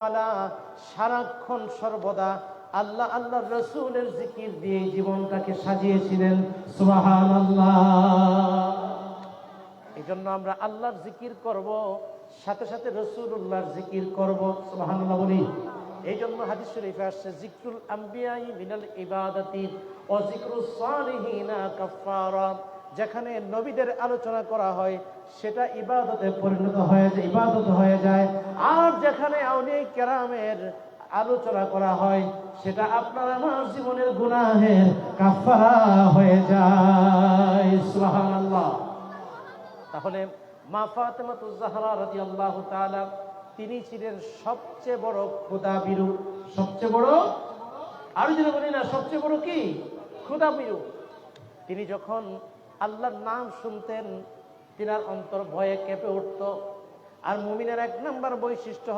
সারাক্ষণ সর্বদা আল্লাহ আল্লাহ রসুলের জিকির দিয়ে জীবনটাকে সাজিয়েছিলেন। সুবহানাল্লাহ। এই জন্য আমরা আল্লাহর জিকির করব, সাথে সাথে রসুলুল্লাহর জিকির করব। সুবহানাল্লাহ বলি। এই জন্য হাদিস শরীফে আসছে, জিকরুল আম্বিয়াই মিনাল ইবাদাতি ওয়া জিকরুস সালিহিনা কাফারা। যেখানে নবীদের আলোচনা করা হয় সেটা ইবাদতে পরিণত হয়ে যায়, ইবাদত হয়ে যায়। আর যেখানে আউলিয়া কেরামের আলোচনা করা হয় সেটা আপনার আমার জীবনের গুনাহের কাফারা হয়ে যায়। সুবহানাল্লাহ। তাহলে মা ফাতেমাতুজ জাহরা রাদিয়াল্লাহু তাআলা তিনি ছিলেন সবচেয়ে বড় খোদাভীরু। সবচেয়ে বড়, আর যদি বলি না সবচেয়ে বড় কি, খোদাভীরু। তিনি যখন আল্লাহর নাম শুনতেন তিনার অন্তর ভয়ে কেঁপে উঠত। আর মুমিনের এক নাম্বার বৈশিষ্ট্য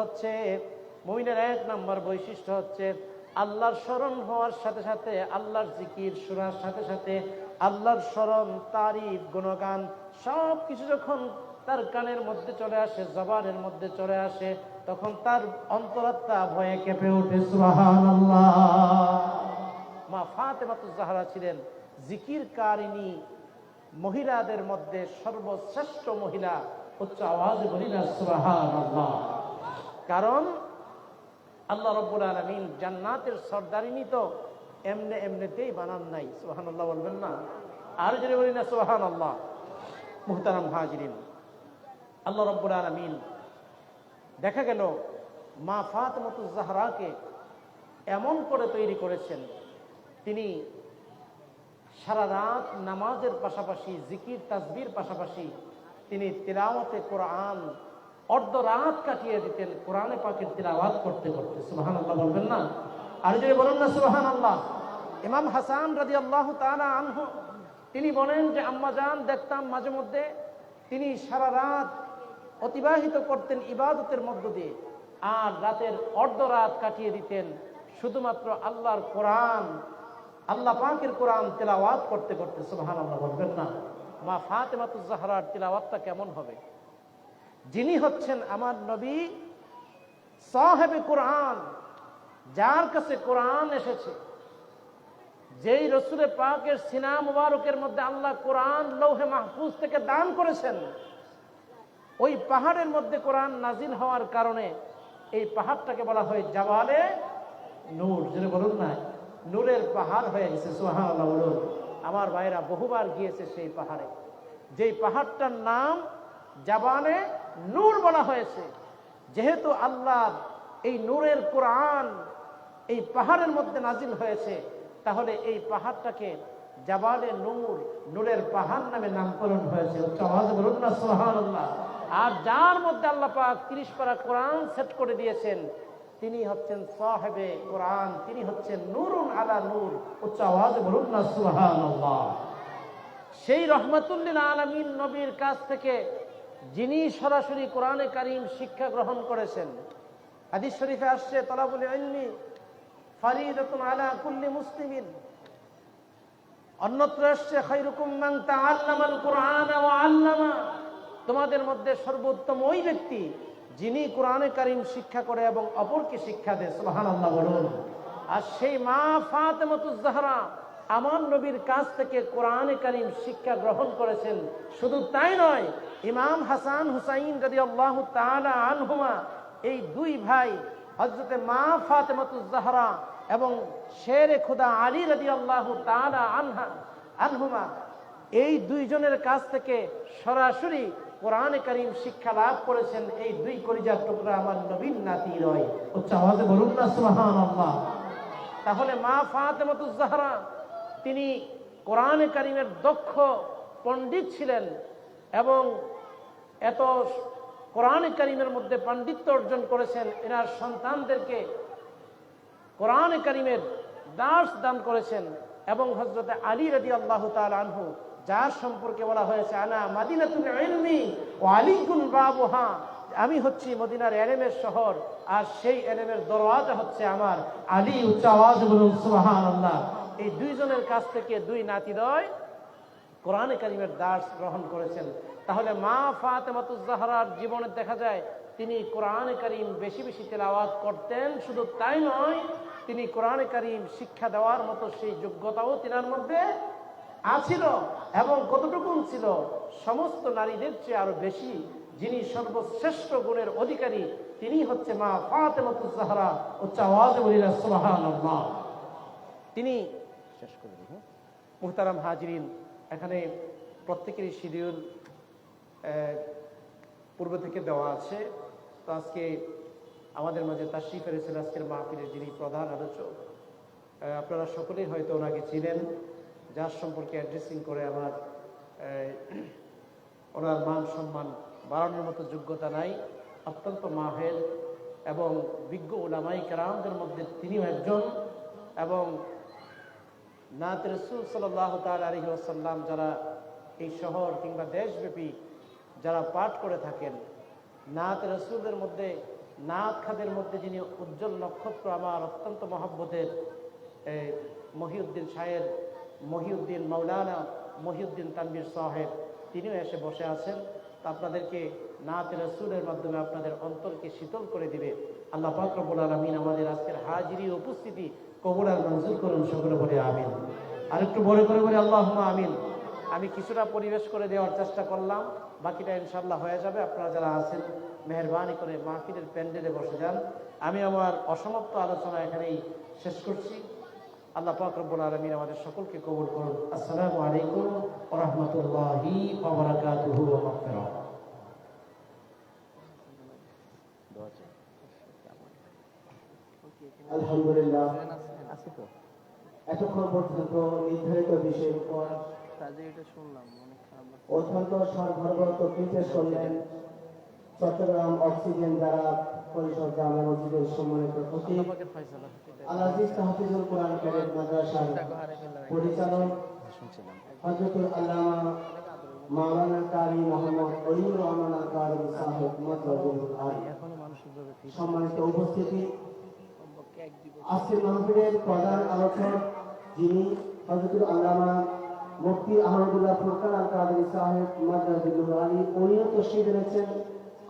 হচ্ছে আল্লাহর স্মরণ হওয়ার সাথে সাথে, আল্লাহর জিকির শোনার সাথে সাথে আল্লাহর স্মরণ, তারিফ, গুণগান সব কিছু যখন তার কানের মধ্যে চলে আসে, জবানের মধ্যে চলে আসে, তখন তার অন্তরাত্মা ভয়ে কেঁপে ওঠে। সুবহানাল্লাহ। মা ফাতেমাতুজ জাহরা ছিলেন জিকিরকারিনী মহিলাদের মধ্যে সর্বশ্রেষ্ঠ মহিলা। উচ্চ আওয়াজে বলি না সুবহানাল্লাহ। কারণ আল্লাহ রাব্বুল আলামিন জান্নাতের সরদারিনী তো এমনিতেই বানান নাই। সুবহানাল্লাহ বলবেন না? আর যদি বলি না সুবহানাল্লাহ। মুহতারাম হাজিরিন, আল্লাহ রাব্বুল আলামিন দেখা গেল মা ফাতেমাতুজ জাহরাকে এমন করে তৈরি করেছেন, তিনি সারা রাত নামাজের পাশাপাশি, জিকির তাসবির পাশাপাশি তিনি তিলাওয়াতে কোরআন অর্ধ রাত কাটিয়ে দিতেন কোরআনে পাকের তিলাওয়াত করতে করতে। সুবহানাল্লাহ বলবেন না? আর যদি বলেন না সুবহানাল্লাহ। ইমাম হাসান রাদিয়াল্লাহু তাআলা আনহু তিনি বলেন যে আম্মাজান দেখতাম মাঝে মধ্যে তিনি সারা রাত অতিবাহিত করতেন ইবাদতের মধ্য দিয়ে, আর রাতের অর্ধ রাত কাটিয়ে দিতেন শুধুমাত্র আল্লাহর কোরআন, আল্লাহ পাকের কোরআন তেলাওয়াত করতে করতে। সুবহানাল্লাহ বলবেন না? মা ফাতেমাতুজ জাহরার তেলাওয়াতটা কেমন হবে? যিনি হচ্ছেন আমার নবী সাহেবে কোরআন, যার কাছে কোরআন এসেছে, যেই রসুলের পাকের সিনা মুবারকের মধ্যে আল্লাহ কোরআন লৌহে মাহফুজ থেকে দান করেছেন, ওই পাহাড়ের মধ্যে কোরআন নাজিল হওয়ার কারণে এই পাহাড়টাকে বলা হয় জাবালে নূর। যদি বলুন না, নূরের পাহাড় হয়ে গেছে। সুবহানাল্লাহ বলুন। আমার ভাইরা বহুবার গিয়েছে সেই পাহাড়ে, যেই পাহাড়টার নাম জাবালে নূর বলা হয়েছে। যেহেতু আল্লাহ এই নূরের কোরআন এই পাহাড়ের মধ্যে নাজিল হয়েছে, তাহলে এই পাহাড়টাকে জাবালে নূর, নূরের পাহাড় নামে নামকরণ হয়েছে। বলুন না সুবহানাল্লাহ। আর যার মধ্যে আল্লাহ পাক 30 পারা কোরআন সেট করে দিয়েছেন, তিনি হচ্ছেন সাহেবে কোরআন, তিনি হচ্ছেন নূরুন আলা নূর। উচ্চ আওয়াজে বলুন না সুবহানাল্লাহ। সেই রহমাতুল লিল আলামিন নবীর কাছ থেকে যিনি সরাসরি কোরআনে কারীম শিক্ষা গ্রহণ করেছেন, হাদিস শরীফে আসছে তলাবুল ইলমি ফরিদাতুন আলা কুল্লি মুসলিমিন। অন্যত্র আসছে খায়রুকুম মান তাআল্লামাল কুরআন ওয়া আল্লামা। তোমাদের মধ্যে সর্বোত্তম ওই ব্যক্তি যিনি কোরআনে কারীম শিক্ষা করে এবং অপরকে শিক্ষা দেয়। সুবহানাল্লাহ বলুন। আর সেই মা ফাতেমাতুজ জাহরা আমার নবীর কাছ থেকে কোরআনে কারীম শিক্ষা গ্রহণ করেছেন। শুধু তাই নয়, ইমাম হাসান হুসাইন রাদিয়াল্লাহু তাআলা আনহুমা, এই দুই ভাই হযরতে মা ফাতেমাতুজ জাহরা এবং শেরে খোদা আলী রাদিয়াল্লাহু তাআলা আনহুমা, এই দুইজনের কাছ থেকে সরাসরি কোরআনে কারীম শিক্ষা লাভ করেছেন এই দুই কলিজার টুকরা আমার নবীর নাতি রয়। উচ্চ আওয়াজে বলুন না সুবহানাল্লাহ। তাহলে মা ফাতেমাতুজ জাহরা তিনি কোরআনে কারীমের দক্ষ পণ্ডিত ছিলেন এবং এত কোরআনে কারীমের মধ্যে পাণ্ডিত্য অর্জন করেছেন, এনার সন্তানদেরকে কোরআনে কারীমের দার্স দান করেছেন। এবং হযরতে আলী রাদিয়াল্লাহু তাআলা আনহু, যার সম্পর্কে বলা হয়েছে আনা মাদিনাতুল ইলমি ওয়া আলীকুন বাবুহা, আমি হচ্ছি মদিনার এলেমের শহর আর সেই এলেমের দরওয়াজা হচ্ছে আমার আলী। উচ্চ আওয়াজে বলুন সুবহানাল্লাহ। এই দুইজনের কাছ থেকে দুই নাতিদ্বয় কোরআনে কারীমের দার্স গ্রহণ করেছেন। তাহলে মা ফাতেমাতুজ জাহরার জীবনে দেখা যায় তিনি কোরআনে কারীম বেশি বেশি তেলাওয়াত করতেন। শুধু তাই নয়, তিনি কোরআনে কারীম শিক্ষা দেওয়ার মতো সেই যোগ্যতাও তিনার মধ্যে আছিল। এবং কতটুকু ছিল? সমস্ত নারীদের চেয়ে আরো বেশি। যিনি সর্বশ্রেষ্ঠ গুণের অধিকারী তিনি হচ্ছে মা ফাতেমাতুজ জাহরা। উচ্চ আওয়াজে বলিনা সুবহানাল্লাহ। তিনি শেষ করে দিই। মুহতারাম হাজিরিন, এখানে প্রত্যেকেরই শিডিউল পূর্ব থেকে দেওয়া আছে। তো আজকে আমাদের মাঝে তাশরিফ এনেছেন আজকের মাহফিলের যিনি প্রধান আলোচক। আপনারা সকলেই হয়তো ওনাকে চিনেন, যার সম্পর্কে অ্যাড্রেসিং করে আমার ওনার মান সম্মান বাড়ানোর মতো যোগ্যতা নাই। অত্যন্ত মাহের এবং বিজ্ঞ উলামায়ে কেরামদের মধ্যে তিনিও একজন। এবং নাত রাসূল সাল্লাল্লাহু তাআলা আলাইহি ওয়াসাল্লাম যারা এই শহর কিংবা দেশব্যাপী যারা পাঠ করে থাকেন, নাত রাসূলের মধ্যে নাত খাদের মধ্যে যিনি উজ্জ্বল নক্ষত্র, আমার অত্যন্ত মহব্বতের মহিউদ্দিন শায়ের, মহিউদ্দিন মাওলানা মহিউদ্দিন তানভীর সাহেব, তিনিও এসে বসে আছেন। তা আপনাদেরকে নাত রাসূলের মাধ্যমে আপনাদের অন্তরকে শীতল করে দিবে। আল্লাহ পাক রব্বুল আলামিন আমাদের আজকের হাজিরি উপস্থিতি কবুল আর মঞ্জুর করুন, সকলে বলে আমিন। আর একটু বড় করে বলে আল্লাহুম্মা আমিন। আমি কিছুটা পরিবেশ করে দেওয়ার চেষ্টা করলাম, বাকিটা ইনশাআল্লাহ হয়ে যাবে। আপনারা যারা আছেন মেহেরবানি করে মাহফিলের প্যান্ডেলে বসে যান। আমি আমার অসমাপ্ত আলোচনা এখানেই শেষ করছি। আল্লাহ পাক রব্বুল আলামিন আমাদের সকলকে কবুল করুন। আসসালামু আলাইকুম ওয়া রাহমাতুল্লাহি ওয়া বারাকাতুহু ওয়া মাগফিরাহ। আলহামদুলিল্লাহ, এতক্ষণ পর্যন্ত নির্ধারিত বিষয়ের উপর অত্যন্ত সরবরাহ পেশ করলেন চট্টগ্রাম অক্সিজেন দ্বারা পরিষদ জামে মসজিদের সম্মানিত খতিব আল-আজিজ তাহফিজুল কোরআন কারীম মাদ্রাসার পরিচালক হযরতুল আল্লামা মাওলানা কারি মোহাম্মদ ওলিউর রহমান আল-কাদরি সাহেব মাদ্রাসাতুল আলী। সম্মানিত উপস্থিতি, আজকের মাহফিলের প্রধান আলোচক যিনি হযরতুল আল্লামা মুফতি আহমদুল্লাহ ফুরকান আল-কাদরি সাহেব মাদ্রাসাতুল আলী, উনিও তশরিফ এনেছেন,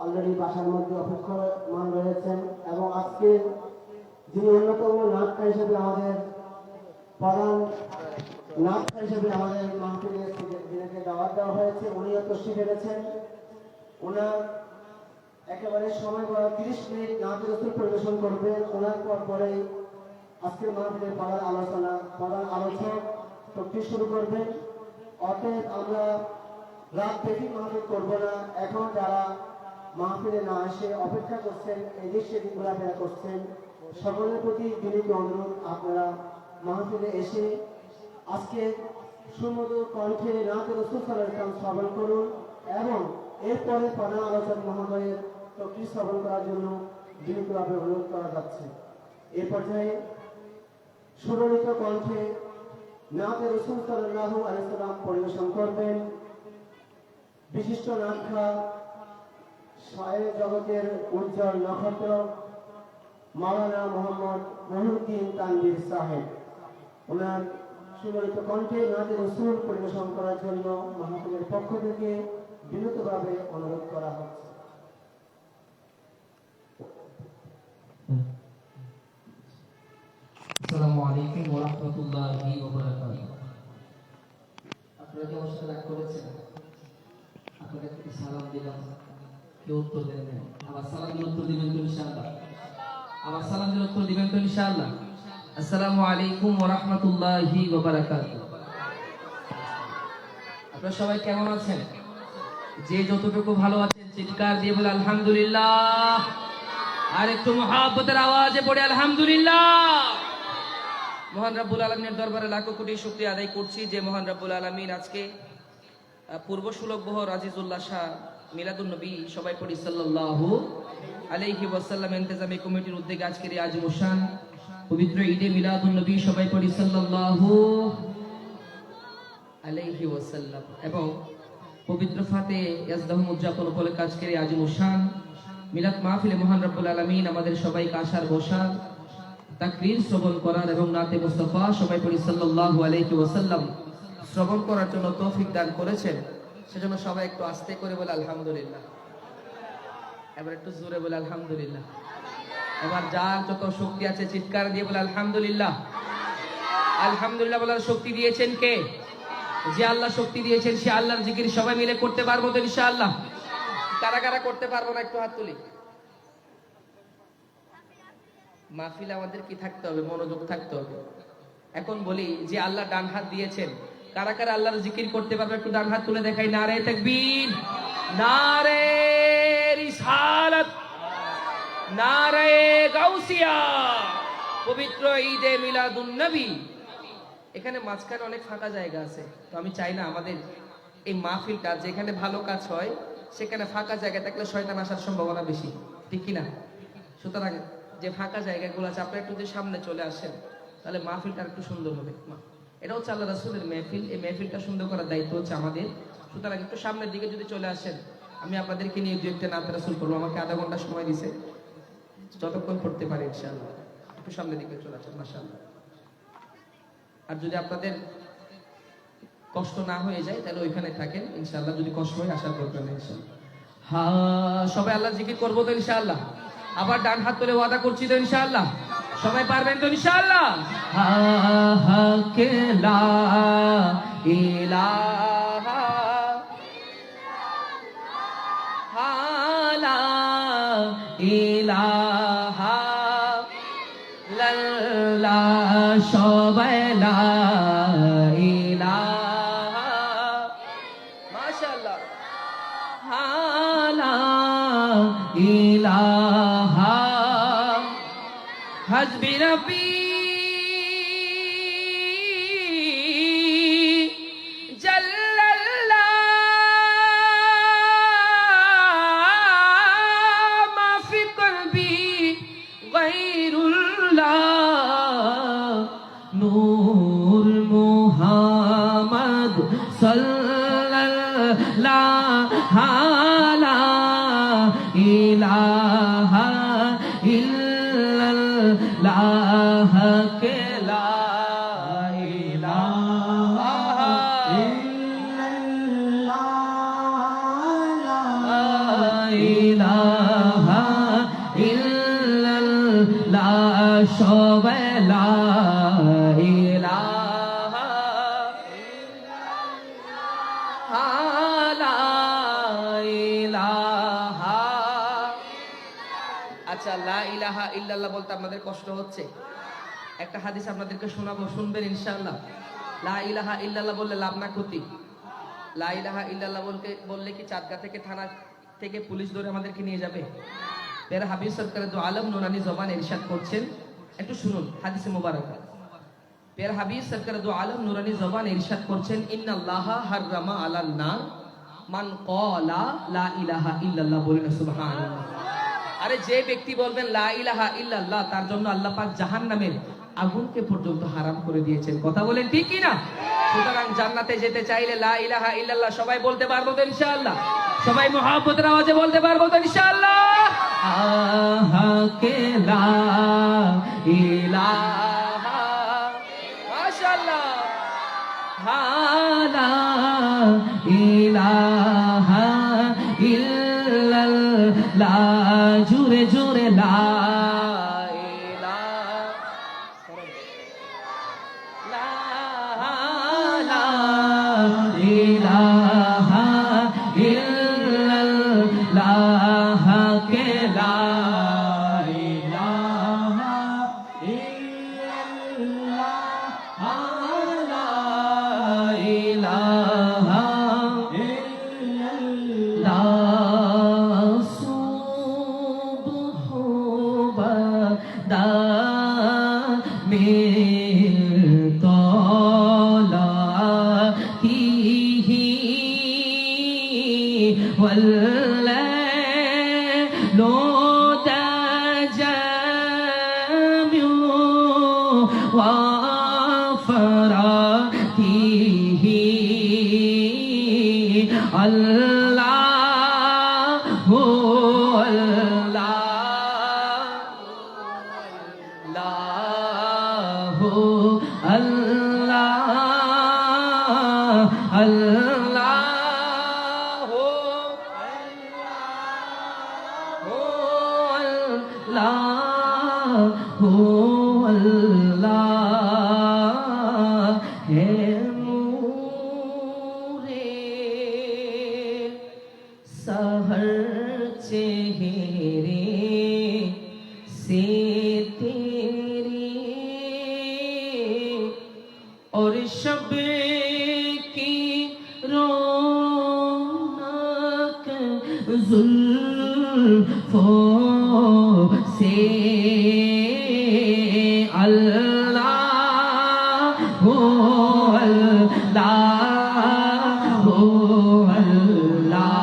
অলরেডি বাসার মধ্যে অপেক্ষমান রয়েছেন। এবং আজকে যিনি অন্যতম নাট্য হিসেবে আমাদের প্রধান নাট্য হিসেবে আমাদের মাহফিলের যিনাকে দাওয়াত দেওয়া হয়েছে, উনিও তশরিফ এনেছেন। ওনার একেবারে সময় 30 মিনিট নাতে রাসূল পরিবেশন করবেন। ওনার পরেই আজকের মাহফিলের প্রধান আলোচক তফসির শুরু করবেন। অতএব আমরা রাত দেখি মাহফিল করব না। এখন যারা মাহফিলে না এসে অপেক্ষা করছেন, এদিক সেদিক ঘোরাফেরা করছেন, সকলের প্রতি বিনীত অনুরোধ, আপনারা মাহফিলে এসে আজকে সুমধুর কণ্ঠে নাতে রাসূল সাল্লাল্লাহু আলাইহি ওয়াসাল্লাম শ্রবণ করুন এবং এরপরে প্রধান আলোচক মহোদয়ের তফসির শ্রবণ করার জন্য বিনীতভাবে অনুরোধ করা যাচ্ছে। এ পর্যায়ে সুরলিত কণ্ঠে নাতে রাসূল সাল্লাল্লাহু আলাইহি ওয়াসাল্লাম পরিবেশন করবেন বিশিষ্ট নাট্যকার, শায়ের জগতের উজ্জ্বল নক্ষত্র মাওলানা মোহাম্মদ মহিউদ্দিন তানভীর সাহেব। ওনার সুরলিত কণ্ঠে নাতে রাসূল পরিবেশন করার জন্য মাহফিলের পক্ষ থেকে বিনীতভাবে অনুরোধ করা হচ্ছে। আসসালামু আলাইকুম ওয়া রাহমাতুল্লাহি ওয়া বারাকাতুহু। আপনারা কি আমার সাথে রাগ করেছেন? আপনাদের একটু সালাম দিলাম, কেউ উত্তর দেন না। আবার সালাম দিয়ে উত্তর দিবেন তো ইনশাআল্লাহ। আবার সালাম দিয়ে উত্তর দিবেন তো ইনশাআল্লাহ। আসসালামু আলাইকুম ওয়া রাহমাতুল্লাহি ওয়া বারাকাতুহু। আপনারা সবাই কেমন আছেন? যে যতটুকু ভালো আছেন চিৎকার দিয়ে বলে আলহামদুলিল্লাহ। আর একটু মহব্বতের আওয়াজে পড়ে আলহামদুলিল্লাহ। মহান রব্বুল আলামিনের দরবারে লাখো কোটি শুকরিয়া আদায় করছি যে মহান রব্বুল আলামিন আজকে পূর্ব সুলভ বহর আজিজুল্লাহ শাহ মিলাদুন নবী সবাই পড়ি সাল্লাল্লাহু আলাইহি ওয়াসাল্লাম ইন্তেজামী কমিটির উদ্যোগে আজকের এই আজিমুশান পবিত্র ঈদে মিলাদুন নবী সবাই পড়ি সাল্লাল্লাহু আলাইহি ওয়াসাল্লাম এবং পবিত্র ফাতে ইয়াজদাহুম উদযাপন উপলক্ষে আজকের এই আজিমুশান মিলাদ মাহফিলে মহান রব্বুল আলামিন আমাদের সবাইকে আসার বসার তাকরীর শ্রবণ করার এবং নাতে মুস্তাফা সবাই পড়ি সাল্লাল্লাহু আলাইহি ওয়াসাল্লাম শ্রবণ করার জন্য তৌফিক দান করেছেন। সেজন্য সবাই একটু আস্তে করে বলে আলহামদুলিল্লাহ। এবার একটু জোরে বলে আলহামদুলিল্লাহ। এবার যার যত শক্তি আছে চিৎকার দিয়ে বলে আলহামদুলিল্লাহ। আলহামদুলিল্লাহ বলার শক্তি দিয়েছেন কে? যে আল্লাহ শক্তি দিয়েছেন সে আল্লাহর জিকির সবাই মিলে করতে পারবো তো ইনশাআল্লাহ? কারা কারা করতে পারবো না একটু হাত তুলি। মাহফিলে আমাদের কি থাকতে হবে? মনোযোগ থাকতে হবে। এখন বলি, যে আল্লাহ ডান হাত দিয়েছেন, কারা কারা আল্লাহর জিকির করতে পারবে? একটু ডান হাত তুলে দেখাই। নারে তাকবীর, নারে রিসালাত, নারে গাউসিয়া, পবিত্র ঈদে মিলাদুন নবী। এখানে মাঝখানে অনেক ফাঁকা জায়গা আছে, তো আমি চাই না আমাদের এই মাহফিলটা, যেখানে ভালো কাজ হয় সেখানে ফাঁকা জায়গা থাকলে শয়তান আসার সম্ভাবনা বেশি, ঠিক কিনা? সুতরাং যে ফাঁকা জায়গাগুলো আছে আপনারা একটু যদি সামনে চলে আসেন তাহলে মাহফিলটা একটু সুন্দর হবে। এটা হচ্ছে আল্লাহ রাসূলের মেহফিল, এই মেহফিলটা সুন্দর করার দায়িত্ব হচ্ছে আমাদের। সুতরাং একটু সামনের দিকে যদি চলে আসেন, আমি আপনাদেরকে নিয়ে দু একটা নাত রাসূল করবো। আমাকে আধা ঘন্টা সময় দিছে, যতক্ষণ করতে পারি ইনশাআল্লাহ। একটু সামনের দিকে চলে আসেন, মাশাআল্লাহ। আর যদি আপনাদের কষ্ট না হয়ে যায় তাহলে ওইখানে থাকেন ইনশাআল্লাহ। যদি কষ্ট হয় আশা করবেন ইনশাআল্লাহ। হ্যাঁ, সবাই আল্লাহ জিকির করবো তো ইনশাআল্লাহ। আবার ডান হাত তুলে ওয়াদা করছি তো ইনশাআল্লাহ। সবাই পারবেন তো ইনশাআল্লাহ? হা হা কে লা ইলাহা হা লা ইলাহা লাল্লাহ, সবাই লা ইলাহা, মাশাআল্লাহ, হা লা ইলাহা হাসবি রাব্বি জাল্লাল্লাহ মা ফি কলবি গায়রুল্লাহ নূর মুহাম্মদ সাল্লাল্লাহু আলা ইলাহা ইল্লাল্লাহ কে লা ইলাহা ইলাহা ইল্লাল্লাহ, সবাই লা ইলাহা লা ইলাহা। আচ্ছা, লা ইলাহা ইল্লাল্লাহ বলতে আপনাদের কষ্ট হচ্ছে? একটা হাদিস আপনাদেরকে শোনাবো, শুনবেন ইনশাআল্লাহ। লা ইলাহা ইল্লাল্লাহ বললে লাভ না ক্ষতি? লা ইলাহা ইল্লাল্লাহ বললে কি চাঁদগা থেকে থানা থেকে পুলিশ ধরে আমাদেরকে নিয়ে যাবে? প্যারা হাবিব সরকার দু আলম নুরানি জবান ইরশাদ করছেন, একটু শুনুন হাদিসে মুবারাকা। প্যারা হাবিব সরকার দু আলম নুরানি জবান ইরশাদ করছেন, ইন্নাল্লাহা হাররামা আলান নার মান ক্বালা লা ইলাহা ইল্লাল্লাহ, বলেন সুবহানাল্লাহ। আরে যে ব্যক্তি বলবেন লা ইলাহা ইল্লাল্লাহ, তার জন্য আল্লাহ পাক জাহান্নামের আগুনকে পর্যন্ত হারাম করে দিয়েছেন। কথা বলেন ঠিক কি না? সুতরাং জান্নাতে যেতে চাইলে লা ইলাহা ইল্লাল্লাহ সবাই বলতে পারবো তো ইনশাআল্লাহ? সবাই মুহাব্বতের আওয়াজে বলতে পারবো তো ইনশাআল্লাহ? আহা কে লা ইলাহা, মাশাআল্লাহ, হা লা ইলাহা ইল্লাল্লাহ, জুরে জুরে লা ইলাহা ইল্লাল্লাহ কে লা ইলাহা ইল্লাল্লাহ, লা ইলাহা ইল্লাল্লাহ, সুবহু বাদা والليل دجى وفراته الله الله हो अल्लाह है नूरे सहर चेहरे से तेरी और शब की रौनक जुल्फों से अल्लाह हो अल्लाह हो अल्लाह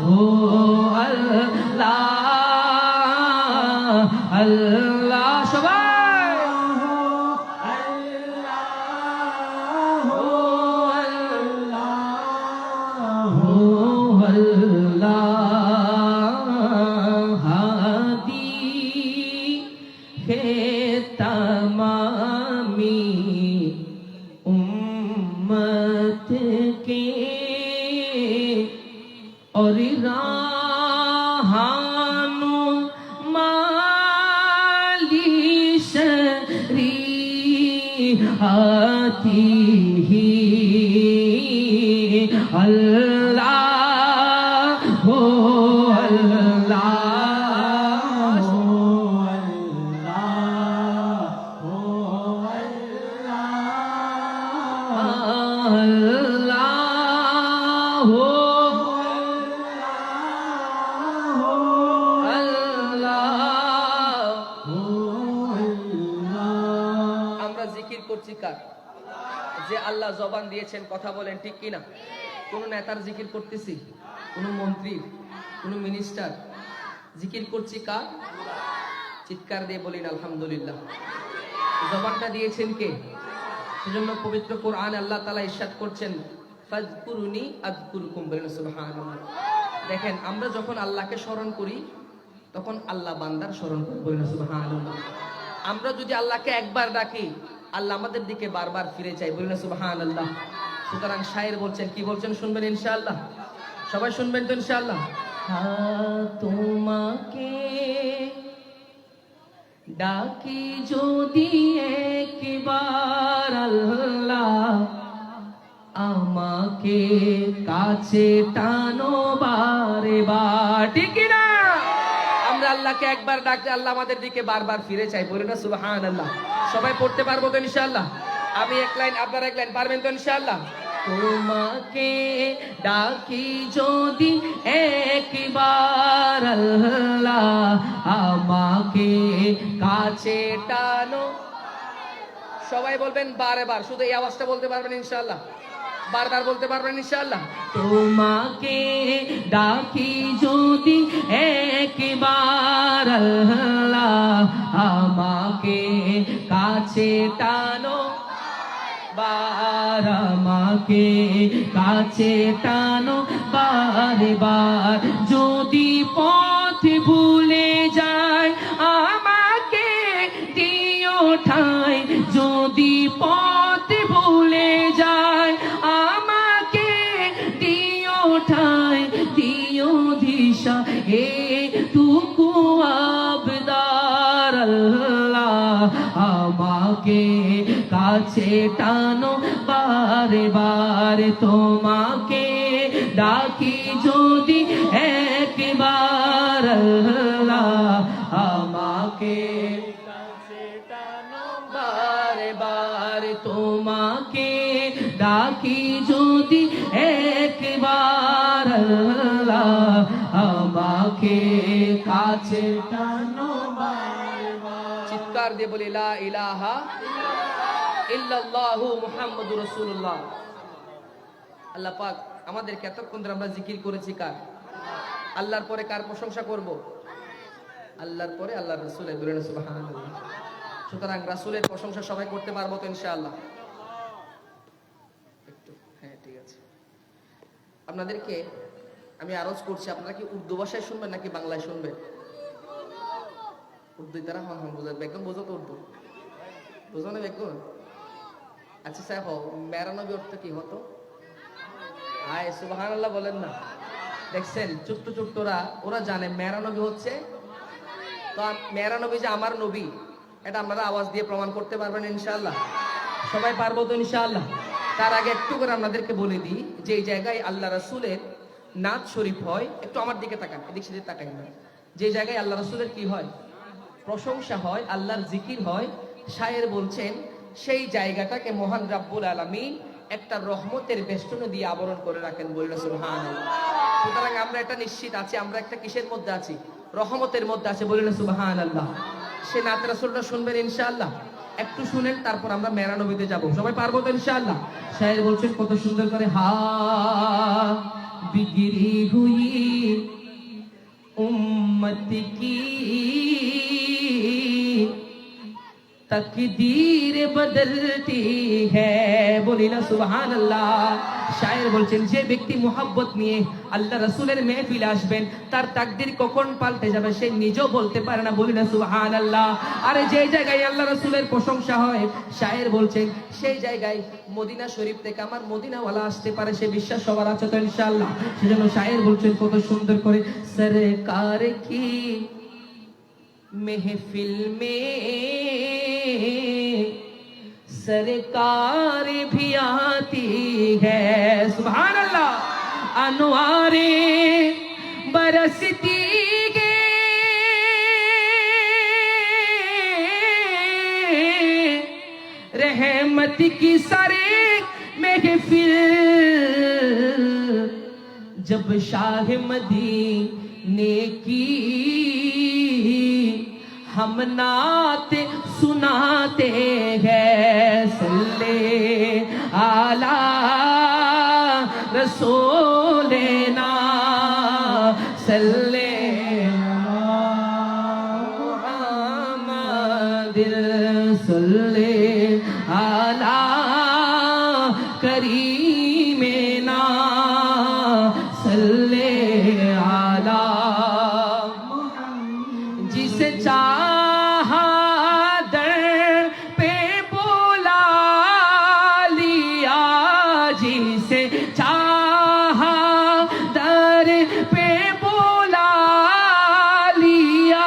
हो अल्लाह अल्लाह सबाई तमामी उम्मत के और राहानो मालिश आती ही अल्लाह हो अल्लाह हो अल्लाह हो আমরা জিকির করছি কার? যে আল্লাহ জবান দিয়েছেন, কথা বলেন ঠিক কিনা? কোন নেতার জিকির করতেছি, কোন মন্ত্রী, কোন মিনিস্টার? জিকির করছি কার? চিৎকার দিয়ে বলেন আলহামদুলিল্লাহ। জবানটা দিয়েছেন কে? সেজন্য পবিত্র কোরআন আল্লাহ তাআলা ইরশাদ করছেন, ফাযকুরুনি আযকুরকুম, বলেন সুবহানাল্লাহ। দেখেন, আমরা যখন আল্লাহকে স্মরণ করি তখন আল্লাহ বান্দার স্মরণ করে, বলেন সুবহানাল্লাহ। আমরা যদি আল্লাহকে একবার ডাকি, আল্লাহ আমাদের দিকে বারবার ফিরে চায়, বলেন সুবহানাল্লাহ। সুতরাং শায়ের বলছেন, কি বলছেন শুনবেন ইনশাআল্লাহ? সবাই শুনবেন তো ইনশাআল্লাহ? তোমাকে ডাকি যদি একবার আল্লাহ, আমাকে কাছে টানো বারে বার, ঠিক না? আমরা আল্লাহকে একবার ডাকলে আল্লাহ আমাদের দিকে বারবার ফিরে চাই, বলি না সুবহানাল্লাহ। সবাই পড়তে পারবো তো ইনশাআল্লাহ? আমি এক লাইন, আপনারা এক লাইন, পারবেন তো ইনশাআল্লাহ? তোমাকে ডাকি যদি একবার আল্লাহ, আমাকে কাছে টানো। সবাই বলবেন বারে বার, শুধু এই আওয়াজটা বলতে পারবেন ইনশাআল্লাহ? বারবার বলতে পারবেন ইনশাআল্লাহ? তোমাকে ডাকি যদি একবার আল্লাহ, আমাকে কাছে টানো বার, আমাকে কাছে টানো বারে বার। যদি পথ ভুলে যায় আমাকে দিও ঠাঁই, যদি পথ ভুলে যায় আমাকে দিও ঠাঁই, দিও দিশা এটুকু আবদার আল্লাহ, আমাকে কাছে টানো বারে বারে। তোমাকে ডাকি যদি একবার আল্লাহ, আমাকে কাছে টানো বারে বারে। তোমাকে ডাকি যদি একবার আল্লাহ, আমাকে কাছে টানো বারে বারে। চিৎকার দিয়ে বলি লা ইলাহা ইল্লাল্লাহু মুহাম্মাদুর রাসূলুল্লাহ। আল্লাহ পাক আমাদেরকে এতক্ষণ ধরে আমরা জিকির করেছি কার? আল্লাহর পরে কার প্রশংসা করব? আল্লাহর পরে আল্লাহর রাসূলের, বলেন সুবহানাল্লাহ। সুতরাং রাসূলের প্রশংসা সবাই করতে পারবো তো ইনশাআল্লাহ? একটু, হ্যাঁ ঠিক আছে। আপনাদেরকে আমি আরজ করছি, আপনারা কি উর্দু ভাষায় শুনবেন নাকি বাংলায় শুনবেন? উর্দু তারা হন হন বোঝা, বেগম বোঝো তো উর্দু? বোঝো না বেগম? আচ্ছা সাহেব, মেরা নবী অর্থ কি হতো? হায় সুবহানাল্লাহ বলেন না। দেখছেন ছোট্ট ছোট্টরা, ওরা জানে মেরা নবী হচ্ছে তো মেরা নবী যে আমার নবী, এটা আপনারা আওয়াজ দিয়ে প্রমাণ করতে পারবেন ইনশাআল্লাহ? সবাই পারবো তো ইনশাআল্লাহ? তার আগে একটু করে আপনাদেরকে বলে দিই যে এই জায়গায় আল্লাহ রাসূলের নাত শরীফ হয়, একটু আমার দিকে তাকান, এদিক সেদিক তাকাই না, যে জায়গায় আল্লাহ রাসূলের কি হয়, প্রশংসা হয়, আল্লাহর জিকির হয়, শায়ের বলছেন সেই জায়গাটাকে মহান রাব্বুল আলামিন একটা রহমতের বেষ্টনী দিয়ে আবরণ করে রাখেন, বললেন সুবহানাল্লাহ। সুতরাং আমরা এটা নিশ্চিত আছি, আমরা একটা কিসের মধ্যে আছি? রহমতের মধ্যে আছে, বললেন সুবহানাল্লাহ। সে নাত রাসূলটা শুনবেন ইনশাআল্লাহ? একটু শুনেন, তারপর আমরা মেরা নবীতে যাব। সবাই পারবো তো ইনশাআল্লাহ? শায়ের বলছেন কত সুন্দর করে, হা বিগড়ি হুই উম্মত কি তকদীর বদলতি হ্যায়, বলি না সুবহানাল্লাহ। শায়ের বলছেন যে ব্যক্তি মুহাব্বত নিয়ে আল্লাহ রাসূলের মেহফিলে আসবেন, তার তাকদীর কখন পাল্টে যাবে সে নিজেও বলতে পারে না, বলি না সুবহানাল্লাহ। আরে যে জায়গায় আল্লাহ রাসূলের প্রশংসা হয়, শায়ের বলছেন সেই জায়গায় মদিনা শরীফ থেকে আমার মদিনাওয়ালা আসতে পারে, সে বিশ্বাস সবার আছে তো ইনশাআল্লাহ? সেজন্য শায়ের বলছেন কত সুন্দর করে, সরকার কি महफिल में सरकार भी आती है, सुभान अल्लाह। अनवारे बरसती है, रहमत की सारे महफिल, जब शाह मदीने की हम नात सुनाते हैं, सल्ले आला रसूलना, सल्ले मुहम्मद, सल्ले आला करीमना, सल्ले आला। जिसे चाहा दर पे बुला लिया, जिसे चाहा दर पे बुला लिया,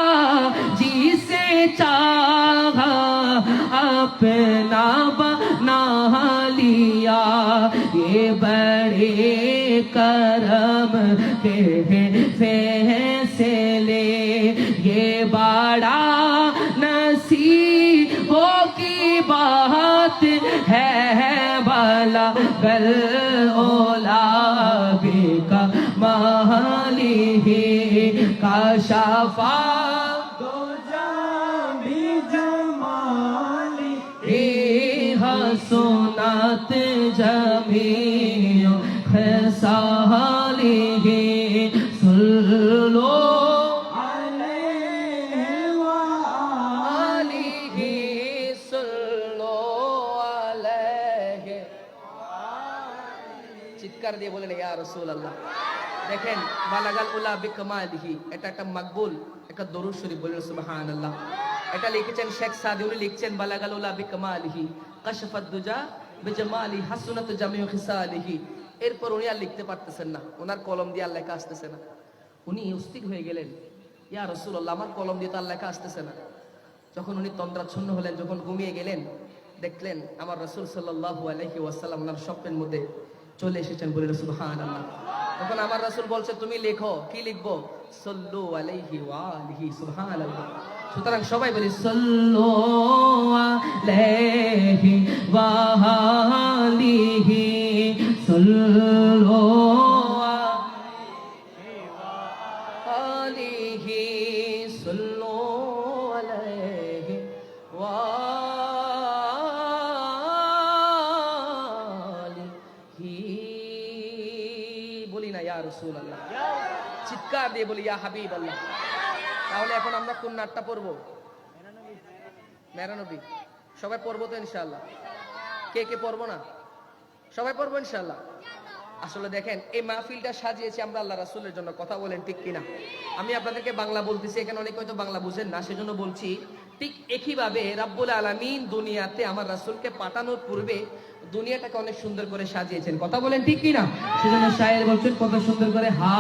जिसे चाहा अपना बना लिया, ये बड़े करम के फैसले, ये बड़ा नसीबों की बात है, बाला गल ओला का माली का शाफा दो जामी जमाली, हसनात जमीओ खसाली, सुल्लो চিৎকার দিয়ে বলেন ইয়া রাসূলুল্লাহ। দেখেন বালাগাল উলা বিকামালিহি, এটা একটা মাকবুল একটা দরুদ শরীফ, বলেন সুবহানাল্লাহ। এটা লিখেছেন শেখ সাদি, উনি লিখছেন বালাগাল উলা বিকামালিহি কাশফাত দুজা বিজামালি হাসনাত জামিউ খিসালিহি। এরপর উনি আর লিখতে পারতেছেন না, ওনার কলম দিয়ে আর লেখা আসতেছে না। উনি অস্থির হয়ে গেলেন, ইয়া রাসূলুল্লাহ আমার কলম দিয়ে তো আর লেখা আসতেছে না। যখন উনি তন্দ্রাচ্ছন্ন হলেন, যখন ঘুমিয়ে গেলেন, দেখলেন আমার রাসূল সাল্লাল্লাহু আলাইহি ওয়াসাল্লাম ওনার স্বপ্নের মধ্যে চলে এসেছেন, বলে সুবহানাল্লাহ। তখন আমার রাসূল বলছে তুমি লেখো, কি লিখবো? সাল্লু আলাইহি ওয়া আলিহি, সুবহানাল্লাহ। সুতরাং সবাই বলি সাল্লু আলাইহি ওয়া আলিহি, সাল্লু আলাইহি, সাল্লু আলাইহি ওয়া রাসূলুল্লাহ। চিৎকার দিয়ে বলি ইয়া হাবিবাল্লাহ। তাহলে এখন আমরা কোন নাটটা পড়বো? মেরা নবী। সবাই পড়বো তো ইনশাআল্লাহ? কে কে পড়বো না? সবাই পড়বো ইনশাআল্লাহ। আসলে দেখেন এই মাহফিলটা সাজিয়েছি আমরা আল্লাহ রাসূলের জন্য, কথা বলেন ঠিক কিনা? আমি আপনাদেরকে বাংলা বলতেছি, এখানে অনেকে হয়তো বাংলা বুঝেন না, সেজন্য বলছি। ঠিক একইভাবে রাব্বুল আলামিন দুনিয়াতে আমার রাসূলকে পাঠানোর পূর্বে দুনিয়াটাকে অনেক সুন্দর করে সাজিয়েছেন, কথা বলেন ঠিক কিনা? সেজন্য শায়ের বলছেন কত সুন্দর করে, হা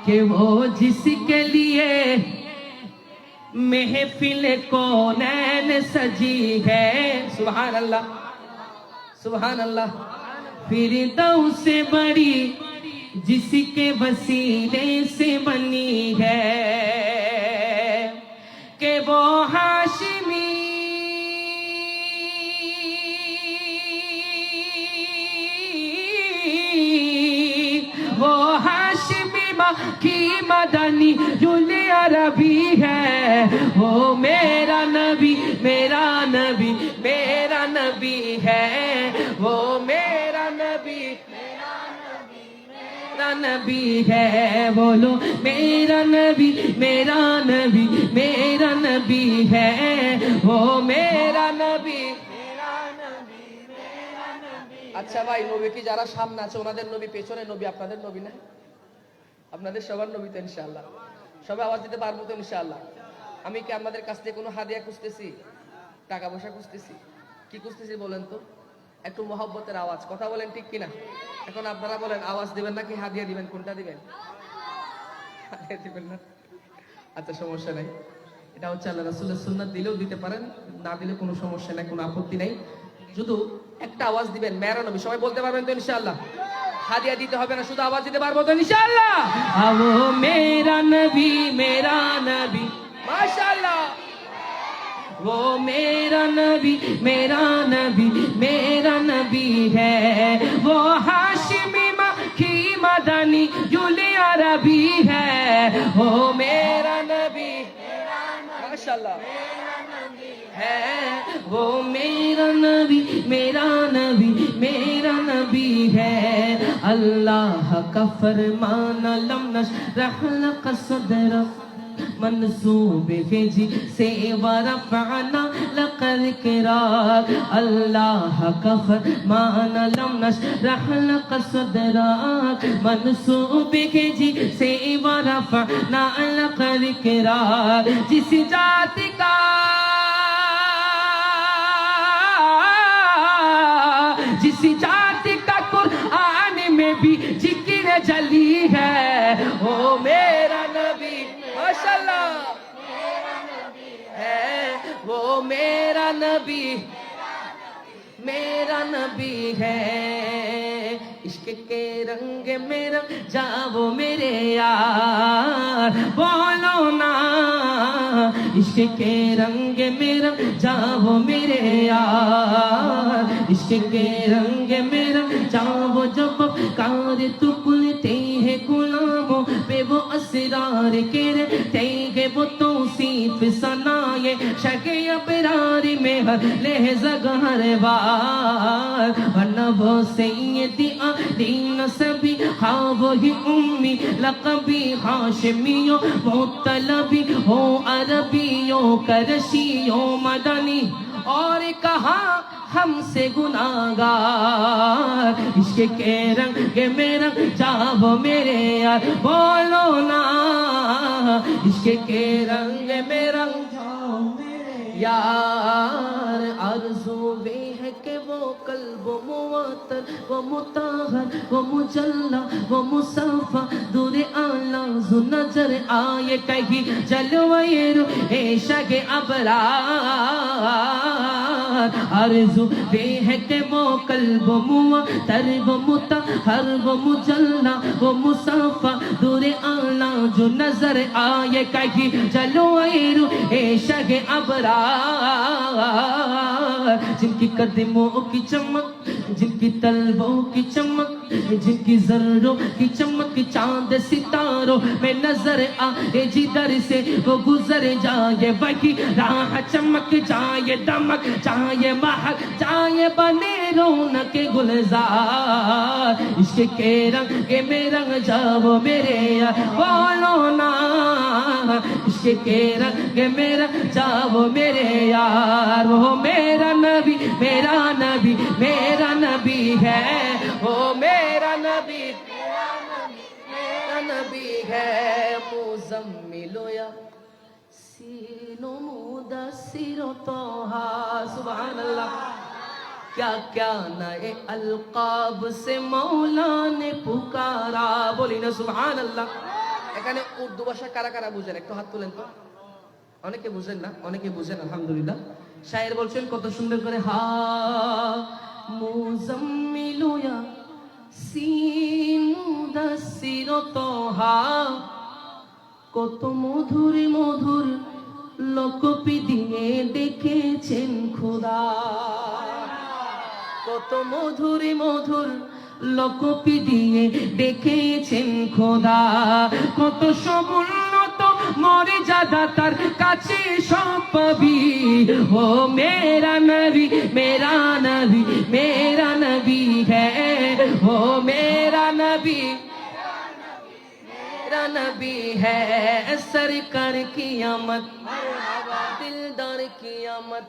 কে ও জিসকে লিয়ে महफिल कौनैन सजी है, सुभान अल्लाह सुभान अल्लाह। फिरदौस से बड़ी जिसके वसीले से बनी है, कि वो हाशिमी वो हाशिमी माँ की मदनी जुले अरबी है, वो मेरा नबी मेरा नबी मेरा नबी है, वो मेरा नबी मेरा नबी है, बोलो मेरा नबी मेरा नबी मेरा नबी है, वो मेरा नबी। আচ্ছা ভাই, নবী কি যারা সামনে আছে ওনাদের নবী, পেছনে নবী আপনাদের নবী না? আপনাদের সবার নবী তো ইনশাআল্লাহ। সবাই আওয়াজ দিতে পারবো তো ইনশাআল্লাহ? আমি কি আপনাদের কাছ থেকে কোনো হাদিয়া খুঁজতেছি, টাকা পয়সা খুঁজতেছি? কি খুঁজতেছি বলেন তো? একটু মহব্বতের আওয়াজ, কথা বলেন ঠিক কিনা? এখন আপনারা বলেন আওয়াজ দিবেন নাকি হাদিয়া দিবেন, কোনটা দিবেন? হাদিয়া দিবেন না? আচ্ছা সমস্যা নাই, এটা হচ্ছে আল্লাহ রাসূলের সুন্নাত, দিলেও দিতে পারেন, না দিলে কোনো সমস্যা নাই, কোনো আপত্তি নাই। শুধু একটা আওয়াজ দিবেন মেরা নবী, সবাই বলতে পারবেন তো ইনশাআল্লাহ? হাদিয়া দিতে হবে না, শুধু আওয়াজ দিতে পারবো তো ইনশাআল্লাহ? ও মেরা নবী মাশাআল্লাহ, वो मेरा नबी मेरा नबी है, वो हाशिमी की मदनी जुले अरबी है, वो मेरा नबी माशाअल्लाह है, वो मेरा नबी मेरा नबी है। अल्लाह का फरमान लम नशरह लक सदरक मंसूब भेजी से वरफ़अना लक़द किराक, अल्लाह का फरमान लम नशरह लक सदरक मंसूब भेजी से वरफ़अना लक़द किराक। जिस जाति का कुरान में भी जिक्र जली है, ओ मेरा नबी माशाअल्लाह है, वो मेरा नबी है। इश्क के रंग में रंग जाओ मेरे यार, बोलो ना इश्क के रंग में रंग जाओ मेरे यार, इश्क के रंग में रंग जाओ जब कार तू खुलते हैं गुलामों पे वो असरार के रहते हैं, वो तौसीफ सनाए शके अबरार में हर लहज़ा हर बार, वरना वो सैयदी दीन सभी हाँ वही उम्मी लक़बी हाशिमियों मुत्तलबी हो अरबियों करशियों मदनी, और कहा हमसे गुनाहगार। इश्क के रंग में रंग जाओ मेरे यार, बोलो ना इश्क के रंग में रंग जाओ मेरे यार। आरज़ू वे है कि वो कल्ब मुअत्तर वो मुताहर वो मुजल्ला वो मुसफ़ा दूर आला ज़ु नज़र आए कहीं जलवाए रूहे शगे अबरार। आरज़ू वे है कि वो कल्ब मुअत्तर वो मुताहर वो मुजल्ला वो मुसफ़ा दूर आला जो नज़र आए कहीं जलवाए रूहे शगे अबरार। जिनकी कदमों की चमक जिनकी तलवों की चमक जिनकी जर्रों की चमक चांद सितारों में नजर आए, जिधर से वो गुजर जाए वही राह चमक जाए, दमक जाए महक जाए बने रौनक गुलजार। इश्क के रंग में रंग जाओ मेरे यार, बोलो ना इश्क के रंग में रंग जाओ मेरे यार। वो मेरा नबी है, वो मेरा नबी है। मुज़म्मिलो या सीनो मुदस्सिरो तोहा, सुभान अल्लाह। क्या क्या नए अलकाब से मौला ने पुकारा, बोली ना सुभान अल्लाह। এখানে উর্দু ভাষা কারা কারা বুঝেন একটু হাত তুলেন তো। অনেকে বুঝেন না, অনেকে বুঝেন আলহামদুলিল্লাহ। শায়ের বলছেন কত সুন্দর করে, হা মুজাম্মিলু ইয়া সিন মুদাসসির তোহা, কত মধুর মধুর লোকপি দিয়ে ডেকেছেন খোদা, কত মধুর মধুর লোকপি দিয়ে ডেকেছেন খোদা, কত সমুন্নত মর্যাদা তার কাছে সব পাবি। ও মেরা নবী মেরা নবী মেরা নবী হ্যাঁ, ও মেরা নবী मेरा नबी है, सरकार की आमद, दिलदार की आमद,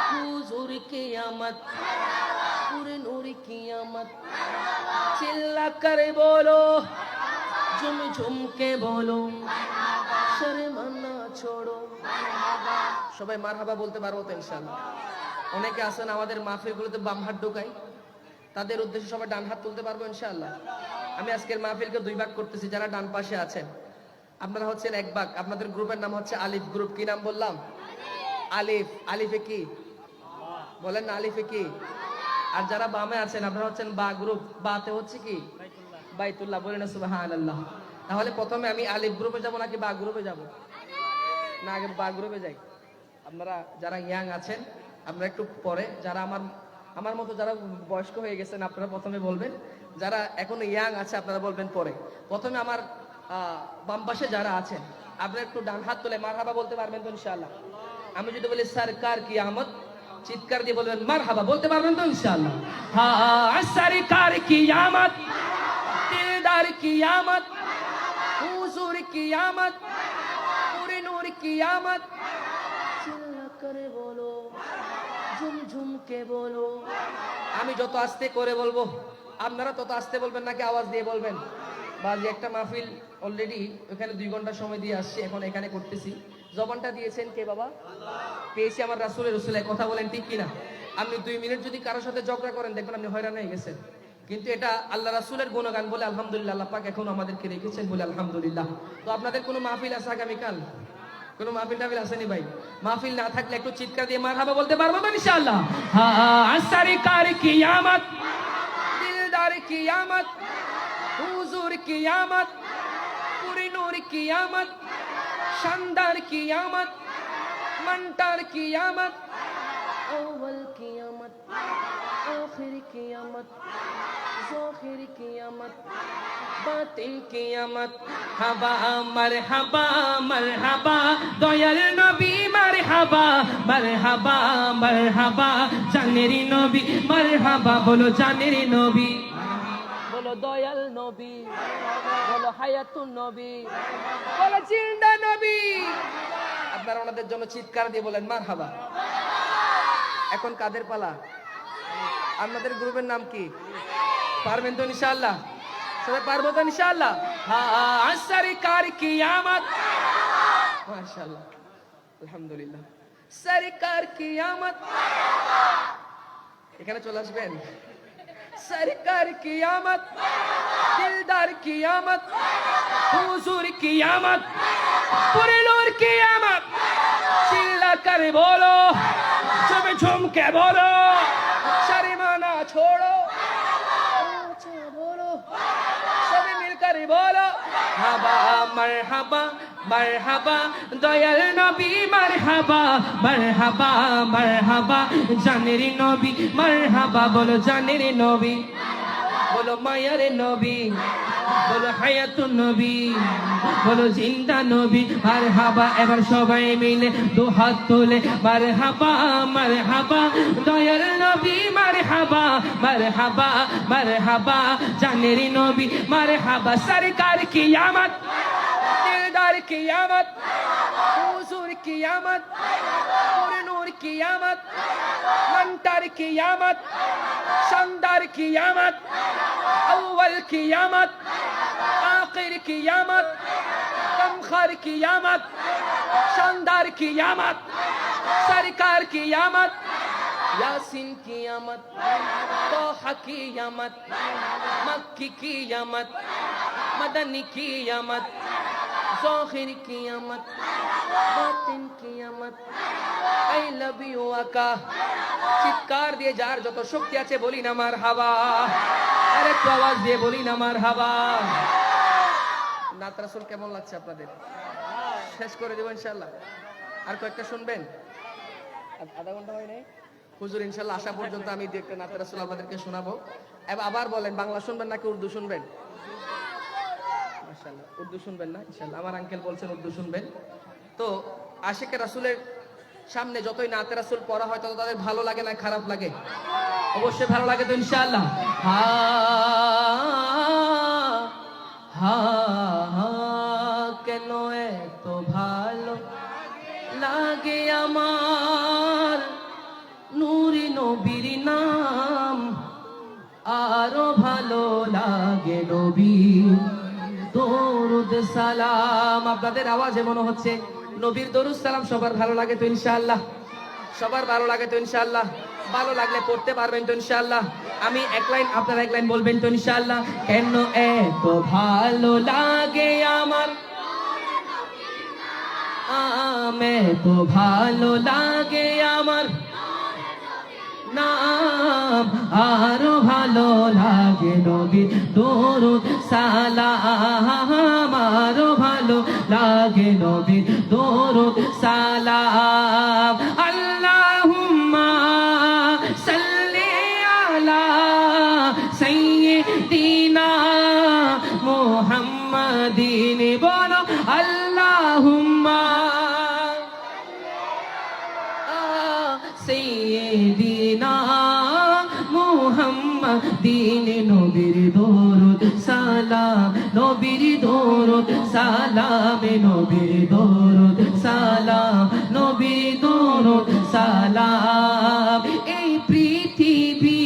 हुजूर की आमद, पूरे नूर की आमद। चिल्ला कर बोलो, झुम झुम के बोलो, शर्माना छोड़ो। সবাই মারহাবা বলতে পারবো তো ইনশাআল্লাহ? অনেকে আছেন আমাদের মাহফিলগুলোতে বাম হাত ঢোকায়, তাদের উদ্দেশ্যে সবাই ডান হাত তুলতে পারবো ইনশাআল্লাহ? আমি আজকের মাহফিলকে 2 ভাগ করতেছি। যারা ডান পাশে আছেন আপনারা হচ্ছেন 1 ভাগ। আপনাদের গ্রুপের নাম হচ্ছে আলিফ গ্রুপ। কি নাম বললাম? আলিফ। আলিফে কি বলেন না? আলিফে কি? আর যারা বামে আছেন আপনারা হচ্ছেন বা গ্রুপ। বাতে হচ্ছে কি? বাইতুল্লাহ। বলেন না সুবহানাল্লাহ। তাহলে প্রথমে আমি আলিফ গ্রুপে যাব নাকি বা গ্রুপে যাব? না, আগে বা গ্রুপে যাই। আপনারা যারা ইয়াং আছেন আপনারা একটু পরে, যারা আমার মতো যারা বয়স্ক হয়ে গেছেন আপনারা প্রথমে বলবেন, যারা এখনো ইয়াং আছে আপনারা বলবেন পরে। প্রথমে আমার বাম পাশে যারা আছেন আপনারা একটু ডান হাত তুলে মারহাবা বলতে পারবেন তো ইনশাআল্লাহ? আমি যদি বলি সরকার কি আমত, চিৎকার দিয়ে বলবেন মারহাবা, বলতে পারবেন তো ইনশাআল্লাহ? হ্যাঁ, সরকার কি আমত, দিলদার কি আমত, হুজুর কি আমত, पूरे नूर की आमद। चिल्ला करे बोलो, झुम झुम के बोलो। আমি যত আস্তে করে বলবো আপনারা তত আস্তে বলবেন নাকি আওয়াজ দিয়ে বলবেন? বাজি একটা মাহফিল অলরেডি ওখানে 2 ঘন্টা সময় দিয়ে আসছি, এখন এখানে করতেছি। জবানটা দিয়েছেন কে বাবা? পেয়েছি আমার রাসূলের কথা বলেন ঠিক কিনা? আপনি 2 মিনিট যদি কারোর সাথে ঝগড়া করেন দেখবেন আপনি হয়রান হয়ে গেছেন। কিন্তু এটা আল্লাহ রাসূলের গুণগান বলে আলহামদুলিল্লাহ, আল্লাহ পাক এখন আমাদেরকে রেখেছেন বলে আলহামদুলিল্লাহ। তো আপনাদের কোনো মাহফিল আছে আগামীকাল? কোনো মাহফিল টাহফিল আসেনি ভাই? মাহফিল না থাকলে একটু চিৎকার দিয়ে মারহাবা বলতে পারবো তো ইনশাআল্লাহ? হ্যাঁ, সরকার কি আমত, দিলদার কি আমত, হুজুর কি আমত, पूरे नूर की आमद, शानदार की आमद, मंटार की आमद, अव्वल की आमद, आखिर की आमद, ज़ाहिर की आमद, बातिन की आमद। हबा मरहबा मरहबा दयाल नबी, मरहबा मरहबा मरहबा জানেরি নবী, मरहबा बोलो জানেরি নবী, बोलो দয়াল নবী, বলো হায়াতুন নবী, বলো জিন্দা নবী। আপনারা ওনাদের জন্য চিৎকার দিয়ে বলেন মারহাবা। এখন কাদের পালা? আপনাদের গ্রুপের নাম কি? পারবেন তো ইনশাআল্লাহ? সবাই পারবো তো ইনশাআল্লাহ? হ্যাঁ, সরকার কি আমত, মাশাআল্লাহ আলহামদুলিল্লাহ, সরকার কি আমত। এখানে চলে আসবেন। सरकार की आमद, दिलदार की आमद, हुजूर की आमद, पूरे नूर की आमद। चिल्ला कर बोलो, झुम झुम के बोलो, शर्माना छोड़ो, ऊंचा बोलो, सभी मिलकर बोलो मरहबा मरहबा मरहबा दयाल नबी, मरहबा मरहबा मरहबा জানেরি নবী, मरहबा बोलो জানেরি নবী, बोलो মায়ার নবী, बोलो হায়াতুন নবী, बोलो জিন্দা নবী। মারহাবা এবার সবাই মিলে 2 হাত তুলে মারহাবা মারহাবা দয়াল নবী, মারহাবা মারহাবা মারহাবা জানেরি নবী, মারহাবা সরকার কি আমত, दिलदार की आमद, हुजूर की आमद, पूरे नूर की आमद, मंटार की आमद, शानदार की आमद, अव्वल की आमद, आखिर की आमद, कमखर की आमद, शानदार की आमद, सरकार की आमद, यासीन की आमद, तोहा की आमद, मक्की की आमद, मदनी की आमद, জহির কিয়ামত বাতিন কিয়ামত আই লাভ ইউ আকা। চিৎকার দিয়ে যার যত শক্তি আছে বলি না মারহাবা, আর একটু আওয়াজ দিয়ে বলি না মারহাবা। নাত রাসূল কেমন লাগছে আপনাদের? শেষ করে দেব ইনশাআল্লাহ। আর কয়েকটা শুনবেন? আধা ঘন্টা হয় নাই হুজুর, ইনশাআল্লাহ আসা পর্যন্ত আমি দু একটা নাত রাসূল আপনাদেরকে শোনাবো। আবার বলেন, বাংলা শুনবেন নাকি উর্দু শুনবেন? মাশাআল্লাহ, উর্দু শুনবেন না ইনশাআল্লাহ। আমার আঙ্কেল বলছেন উর্দু শুনবেন। তো আশিকে রাসূলের সামনে যতই নাত রাসূল পড়া হয় তত তাদের ভালো লাগে না খারাপ লাগে? অবশ্যই ভালো লাগে তো ইনশাআল্লাহ। হা হা হা কেন এত ভালো লাগে আমার নূরি নবীর নাম, আরো ভালো লাগে নবী দরুদ সালাম। আপনাদের আওয়াজে মনে হচ্ছে নবীর দরুদ সালাম সবার ভালো লাগে তো ইনশাআল্লাহ? সবার ভালো লাগে তো ইনশাআল্লাহ? ভালো লাগলে পড়তে পারবেন তো ইনশাআল্লাহ? আমি এক লাইন, আপনারা এক লাইন বলবেন তো ইনশাআল্লাহ? কেন এত ভালো লাগে আমার তো ভালো লাগে আমার নাম, আরো ভালো লাগে নবীর দরুদ সালাম, আরো ভালো লাগে নবীর দরুদ সালাম। আল্লাহুম্মা সাল্লি আলা সাইয়্যিদিনা মুহাম্মাদিন, বলো আল্লাহুম্মা সাইয়্যিদিনা মুহাম্মাদিন। নবীর দরুদ সালাম, নবীর দরুদ সালাম, নবীর দরুদ সালাম, নবীর দরুদ সালাম। এই পৃথিবী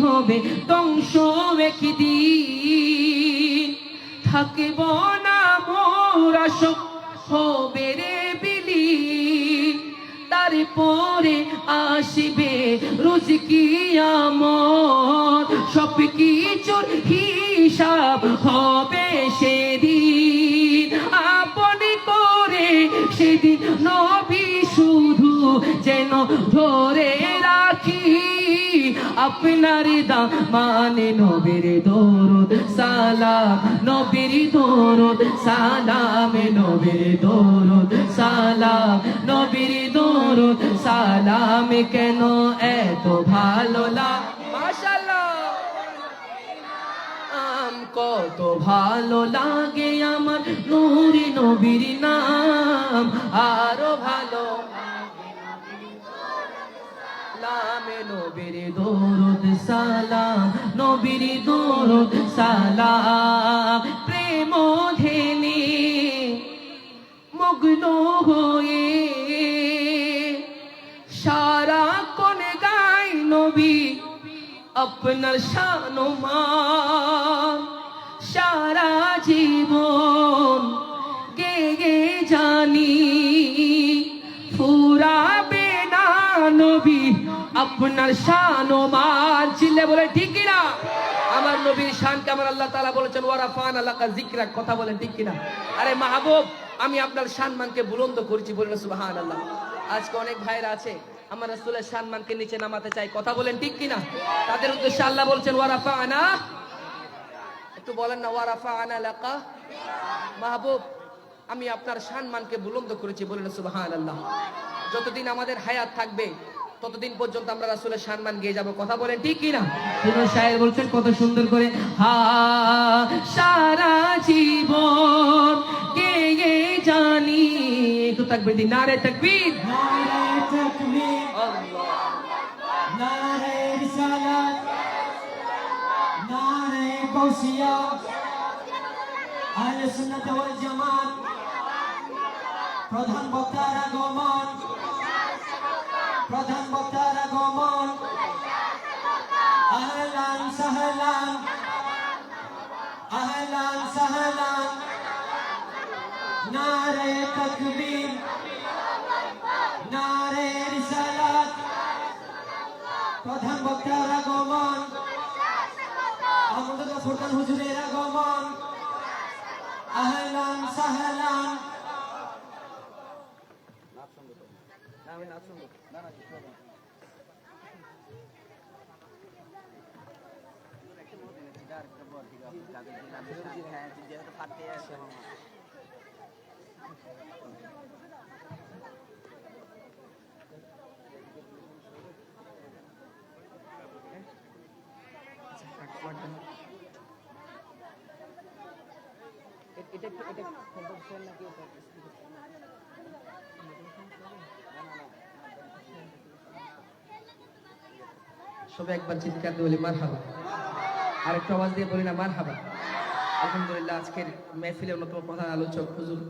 হবে ধ্বংস একদিন, থাকব না মোরা সব হবে রে বিলীন। তারপরে আসবে রোজ কিয়ামত, সব কিছুর হিসাব হবে সেদিন। আপনি করে সেদিন নবী শুধু যেন ধরে রাখি, আপনার দামানে নবীর দরুদ সালাম, নবীর দরুদ সালাম, নবীর দরুদ সালাম, নবীর দরুদ সালাম। কেন এত ভালো লাগে মাশাআল্লাহ, কত ভালো লাগে আমার নূরি নবীর নাম, আরো ভালো লাগে নবীর দরুদ সালাম, নবীর দরুদ সালাম। প্রেম ধেনে মগ্ন হয়ে সারা কোন গাই নবী আপনার শানমান, সারা জীবন গে জানি ফুরাবে না নবী আপনার শানমান। চিল্লে বলে ঠিক কিনা? আমার নবীর শানকে আমার আল্লাহ তাআলা বলেছেন ওয়ারাফানা লাকা যিকরাক, কথা বলেন ঠিক কিনা? আরে মাহবুব, আমি আপনার সম্মানকে বুলন্দ করেছি, বলেন সুবহানাল্লাহ। আজকে অনেক ভাইরা আছে আমার রাসূলের সম্মানকে নিচে নামাতে চাই, কথা বলেন ঠিক কিনা? তাদের উদ্দেশ্যে আল্লাহ বলছেন ওয়ারাফানা, একটু বলেন না ওয়ারাফানা লাকা। মাহবুব, আমি আপনার সম্মানকে বুলন্দ করেছি, বলেন সুবহানাল্লাহ। যতদিন আমাদের হায়াত থাকবে ততদিন পর্যন্ত আমরা রাসূলের সম্মান গেয়ে যাব, কথা বলেন ঠিক কিনা? কোন শায়ের বলছেন কত সুন্দর করে, হা সারা জীবন গে জানি। একটু তাকবীর দিন, নারে তাকবীর, নারে তাকবীর, আল্লাহ, নারে রিসালাত, নারে গাউসিয়া, আহলে সুন্নাত ওয়াল জামাত। প্রধান বক্তার আগমন, প্রধান বক্তার আগমন। আহলান সাহলান, আহলান সাহলান। নারে তাকবীর, নারে রিসালাত। প্রধান বক্তার আগমন, আহমদুল্লাহ ফুরকান হুজুরের আগমন। अहलन सहलन সবাই একবার চিৎকার দিয়ে বলি মারহাবা, আর একটু আওয়াজ দিয়ে বলি না মারহাবা। আলহামদুলিল্লাহ, আজকের মেহফিলের অন্যতম প্রধান আলোচক হুজুর,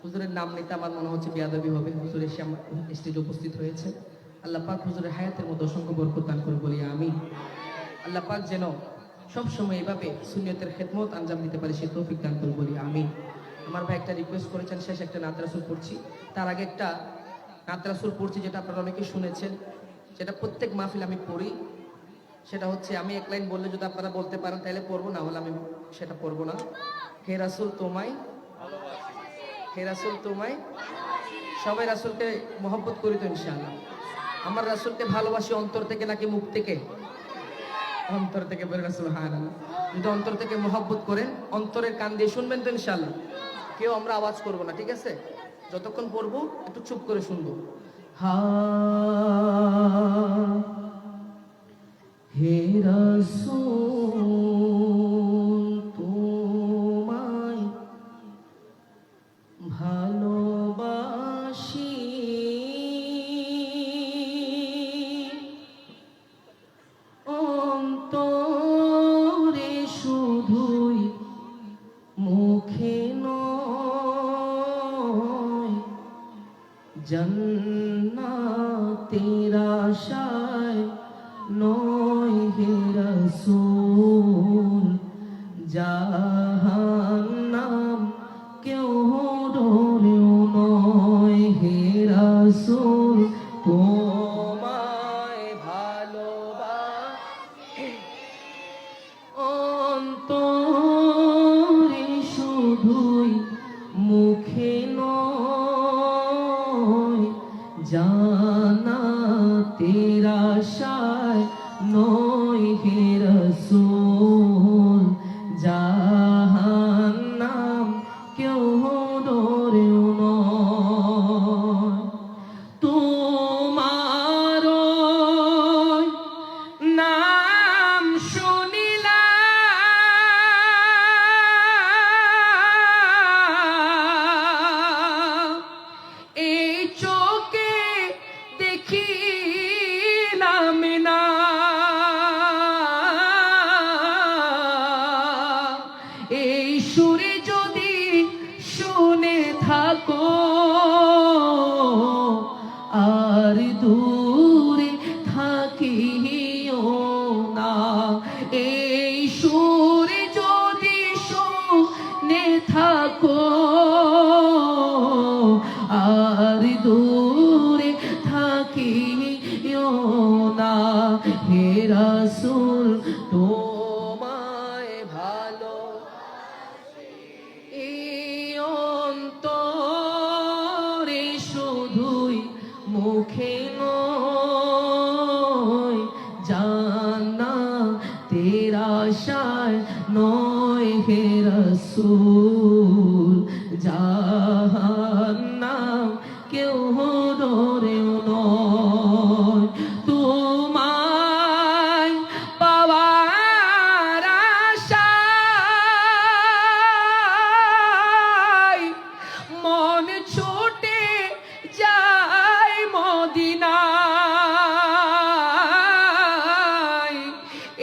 হুজুরের নাম নিতে আমার মনে হচ্ছে বেয়াদবি হবে। হুজুর এসে আমার স্টেজে উপস্থিত হয়েছে। আল্লাহ পাক হুজুরের হায়াতের মধ্যে অসংখ্য বরকত দান করে বলি আমিন। আল্লাহ পাক যেন সবসময় এইভাবে সুন্নিয়তের খেদমত আঞ্জাম দিতে পারি সে তৌফিক দান করে বলি আমিন। আমার ভাই একটা রিকোয়েস্ট করেছেন, শেষ একটা নাত রাসূল পড়ছি, তার আগে একটা নাত রাসূল পড়ছি যেটা আপনারা অনেকে শুনেছেন, যেটা প্রত্যেক মাহফিল আমি পড়ি। সেটা হচ্ছে আমি এক লাইন বললে যদি আপনারা বলতে পারেন তাহলে পড়বো, না হলে আমি সেটা পড়বো না। হে রাসূল তোমায়, হে রাসূল তোমায়, সবাই রাসূলকে মহব্বত করি তো ইনশাআল্লাহ। আমার রাসূলকে ভালোবাসি অন্তর থেকে নাকি মুখ থেকে? অন্তর থেকে বলে রাসূল সুবহানাল্লাহ। যদি অন্তর থেকে মহব্বত করেন অন্তরের কান দিয়ে শুনবেন তো ইনশাআল্লাহ। কেউ আমরা আওয়াজ করবো না, ঠিক আছে? যতক্ষণ পড়বো একটু চুপ করে শুনবো। হা হে রাসূল তোমায় ভালোবাসি, অন্তরে শুধুই মুখে নয়, জান্নাতের আশায় নয় হে রাসূল, জাহান্নাম কেউ ডরেও নয় হে রাসূল তোমায় ভালোবাসি, অন্তরে শুধুই মুখে নয়, জান্নাতের আশায় নয় হে রাসূল, জাহান্নাম কেউ ডরেও নয়। তোমার নাম শুনিলাম, এই চোখে দেখিলাম না, এই সুরে যদি শুনে থাকো আর দূরে থাকিও না, এই সুরে যদি শুনে থাকো আর দূরে থাকিও না, হে রাসূল তোমায় ভালো এই অন্তরে শুধুই মুখে নয়, জান্নাতের আশায় নয় হে রাসূল, জাহান্নাম কেউ ডরেও নয়। তোমায় পাওয়ার আশায় মন ছুটে যায় মদিনায়,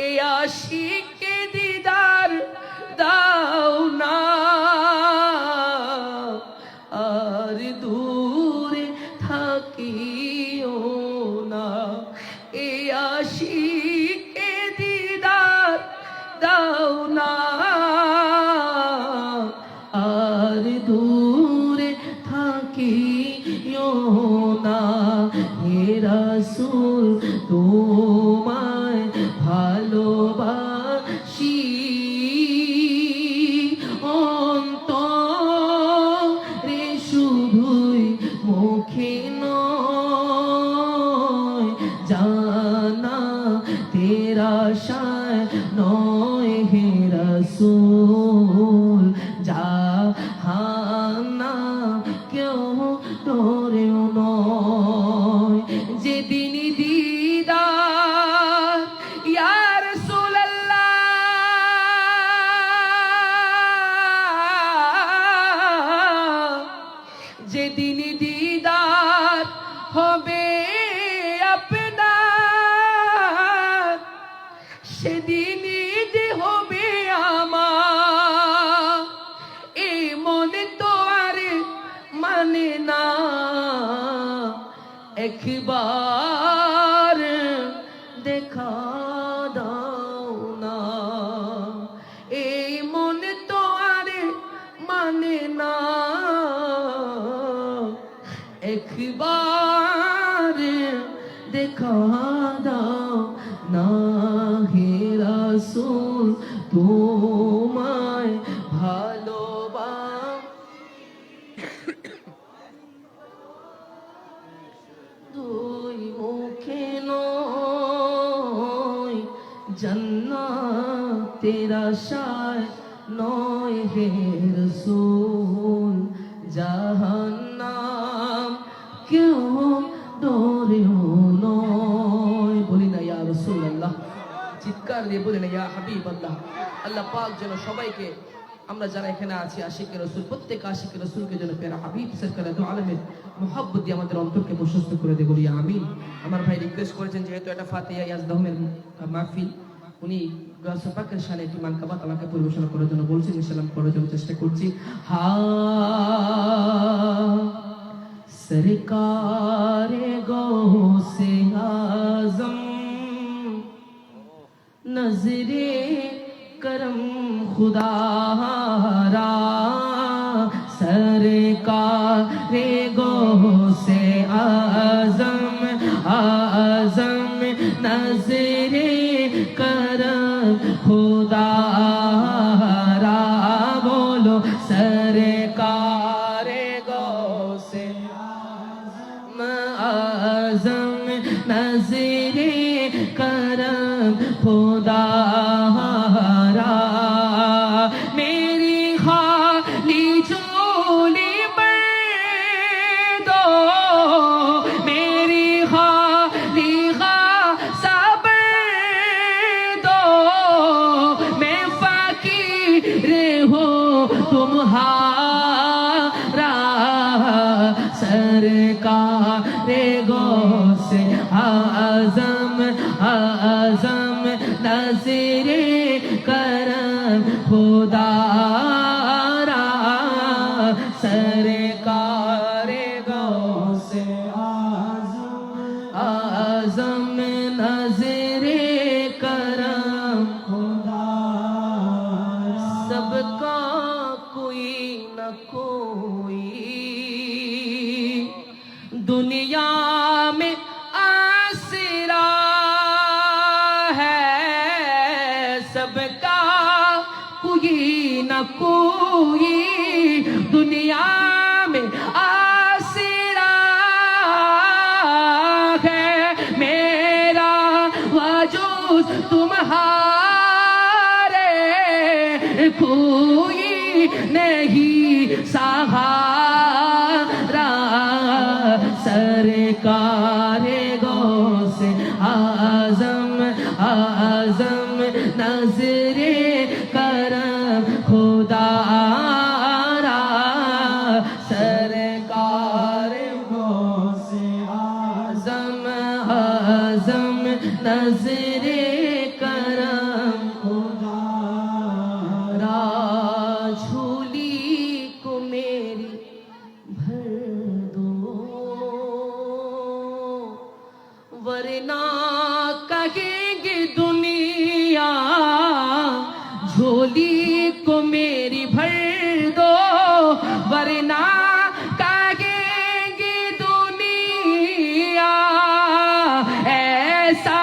এই আশিকে দিদার দাও না, আর দূরে থাকিও না, এই আশিকে দিদার দাও না, আর দূরে থাকিও না, হে রাসূল তোমায় ভালোবাসি, অন্তর আশায় নয় হে রাসূল জাহান্না কেউ ডরেও নয় যেদিন দিদার ইয়া রাসূলুল্লাহ যেদিন দিদার হবে আপনার সেদিন ঈদ হবে আমার এই মনে তো আর মানে না একবার দেখা দাও না এই মনে তো আর মানে না একবার দেখা দাও না হে রাসূল তোমায় দুই মুখে নয় জান্নাতের আশায় নয় হে রাসূল জাহান্নাম কেউ ডরেও নয় বলি না ইয়া রাসূলুল্লাহ চিৎকার দিয়ে বলি না ইয়া হাবিবাল্লাহ আল্লাহ পাক যেন সবাইকে আমরা যারা এখানে আছি আশিকে রাসূল প্রত্যেক আশিকে রাসূলকে যেন প্যারা হাবিব সরকার দু আলমের মুহাব্বত দিয়ে আমাদের অন্তরকে প্রশস্ত করে দে বলি আমিন আমার ভাই রিকোয়েস্ট করেছেন যেহেতু এটা ফাতিহা ইয়াজদাহমের মাহফিল উনি গাউসে পাকের শানে একটি মানকাবাত আমাকে পরিবেশনা করার জন্য বলছেন ইনশাআল্লাহ করার জন্য চেষ্টা করছি হা সরকারে গৌসে আজম नजरे करम खुदा रा सरकारे गौसे आजम आजम नजरे करम खुदा रा बोलो सरकारे गौसे आजम नजरे करम खुदा रा मेरी खाली झोली भर दो मेरी खाली खासा भर दो मैं फकीर हो तुम्हारा सरकार गौसे आजम आजम नजरे करम खुदा रा सरकार गौसे आजम नजरे करम खुदा सबका कोई न कोई दुनिया में आसरा है सबका कोई न कोई दुनिया में आसरा है मेरा वजूद तुम्हारे कोई नहीं सहारा सरकार गौसे आजम आजम नजरे करम खुदा रा सरकार गौसे आजम आजम नजरे करम खुदा रा झोली को मेरी भर दो वरना कहेंगे दुनिया झोली को मेरी भर दो वरना कहेंगे दुनिया ऐसा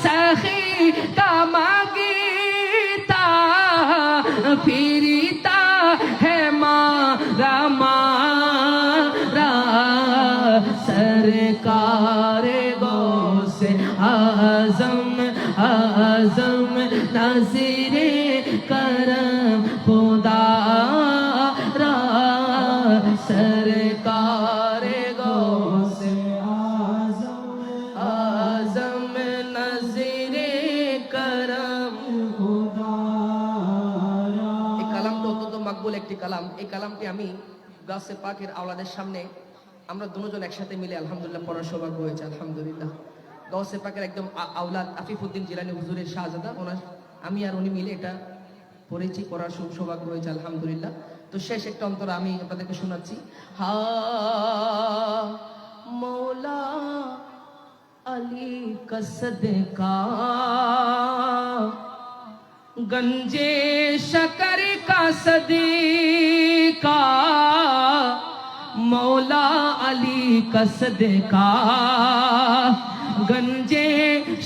सखी का मांगता फिरता है मारा मारा सरकार गौसे आजम आज़म नाज़िरे करम खुदा रा सरकार गौसे आज़म नाज़िरे करम। এই কালামটা অত্যন্ত মাকবুল একটি কালাম। এই কালামটি আমি গাছে পাকের আওলাদের সামনে আমরা দুজন একসাথে মিলে আলহামদুলিল্লাহ পড়ার সৌভাগ্য হয়েছে। আলহামদুলিল্লাহ গাউসে পাকের একদম আওলাদ আফিফউদ্দিন জিলানী হুজুরের শাহজাদা, ওনার আমি আর উনি মিলে এটা পড়েছি, পড়ার সৌভাগ্য হয়েছে আলহামদুলিল্লাহ। তো শেষ একটা অন্তরা আমি আপনাদেরকে শোনাচ্ছি। হা মৌলা আলী কা সদকা गंजे शकर का सदका मौला अली का सदका गंजे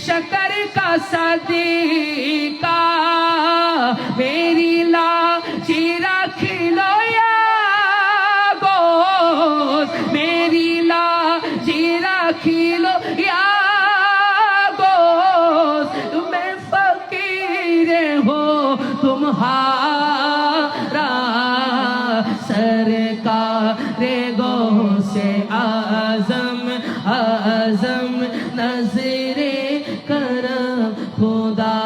शकर का सदका मेरी ला चीरा खिलो या गोस मेरी ला चीरा खिलो या तुम्हारा सरकार गौसे आज़म आज़म नज़रे करम खुदा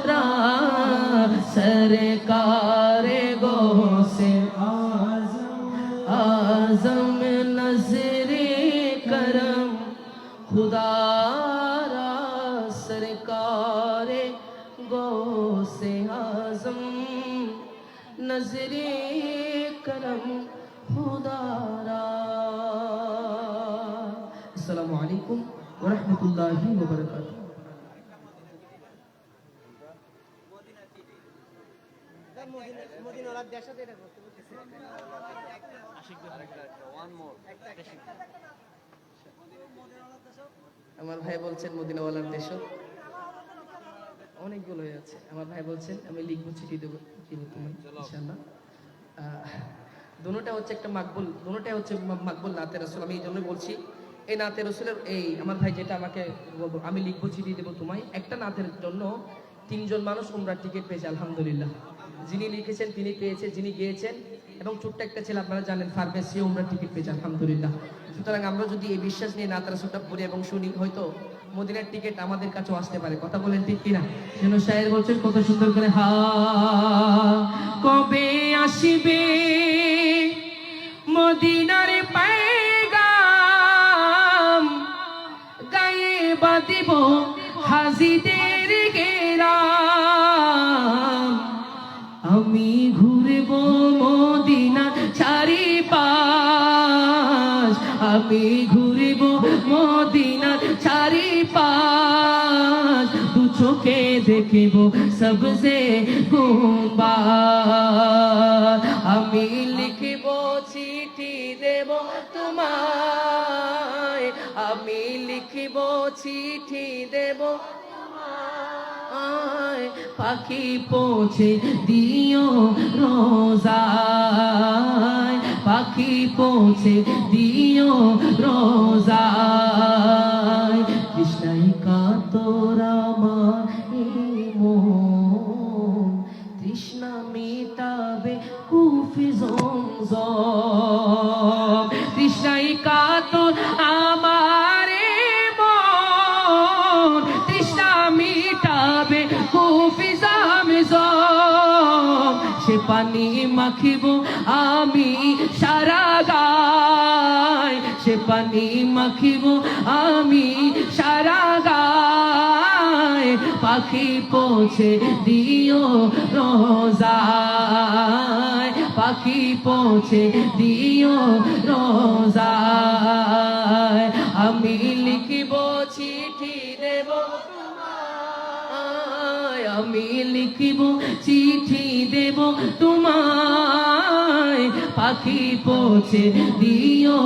रा सरकार गौसे आज़म नज़रे करम खुदा रा सरकार गौसे आज़म नज़रे करम खुदारा। अस्सलामु अलैकुम व रहमतुल्लाहि व बरकातुहू। আমার ভাই বলছেন মদিনাওয়ালার দেশ অনেকগুলো হয়ে আছে। আমার ভাই বলছেন আমি লিখবো, চিঠি দেবো তুমি ইনশাআল্লাহ। দুটোটা হচ্ছে একটা মাকবুল, দুটোটাই হচ্ছে মাকবুল নাতে রাসূল। আমি এই জন্য বলছি এই নাতে রাসূলের এই আমার ভাই যেটা আমাকে আমি লিখবো, চিঠি দেবো তোমায়, একটা নাতের জন্য 3 জন মানুষ উমরার টিকিট পেয়েছে আলহামদুলিল্লাহ। যিনি লিখেছেন তিনি পেয়েছে, যিনি গিয়েছেন এবং ছোট্ট একটা ছেলে আপনারা জানেন ফার্মেসি উমরার টিকিট পেয়েছে আলহামদুলিল্লাহ। সুতরাং আমরা যদি এই বিশ্বাস নিয়ে নাতে রাসূলটা পড়ি এবং শুনি, হয়তো মদিনার টিকিট আমাদের কাছেও আসতে পারে। কথা বলেন ঠিক কিনা? যেন শায়ের বলছেন কত সুন্দর করে, হা কবে আসিবে মদিনার পয়গাম গায়ে বাঁধিব হাজিদের গেরাম আমি ঘুরব মদিনা চারিপাশ আমি ঘুরব মদিনা চারিপাশ দু চোখে দেখিব সবজে গুম্বাদ আমি লিখিব চিঠি দেব তোমায় আমি লিখিব চিঠি দেব পাখি পৌঁছে দিও রোজায় পাখি পৌঁছে দিও রোজায় কৃষ্ণাই কাতর আমার মন তৃষ্ণা মিটাবে কুফি জমজম তৃষ্ণাই কাতর আমার মন তৃষ্ণা মিটাবে কুফি জমজম সে পানি মাখিব আমি সারা গায় সে পানি মাখিব আমি সারা গায় পাখি পৌঁছে দিও রোজায় পাখি পৌঁছে দিও রোজায় আমি লিখিব চিঠি দেব আমি লিখিব চিঠি দেব তোমায় পাখি পৌঁছে দিও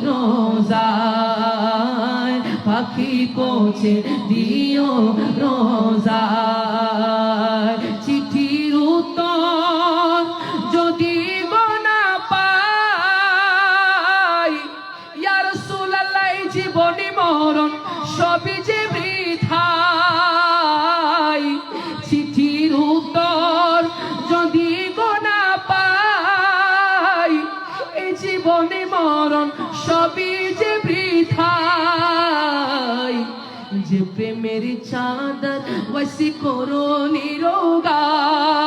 রোজায় পাখি পৌঁছে দিও রোজায় চিঠির উত্তর যদি গোনা পাই ইয়া রাসূলুল্লাহ জীবনী মরণ সবই যে বৃথা প্রেমের চাদর ওয়াসি করো নিরোগায়,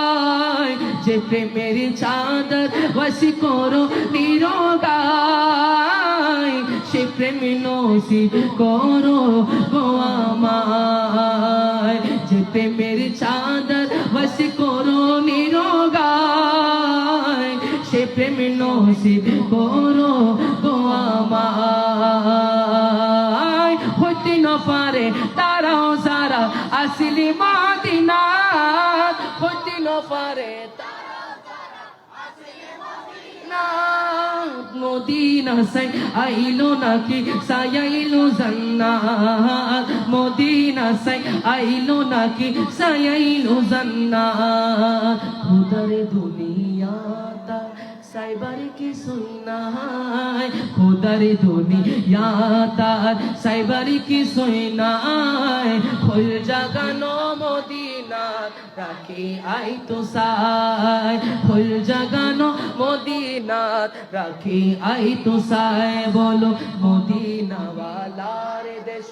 যে প্রেমের চাদর ওয়াসি করো নিরোগায়, সে প্রেম নসিব করো গো আমায়, যে প্রেমের চাদর ওয়াসি করো নিরোগায়, সে প্রেম নসিব করো গো আমায়। হইতে ন পারে তারাও যারা আসিলি মদিনাত, হইতে ন পারে মদিনা সাই আইলো নাকি সায়াইলো জান্নাত, মদিনা সাই আইলো নাকি সায়াইলো জান্নাত। খুদারে দুনিয়াতা সাইবার কি সুন্নাত, খুদারে দুনিয়াতা সাইবার কি সুন্নাত। খোল জাগানো মদিনাত রাখি আই তো সাই, খোল জাগানো মদিনাত রাখি আই তো সাই। বলো মদিনা ওয়ালার দেশ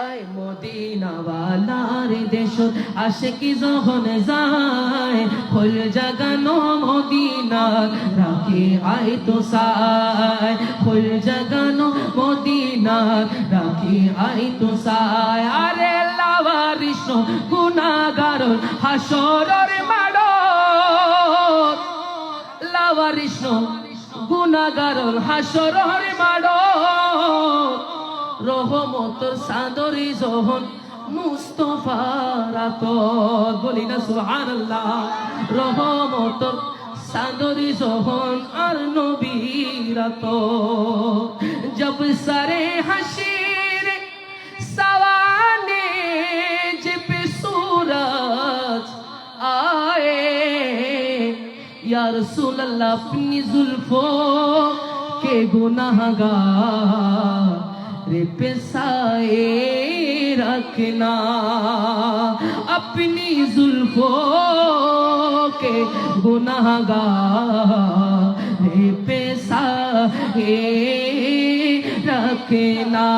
আয়, মদিনা ওয়ালার দেশ আশিকি যখন যায়, খোল জাগানো মদিনাত রাখি আই তো সাই, খোল জাগানো মদিনাত রাখি আই তো সাই। আরে লাওয়ারিস গুনাহগার হাসরের মাঠত, লাওয়ারিস গুনাহগার হাসরের মাঠত, রহমতর সাদরি যখন মুস্তফার আতর, বলি না সুবহানাল্লাহ। রহমতর সাদরি যখন আর নবীর আতর, জব সরে হাসির সওয়ানে জিপে सूरज आए या रसूल अल्लाह अपनी जुल्फों के गुनाहगार रे पे साए रखना, अपनी जुल्फों के गुनाहगार रे पे साए रखना।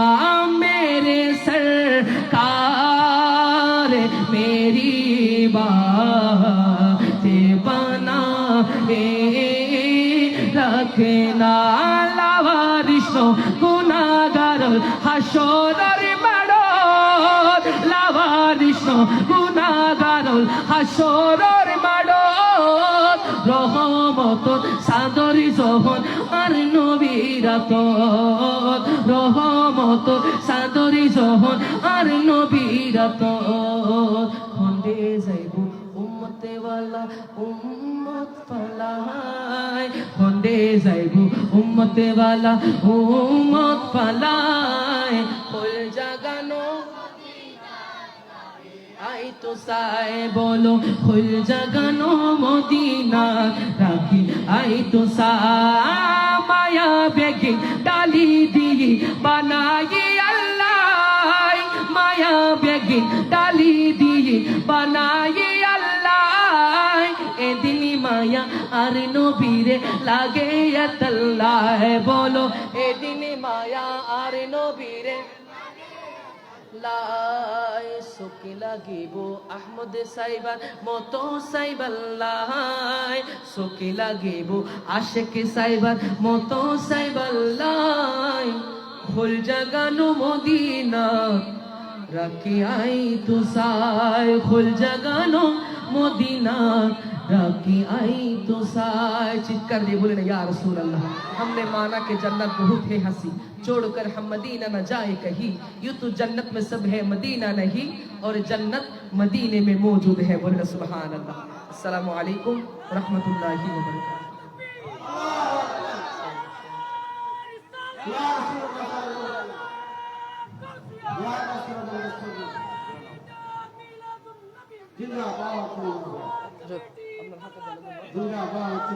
मेरे सरकार मेरी बातें बना रखना। लावारिस गुनाहगार হাসরের মাঠত, লাওয়ারিস গুনাহগার হাসরের মাঠত, রহমতর সাদরি যখন আর নবীর আতর, রহমতর সাদরি যখন আর নবীর আতর। খন্ডে যাইব উম্মতে ওয়ালা উম্মত পালায়, খন্ডে যাইব উম্মতে ওয়ালা উম্মত পালায়। খোল জাগানো আই তো সাই, বলো খোল জাগানো মদিনা রাখি আই তো সাই। মায়া বেগে ডালি দিয়ে বানাই আল্লাহ, মায়া বেগে ডালি দিয়ে বানাই আল্লাহ। এদিন মায়া আর নবীরে লাগে আল্লাহ, বলো এদিন মায়া আর নবীরে লাই। সুখী লাগিব আহমদ সাইবার মতো সাইবাল্লাই, সুখী লাগিব আশেক সাইবার মতো সাইবাল্লাই। খোল জাগানো মদিনা রাখি আই তো সাই, খোল জাগানো মদিনা राखी आई तो साय। चित्कार दिए बोले ना या रसूल अल्लाह, हमने माना कि जन्नत बहुत है हंसी, छोड़कर हम मदीना न जाए कहीं, यूं तो जन्नत में सब है मदीना नहीं, और जन्नत मदीने में मौजूद है। बोले ना सुभान अल्लाह। अस्सलामु अलैकुम रहमतुल्लाहि व बरकातहू। जिंदाबाद जिंदाबाद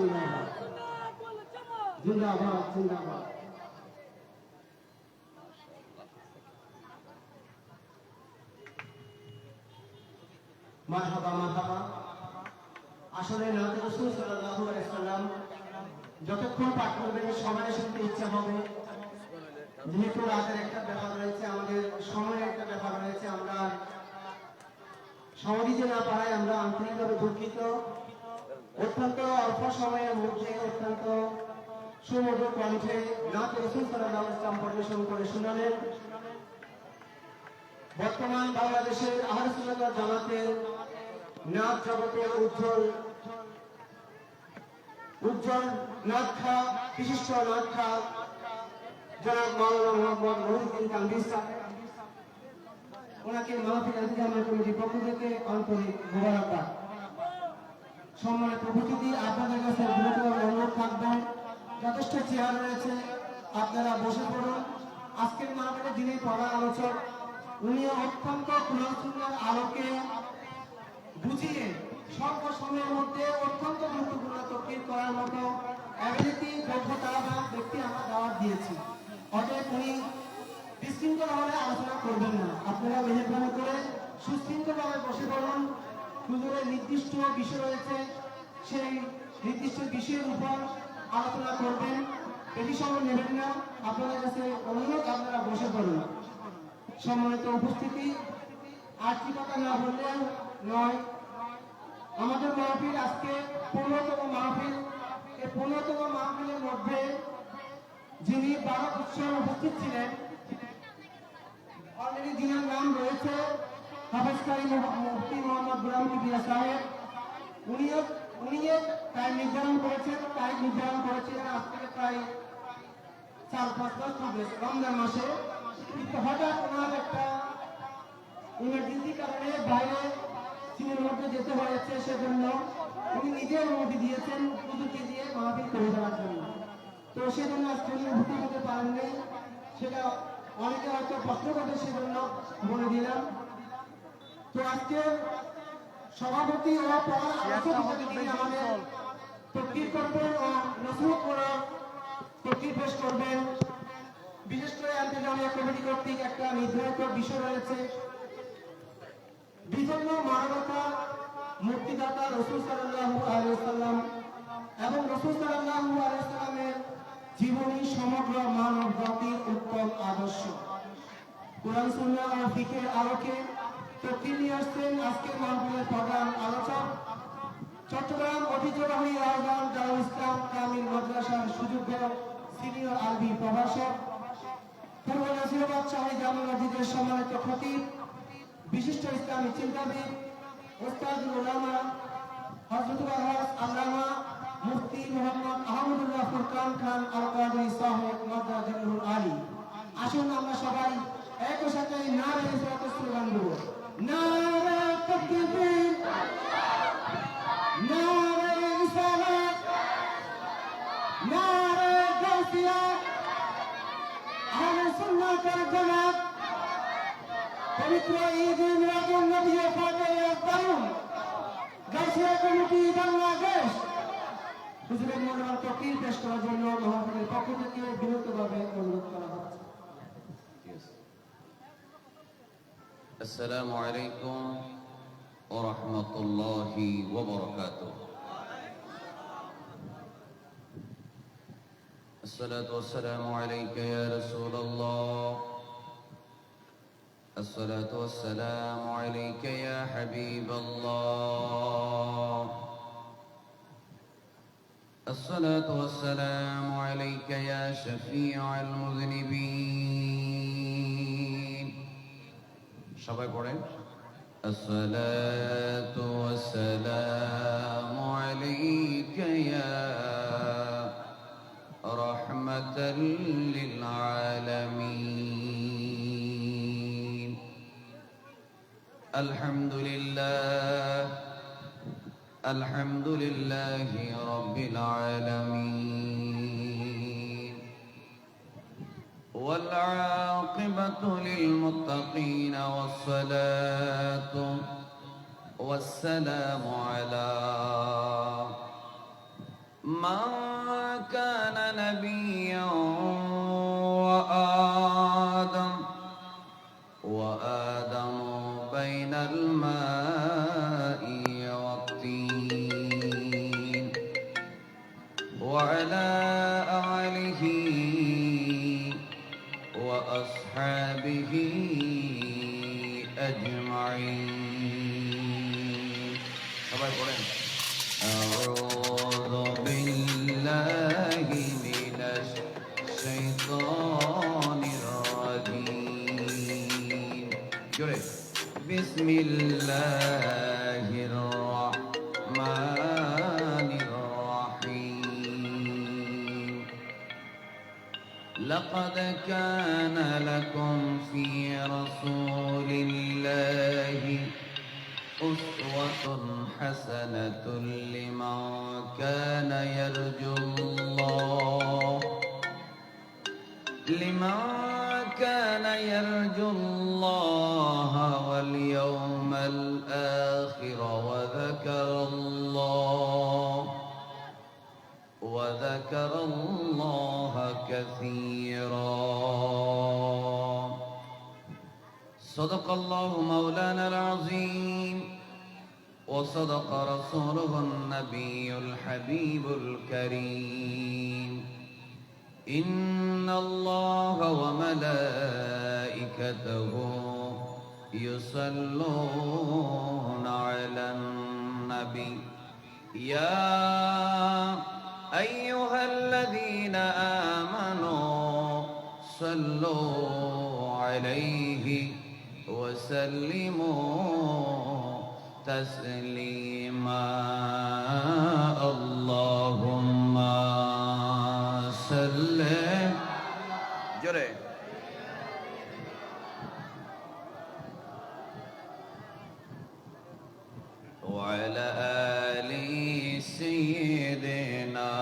जिंदाबाद जिंदाबाद। মারহাবা মারহাবা। আসলে নাতে রাসূল সাল্লাল্লাহু আলাইহি ওয়াসাল্লাম যতক্ষণ পাঠ করবেন সবারই শুনতে ইচ্ছা হবে। যেহেতু রাতের একটা ব্যাপার রয়েছে, আমাদের সময়ের একটা ব্যাপার রয়েছে, আমরা সময় দিতে না পারায় আমরা আন্তরিকভাবে দুঃখিত। অত্যন্ত অল্প সময়ের মধ্যে অত্যন্ত সুমধুর কণ্ঠে নাত রাসূল সাল্লাল্লাহু আলাইহি ওয়াসাল্লাম পরিবেশন করে শোনালেন। বর্তমান বাংলাদেশের আহলে সুন্নাত ওয়াল জামাতের নাত জগতের উজ্জ্বল নাতখা, বিশিষ্ট নাতখা জনাব মাওলানা মোহাম্মদ মহিউদ্দিন কান্দি সাহেব, ওনাকে মাহফিল ইন্তেজামিয়া কমিটির পক্ষ থেকে আন্তরিক মোবারকবাদ। সম্মানিত উপস্থিতি, আপনাদের কাছে বিনীত অনুরোধ থাকবেন, যথেষ্ট চেয়ার রয়েছে, আপনারা বসে পড়ুন। আজকের মাহফিলে যিনি প্রধান আলোচক, উনি অত্যন্ত কুরআন সুন্নাহর আলোকে বুঝিয়ে স্বল্প সময়ের মধ্যে অত্যন্ত গুরুত্বপূর্ণ তকরির করার মতো অ্যাবিলিটি, দক্ষতা বা ব্যক্তি আমরা দাওয়াত দিয়েছি। অতএব উনি বিশৃঙ্খলভাবে আলোচনা করবেন না, আপনারা মেহরবানি করে সুশৃঙ্খলভাবে বসে পড়ুন। হুজুরের নির্দিষ্ট বিষয় রয়েছে, সেই নির্দিষ্ট বিষয়ের উপর আলোচনা করবেন, বেশি সময় নেবেন না। আপনাদের কাছে অনুরোধ, আপনারা বসে পড়ুন। সম্মানিত উপস্থিতি, আজকে কথা না বললে নয়, আমাদের মাহফিল আজকে 15তম মাহফিল। এই 15তম মাহফিলের মধ্যে যিনি 12 বছর উপস্থিত ছিলেন, অলরেডি যিনার নাম রয়েছে হাফেজ কারি মুফতি মোহাম্মদ গোলাম কিবরিয়া সাহেব, উনি টাইম নির্ধারণ করেছিলেন আজ থেকে প্রায় 4-5 মাস পূর্বে রমজান মাসে। কিন্তু হঠাৎ ওনার একটা ইমার্জেন্সি কারণে বাইরে চীনের মধ্যে যেতে হয়েছে, সেজন্য উনি নিজে অনুমতি দিয়েছেন হুজুরকে দিয়ে মাহফিল করে দেওয়ার জন্য। তো সেজন্য আজকে উনি উপস্থিত হতে পারেননি, সেটা অনেকে হয়তো প্রশ্ন করতে, সেজন্য বলে দিলাম। তো আজকে সভাপতি ও প্রধান আলোচক হিসেবে তিনি আমাদের তকরির করবেন ও নসিহত করে তকরির পেশ করবেন। বিশেষ করে ইন্তেজামিয়া কমিটি কর্তৃক একটা নির্ধারিত বিষয় রয়েছে, বিভিন্ন মানবতা মুক্তিদাতা রাসূল সাল্লাল্লাহু আলাইহি ওয়াসাল্লাম এবং রাসূল সাল্লাল্লাহু আলাইহি ওয়াসাল্লামের জীবনী সমগ্র মানব জাতির উত্তম আদর্শ। কুরআন সুন্নাহ ও ফিকহের আলোকে তকরির নিয়ে আসছেন আজকের মাহফিলের প্রধান আলোচক, চট্টগ্রাম ঐতিহ্যবাহী রাজধানী দারুল ইসলাম কামিল মাদ্রাসার সুযোগ্য সিনিয়র আরবি প্রভাষক, পূর্ব নাসিরাবাদ শাহী জামে মসজিদের সম্মানিত খতিব, বিশিষ্ট ইসলামী চিন্তাবিদ, ওস্তাদুল উলামা হযরতুল আল্লামা মুফতি মুহাম্মদ আহমদুল্লাহ ফুরকান খান আল কাদরি সাহেব মাদ্রাজুল আলী। আসুন আমরা সবাই একই সাথে নারে রিসালাতের স্লোগান দেব, নারে তাকবীর, নারে রিসালাত, নারে গাউসিয়া, আহলে সুন্নাতের জামাত। পবিত্র ঈদ মিলাদুন নবী ফাতেহার দারুন গাউসিয়া কমিটি বাংলাদেশ হুজুরের মনোনয়ন তকরির পেশ করার জন্য মাহফিলের পক্ষ থেকে বিনীতভাবে অনুরোধ করা হচ্ছে। السلام عليكم ورحمة الله وبركاته. الصلاة والسلام عليك يا رسول الله، الصلاة والسلام عليك يا حبيب الله، الصلاة والسلام عليك يا شفيع المذنبين. সবাই পড়েন, الصلاة والسلام عليك يا رحمة للعالمين. الحمد لله، الحمد لله رب العالمين، والعاقبة للمتقين، والصلاة والسلام على من كان نبيا وآدم بين الماء والطين، وعلى آله أجمعين. أعوذ بالله من الشيطان الرجيم. بسم الله الرحمن الرحيم. لقد كان لكم في رسول الله أسوة حسنة لمن كان يرجو الله واليوم الآخر وذكر الله كثيرا. صدق الله مولانا العظيم وصدق رسوله النبي الحبيب الكريم. إن الله وملائكته يصلون على النبي يا أيها الذين آمنوا صلوا عليه وسلموا تسليما. اللهم صل جري وعلى آل سيدنا.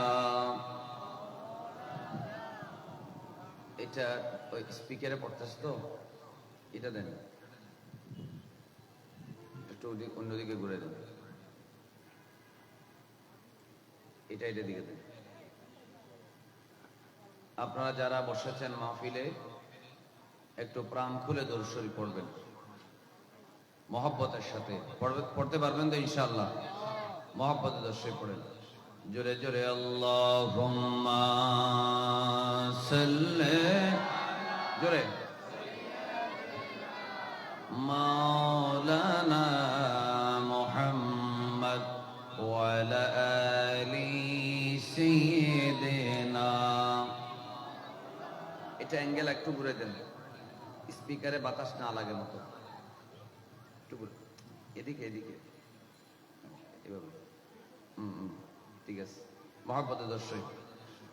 এটা ওই স্পিকারে পড়তেছ তো, এটা দেন একটু অন্যদিকে ঘুরে দেন, এটা দিকে দেন। আপনারা যারা বসেছেন মাহফিলে একটু প্রাণ খুলে দরুদ শরীফ পড়বেন, মহব্বতের সাথে পড়তে পারবেন তো ইনশাআল্লাহ? মহব্বতে দরুদ শরীফ পড়েন জোরে জোরে। আল্লাহুম্মা সাল্লি জোরে মাওলানা মুহাম্মদ ওয়া আলা আলি সাইয়্যিদিনা। এটা অ্যাঙ্গেল একটু ঘুরে দেন, স্পিকারে বাতাস না লাগে মতো। একটু এদিকে এভাবে, ঠিক আছে। মহব্বতে দর্শক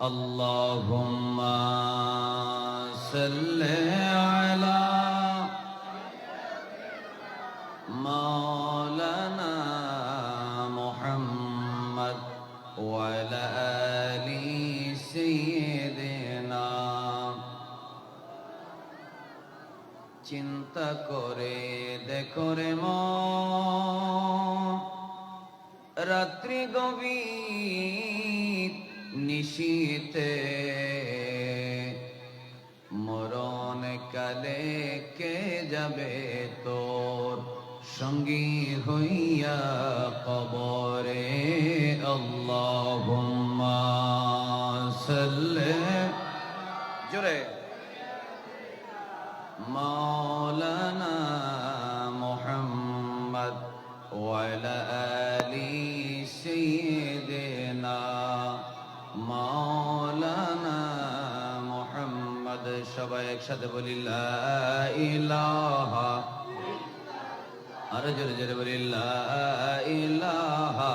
আল্লাহুম্মা সাল্লি আলা মাওলানা মুহাম্মদ ওয়া আলা আলি সাইয়্যিদিনা। চিন্তা করে দেখো রে মন, রাত্রি গভীর নিশীতে মরণ কালে কে যাবে তোর সঙ্গী হইয়া কবরে। আল্লাহুম্মা সাল্লি জোরে মাওলানা মুহাম্মদ ওয়া আলা আলি সাইয়্যিদিনা। মাওলানা মুহাম্মদ। সবাই একসাথে বলি লা ইলাহা, আরো জোরে জোরে বলি লা ইলাহা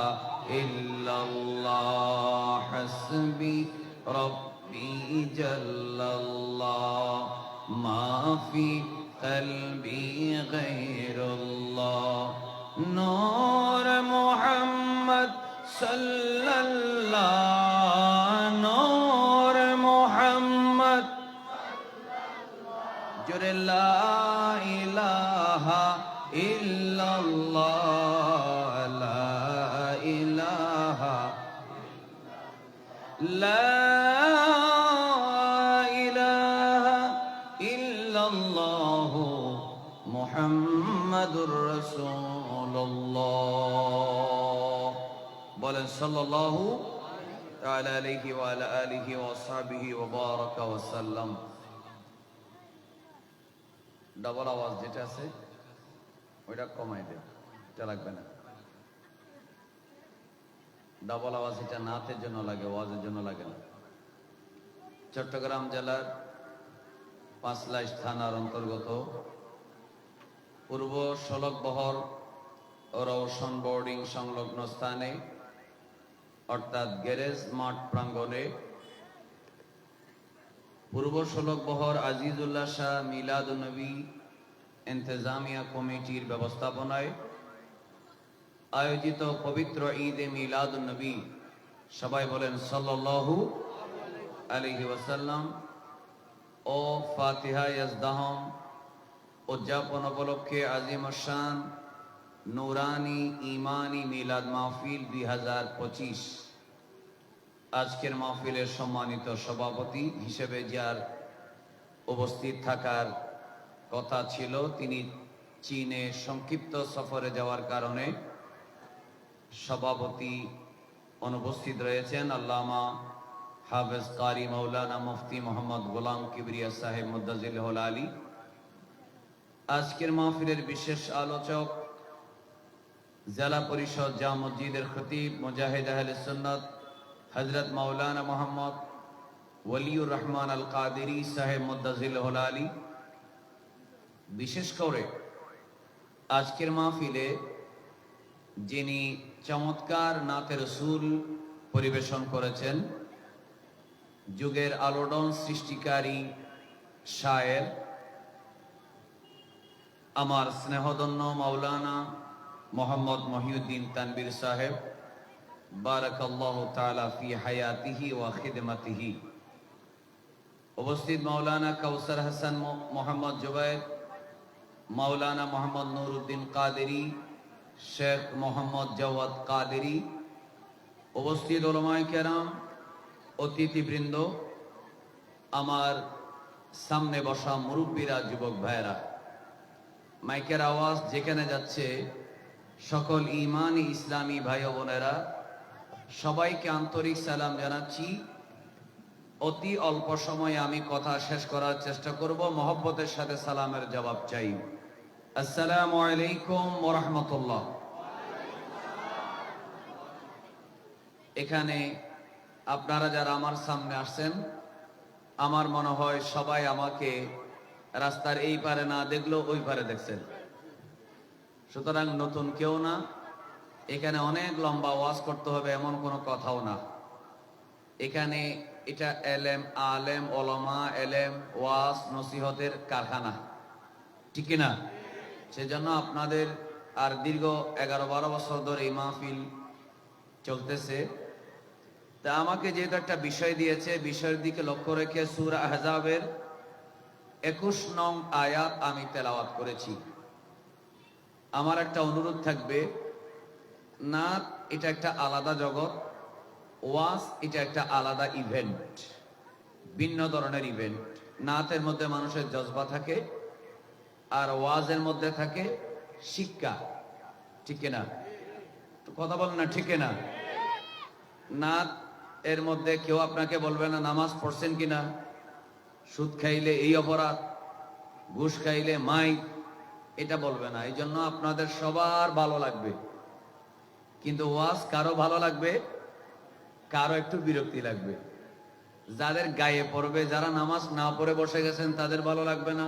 ইল্লাল্লাহ হাসবি রব্বি জাল্লাল্লাহ মা ফি কলবি গায়রুল্লাহ। নূর মুহাম্মদ সাল্লাল্লাহ, নূর মুহাম্মদ জোরে লা ইলাহা ইল্লাল্লাহ, লা ইলাহা লা ইলাহা ইল্লাল্লাহ মুহাম্মাদুর রাসূলুল্লাহ। বলেন সাল্লাল্লাহু তাআলা আলাইহি ওয়া আলা আলিহি ওয়া আসহাবিহি ওয়া বারাকা ওয়া সাল্লাম। ডাবল আওয়াজ যেটা আছে ওইটা কমাই দেন, এটা লাগবে না। ডাবল আওয়াজ এটা নাতের জন্য লাগে, ওয়াজের জন্য লাগে না। চট্টগ্রাম জেলার পাঁচলাইশ থানার অন্তর্গত পূর্ব সড়কবহর ও রওশন বোর্ডিং সংলগ্ন স্থানে অর্থাৎ গ্যারেজ মাঠ প্রাঙ্গণে পূর্ব সড়কবহর আজিজুল্লাহ শাহ মিলাদুন্নবী ইন্তেজামিয়া কমিটির ব্যবস্থাপনায় আয়োজিত পবিত্র ঈদে মিলাদুন্নবী, সবাই বলেন সাল্লাল্লাহু আলাইহি ওয়াসাল্লাম, ও ফাতিহা ইয়াজদাহম উদযাপন উপলক্ষে আজিম শান নুরানি ইমানি মিলাদ মাহফিল 2025। আজকের মাহফিলের সম্মানিত সভাপতি হিসেবে যার উপস্থিত থাকার কথা ছিল, তিনি চীনে সংক্ষিপ্ত সফরে যাওয়ার কারণে সভাপতি অনুপস্থিত রয়েছেন আল্লামা হাফেজ কারি মাওলানা মুফতি মোহাম্মদ গোলাম কিবরিয়া সাহেব মুদ্দাজিল আলী। আজকের মাহফিলের বিশেষ আলোচক জেলা পরিষদ জামে মসজিদের খতিব মুজাহিদ আহলে সুন্নাত হযরত মাওলানা মোহাম্মদ ওয়ালিউর রহমান আল কাদেরী সাহেব মুদ্দাজিল আলী। বিশেষ করে আজকের মাহফিলে যিনি চমৎকার নাতে রসুল পরিবেশন করেছেন, যুগের আলোড়ন সৃষ্টিকারী শায়ের আমার স্নেহধন্য মাওলানা মোহাম্মদ মহিউদ্দিন তানবীর সাহেব, বারাকাল্লাহু তাআলা ফি হায়াতিহি ওয়া খিদমাতিহি। উপস্থিত মাওলানা কাউসার হাসান মোহাম্মদ জুবায়ের, মাওলানা মোহাম্মদ নুরউদ্দিন কাদেরী, শেখ মোহাম্মদ জাওয়াদ কাদেরী, উপস্থিত উলামায়ে কেরাম, অতিথিবৃন্দ, আমার সামনে বসা মুরব্বীরা, যুবক ভাইয়েরা, মাইকের আওয়াজ যেখানে যাচ্ছে সকল ইমানি ইসলামী ভাই ও বোনেরা, সবাইকে আন্তরিক সালাম জানাচ্ছি। অতি অল্প সময়ে আমি কথা শেষ করার চেষ্টা করব, মহব্বতের সাথে সালামের জবাব চাই। আসসালামু আলাইকুম ওয়া রাহমাতুল্লাহ। এখানে আপনারা যারা আমার সামনে আসছেন, আমার মনে হয় সবাই আমাকে রাস্তার এই পারে না দেখলেও ওই পারে দেখছেন, সুতরাং নতুন কেউ না। এখানে অনেক লম্বা ওয়াজ করতে হবে এমন কোনো কথাও না। এখানে এটা এলেম, আলেম, ওলামা, এলেম, ওয়াজ, নসিহতের কারখানা, ঠিক না? সেজন্য আপনাদের আর দীর্ঘ 11-12 বছর ধরে এই মাহফিল চলতেছে। তা আমাকে যেহেতু একটা বিষয় দিয়েছে, বিষয়ের দিকে লক্ষ্য রেখে সূরা আহজাবের 21 নং আয়াত আমি তেলাওয়াত করেছি। আমার একটা অনুরোধ থাকবে, নাত এটা একটা আলাদা জগৎ, ওয়াজ এটা একটা আলাদা ইভেন্ট, ভিন্ন ধরনের ইভেন্ট। নাতের মধ্যে মানুষের জজবা থাকে, আর ওয়াজের মধ্যে থাকে শিক্ষা, ঠিক না? কথা বলেন না, ঠিক না? নাত এর মধ্যে কেউ আপনাকে বলবে না নামাজ পড়ছেন কিনা, সুদ খাইলে এই অপরাধ, ঘুষ খাইলে মাইক, এটা বলবে না। এই জন্য আপনাদের সবার ভালো লাগবে, কিন্তু ওয়াজ কারো ভালো লাগবে, কারো একটু বিরক্তি লাগবে। যাদের গায়ে পড়বে, যারা নামাজ না পড়ে বসে গেছেন তাদের ভালো লাগবে না।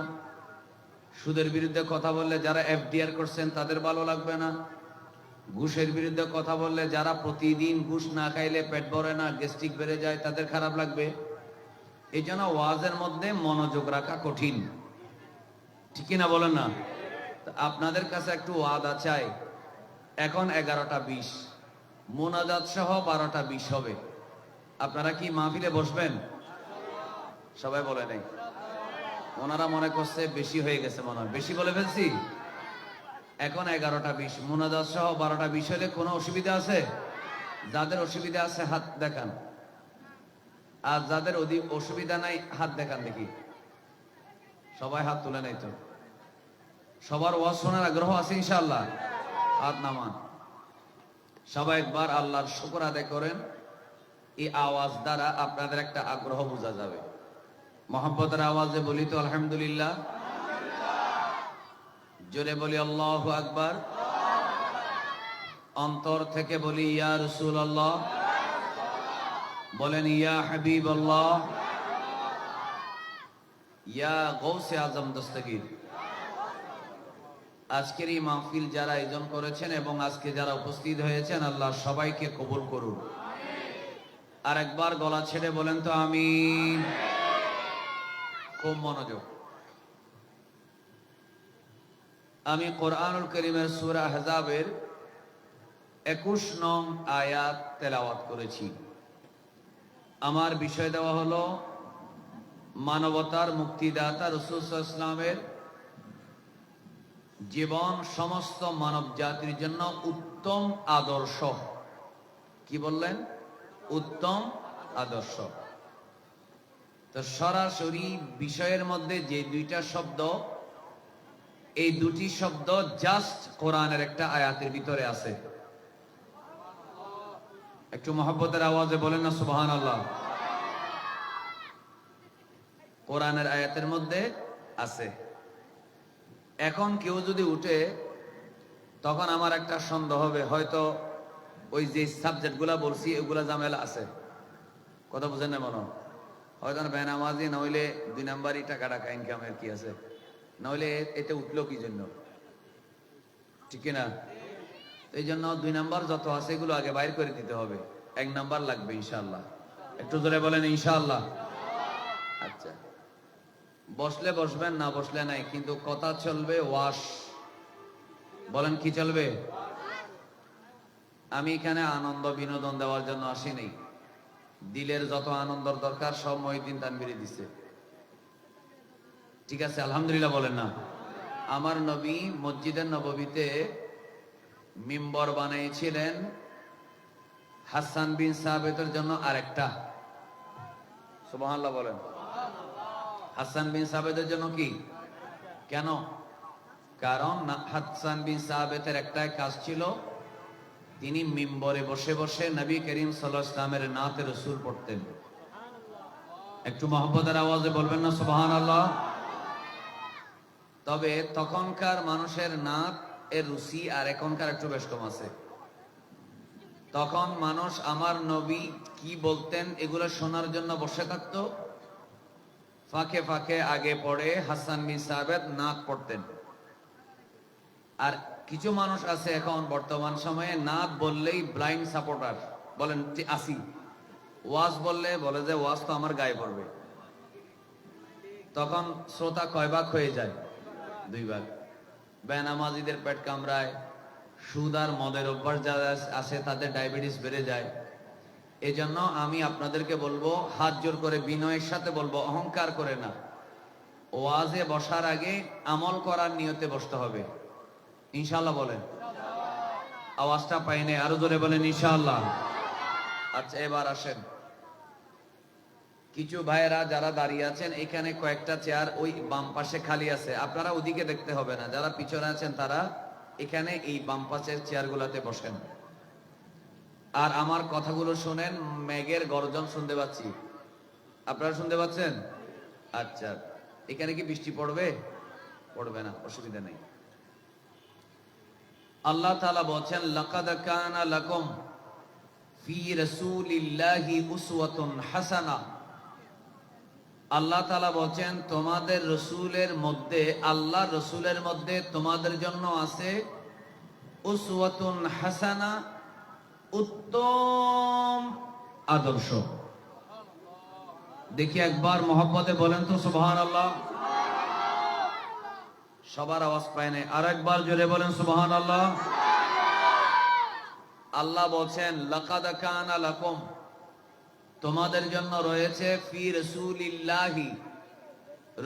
সুদের বিরুদ্ধে কথা বললে যারা এফডিআর করছেন তাদের ভালো লাগবে না। ঘুষের বিরুদ্ধে কথা বললে যারা প্রতিদিন ঘুষ না খাইলে পেট ভরে না, গ্যাস্ট্রিক বেড়ে যায়, তাদের খারাপ লাগবে। এই জন্য ওয়াজের মধ্যে মনোযোগ রাখা কঠিন, ঠিক না? বলেন না? আপনাদের কাছে একটু ওয়াদা চাই, এখন 11টা 20, মোনাজাত সহ 12টা 20 হবে। আপনারা কি মাহফিলে বসবেন? সবাই বলে নাই। ওনারা মনে করছে বেশি হয়ে গেছে, মনে হয় বেশি বলে ফেলছি। এখন 11টা 20, মোনাজাত সহ 12টা 20 হলে কোনো অসুবিধা আছে? যাদের অসুবিধা আছে হাত দেখান, আর যাদের অসুবিধা নাই হাত দেখান দেখি। সবাই হাত তুলে নাই তো? সবার ওয়াজ শোনার আগ্রহ আছে ইনশাআল্লাহ? হাত নামান। সবাই একবার আল্লাহর শুকর আদায় করেন। এই আওয়াজ দ্বারা আপনাদের একটা আগ্রহ বোঝা যাবে। মহব্বতের আওয়াজে বলি তো আলহামদুলিল্লাহ। জোরে বলি আল্লাহু আকবার। অন্তর থেকে বলি ইয়া রাসূলুল্লাহ। বলেন ইয়া হাবিবাল্লাহ, ইয়া গৌসে আজম দস্তগীর। আজকের এই মাহফিল যারা আয়োজন করেছেন এবং আজকে যারা উপস্থিত হয়েছেন, আল্লাহ সবাইকে কবুল করুন। আর একবার গলা ছেড়ে বলেন তো আমিন। খুব মনোযোগ। আমি কোরআনুল কারীমের সূরা আহজাবের 21 নং আয়াত তেলাওয়াত করেছি। আমার বিষয় দেওয়া হলো মানবতার মুক্তিদাতা রাসূল সাল্লাল্লাহু আলাইহি ওয়াসাল্লামের জীবন সমস্ত মানব জাতির জন্য উত্তম আদর্শ। কি বললেন? উত্তম আদর্শ। তো সরাসরি বিষয়ের মধ্যে যে দুইটা শব্দ, এই দুটি শব্দ জাস্ট কোরআনের একটা আয়াতের ভিতরে আছে। একটু মহব্বতের আওয়াজে বলেন না সুবহানাল্লাহ। কোরআনের আয়াতের মধ্যে আছে। এখন কেউ যদি উঠে, তখন আমার একটা সন্দেহ হবে, হয়তো ওই যে সাবজেক্টগুলা বলছি এগুলা ঝামেলা আছে। কথা বুঝেন না? মনে হয়তো বেনামাজি না হইলে 2 নাম্বারই টাকা ইনকামের কি আছে, না হইলে এতে উঠলো কি জন্য? ঠিক না? এই জন্য 2 নাম্বার যত আছে এগুলো আগে বাইর করে দিতে হবে। 1 নাম্বার লাগবে ইনশাআল্লাহ। একটু জোরে বলেন ইনশাআল্লাহ। আচ্ছা, বসলে বসবেন, না বসলে নাই, কিন্তু কথা চলবে ওয়াশ। বলেন কি চলবে? আমি এখানে আনন্দ বিনোদন দেওয়ার জন্য আসিনি। দিলের যত আনন্দর দরকার সব মহিউদ্দিন তানভীরে দিছে। ঠিক আছে, আলহামদুলিল্লাহ বলেন না? আমার নবী মসজিদের নববীতে মিম্বর বানিয়েছিলেন হাসান বিন সাবিতের জন্য আরেকটা। সুবহানাল্লাহ বলেন। হাসান বিন সাবিতের জন্য কি? কেন? কারণ হাসান বিন সাবিতের একটাই কাজ ছিল, তিনি মিম্বরে বসে বসে নবী করিম সাল্লাল্লাহু আলাইহি ওয়াসাল্লামের নাতে রাসূল পড়তেন। একটু মহব্বতের আওয়াজে বলবেন না সুবহানাল্লাহ। তবে তখনকার মানুষের নাত এর রুচি আর এখনকার একটু বেশ কম আছে। তখন মানুষ আমার নবী কি বলতেন এগুলো শোনার জন্য বসে থাকতো, ফাঁকে ফাঁকে আগে পড়ে হাসান বিন সাবিত নাত পড়তেন। আর কিছু মানুষ আছে এখন বর্তমান সময়ে নাত বললেই ব্লাইন্ড সাপোর্টার, বলেন আসি। ওয়াজ বললে বলে যে ওয়াজ তো আমার গায়ে পড়বে। তখন শ্রোতা কয় ভাগ হয়ে যায়? 2 ভাগ। বেনামাজিদের পেট কামড়ায়, সুদ আর মদের অভ্যাস যারা আছে তাদের ডায়াবেটিস বেড়ে যায়। এজন্য আমি আপনাদেরকে বলবো, হাত জোর করে বিনয়ের সাথে বলবো, অহংকার করে না, ওয়াজে বসার আগে আমল করার নিয়তে বসতে হবে। ইনশাআল্লাহ বলেন। আওয়াজটা পাইনি, আরো জোরে বলেন ইনশাআল্লাহ। আচ্ছা, এবার আসেন, কিছু ভাইয়েরা যারা দাঁড়িয়ে আছেন, এখানে কয়েকটা চেয়ার ওই বাম পাশে খালি আছে, আপনারা ওদিকে দেখতে হবে না। যারা পিছনে আছেন তারা এখানে এই বাম পাশের চেয়ারগুলোতে বসেন। আর আমার কথাগুলো শুনেন, মেঘের গর্জন শুনতে পাচ্ছি, আপনারা শুনতে পাচ্ছেন? আচ্ছা, এখানে কি বৃষ্টি পড়বে? পড়বে না, অসুবিধা নেই। আল্লাহ তাআলা বলেন, লাকাদ কানা লাকুম ফি রাসূলিল্লাহি উসওয়াতুন হাসানাহ। আল্লাহ তাআলা বলেন, তোমাদের রাসূলের মধ্যে, আল্লাহর রাসূলের মধ্যে তোমাদের জন্য আছে উসওয়াতুন হাসানা, উত্তম আদর্শ। দেখি একবার মহব্বতে বলেন তো সুবহানাল্লাহ। সবার আওয়াজ পায় না, আর একবার জোরে বলেন সুবহানাল্লাহ। আল্লাহ বলেন, লাকাদ কানা লাকুম, তোমাদের জন্য রয়েছে ফি রাসূলিল্লাহি,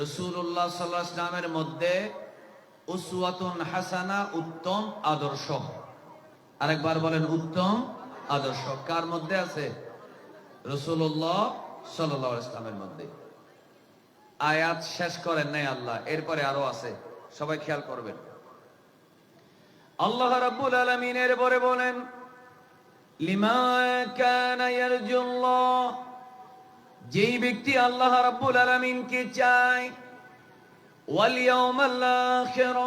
রাসূলুল্লাহ সাল্লাল্লাহু আলাইহি ওয়াসাল্লামের মধ্যে উসওয়াতুন হাসানা, উত্তম আদর্শ। আরেকবার বলেন, উত্তম আদর্শ কার মধ্যে আছে? রাসূলুল্লাহ সাল্লাল্লাহু আলাইহি ওয়াসাল্লামের মধ্যে। আয়াত শেষ করেন নাই আল্লাহ, এরপরে আরো আছে, সবাই খেয়াল করবেন। আল্লাহ রাব্বুল আলামিন এরপরে বলেন, লিমা কানা ইয়ারজুল্লাহ, যেই ব্যক্তি আল্লাহ রাব্বুল আলামিনকে চায়, ওয়াল ইয়াউমাল আখির,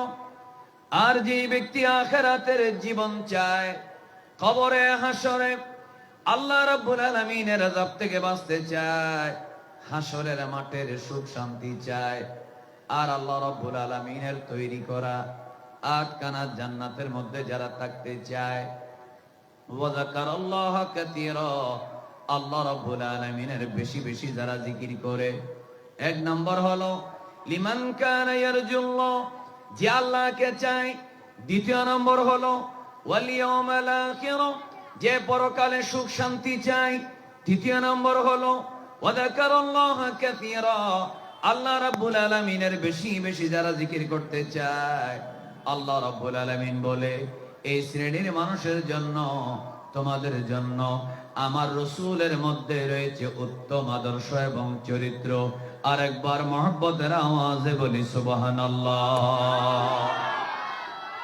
আর যে ব্যক্তি আখিরাতের জীবন চায়, কবরে হাসরে আল্লাহ রাব্বুল আলামিনের আযাব থেকে বাঁচতে চায়, হাসরের মাঠের সুখ শান্তি চায়, আর আল্লাহ রাব্বুল আলামিনের তৈরি করা আটখানা জান্নাতের মধ্যে যারা থাকতে চায়, ওয়া যাকারাল্লাহ কাসীরা, আল্লাহ রাব্বুল আলামিনের বেশি বেশি যারা জিকির করে। এক নম্বর হলো লিমান কানা ইয়ারজুল্লাহ, যে আল্লাহকে চায়। দ্বিতীয় নম্বর হলো ওয়াল ইয়াউমাল আখির, যে পরকালে সুখ শান্তি চায়। তৃতীয় নম্বর হলো ওয়া যাকারাল্লাহ কাসীরা, আল্লাহ রাব্বুল আলামিনের বেশি বেশি যারা জিকির করতে চায়। আল্লাহ রাব্বুল আলামিন বলে, এই শ্রেণীর মানুষের জন্য, তোমাদের জন্য আমার রাসূলের মধ্যে রয়েছে উত্তম আদর্শ এবং চরিত্র। আরেকবার মহব্বতের আওয়াজে বলি সুবহানাল্লাহ।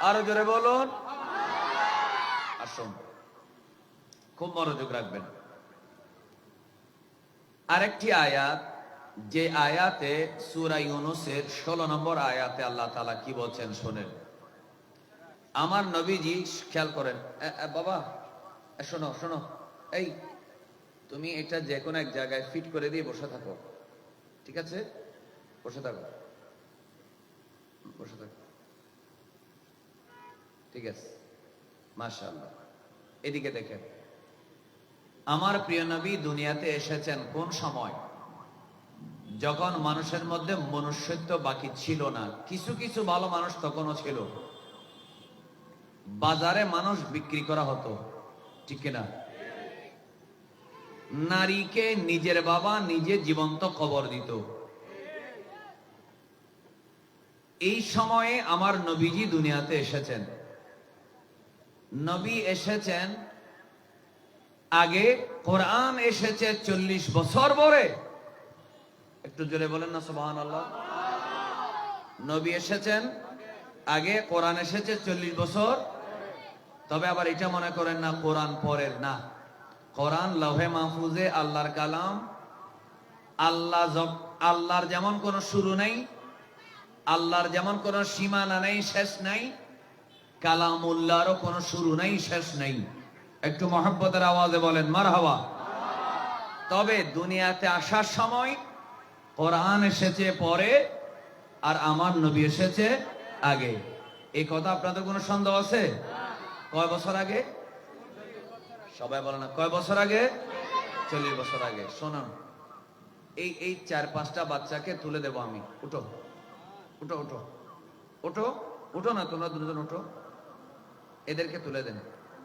আরো জোরে বলুন। আসুন, খুব মনোযোগ রাখবেন। আরেকটি আয়াত, যে আয়াতে সূরা ইউনূসের 16 নম্বর আয়াতে আল্লাহ তাআলা কি বলছেন শোনেন। আমার নবীজি, খেয়াল করেন বাবা, শোনো শোনো, এই তুমি এটা যে কোনো এক জায়গায় ফিট করে দিয়ে বসে থাকো, ঠিক আছে? বসে থাকো, বসে থাকো, ঠিক আছে, মাশাআল্লাহ। এদিকে দেখেন, আমার প্রিয় নবী দুনিয়াতে এসেছেন কোন সময়? যখন মানুষের মধ্যে মনুষ্যত্ব বাকি ছিল না। কিছু কিছু ভালো মানুষ তখনও ছিল। বাজারে মানুষ বিক্রি করা হতো, ঠিক কিনা? নারীকে নিজের বাবা নিজে জীবন্ত কবর দিত। এই সময়ে আমার নবীজি দুনিয়াতে এসেছেন। নবী এসেছেন আগে, কোরআন এসেছে 40 বছর পরে। একটু জোরে বলেন না সুবহানাল্লাহ। নবী এসেছেন আগে, কোরআন এসেছে 40 বছর। তবে আবার এটা মনে করেন না কোরআন পরের, না। কোরআন লৌহে মাহফুজে আল্লাহর কালাম। আল্লাহর যেমন কোন শুরু নাই, আল্লাহর যেমন কোন সীমানা নেই, শেষ নাই, কালামুল্লাহরও কোন শুরু নাই, শেষ নাই। একটু মহব্বতের আওয়াজে বলেন মারহাবা। তবে দুনিয়াতে আসার সময় কোরআন এসেছে পরে, আর আমার নবী এসেছে আগে। এই কথা আপনাদের কোনো সন্দেহ আছে? কয় বছর আগে? সবাই বলে না, কয় বছর আগে? 40 বছর আগে। শোনান, এই 4-5টা বাচ্চাকে তুলে দেব আমি। উঠো উঠো উঠো উঠো উঠো না, তোমরা দুজন উঠো। এদেরকে তুলে দেন।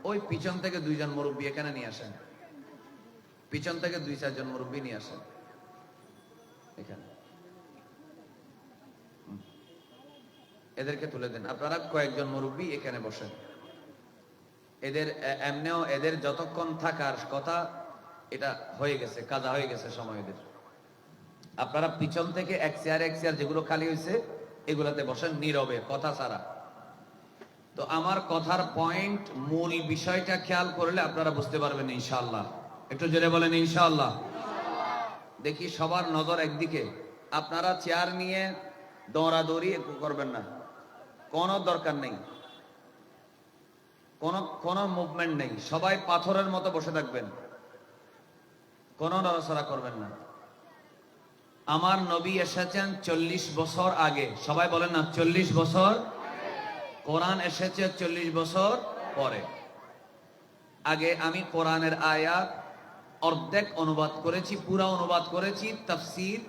ওই পিছন থেকে 2জন মুরব্বী এখানে নিয়ে আসেন। পিছন থেকে 2-4জন মুরব্বী নিয়ে আসেন এখানে। এদেরকে তুলে দেন। আপনারা কয়েকজন মুরব্বী এখানে বসেন। এদের এমনিও এদের যতক্ষণ থাকার কথা এটা হয়ে গেছে, কাজা হয়ে গেছে সময় এদের। আপনারা পিছন থেকে এক চেয়ার যেগুলো খালি হয়েছে এগুলাতে বসেন নীরবে, কথা ছাড়া। তো আমার কথার পয়েন্ট, মূল বিষয়টা খেয়াল করলে আপনারা বুঝতে পারবেন ইনশাআল্লাহ। একটু জোরে বলেন ইনশাআল্লাহ। দেখি সবার নজর একদিকে। আপনারা চেয়ার নিয়ে দৌড়াদৌড়ি করবেন না, কোনো দরকার নেই, কোনো মুভমেন্ট নেই। সবাই পাথরের মতো বসে থাকবেন, কোনো নড়াচড়া করবেন না। আমার নবী এসেছেন 40 বছর আগে। সবাই বলেন না 40 বছর। কোরআন এসেছে 40 বছর পরে। আগে আমি কোরআনের আয়াত অর্ধেক অনুবাদ করেছি, পুরা অনুবাদ করেছি। তাফসীর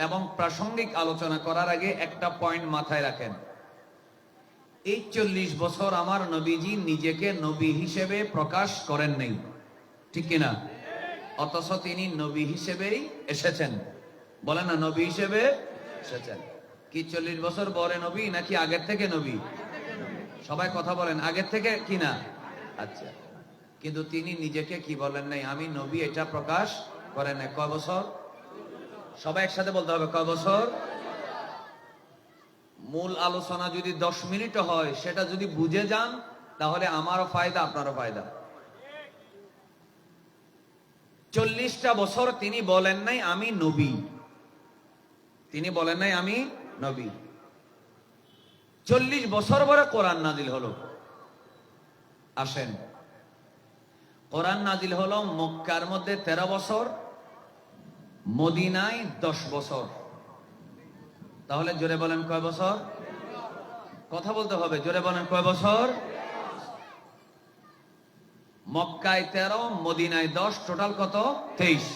এবং প্রাসঙ্গিক আলোচনা করার আগে একটা পয়েন্ট মাথায় রাখেন। এই 40 বছর আমার নবীজি নিজেকে নবী হিসেবে প্রকাশ করেন নাই, ঠিক কিনা? অথচ তিনি নবী হিসেবেই এসেছেন। বলেন না, নবী হিসেবে এসেছেন। কি 40 বছর পরে নবী নাকি আগের থেকে নবী? সবাই কথা বলেন, আগের থেকে কিনা? আচ্ছা, কিন্তু তিনি নিজেকে কি বলেন নাই, আমি নবী, এটা প্রকাশ করেন নাই। কয় বছর? সবাই একসাথে বলতে হবে, কয় বছর? মূল আলোচনা যদি 10 মিনিট হয়, সেটা যদি বুঝে যান তাহলে আমারও ফায়দা, আপনারও ফায়দা। 40টা বছর তিনি বলেন নাই আমি নবী, তিনি বলেন নাই আমি নবী। 40 বছর পরে কোরআন নাজিল হলো। আসেন, কোরআন নাজিল হলো মক্কার মধ্যে 13 বছর, মদিনায় 10 বছর। তাহলে জোরে বলেন কয় বছর? কথা বলতে হবে, জোরে বলেন কয় বছর? মক্কায় 13, মদিনায় 10, টোটাল কত? 23।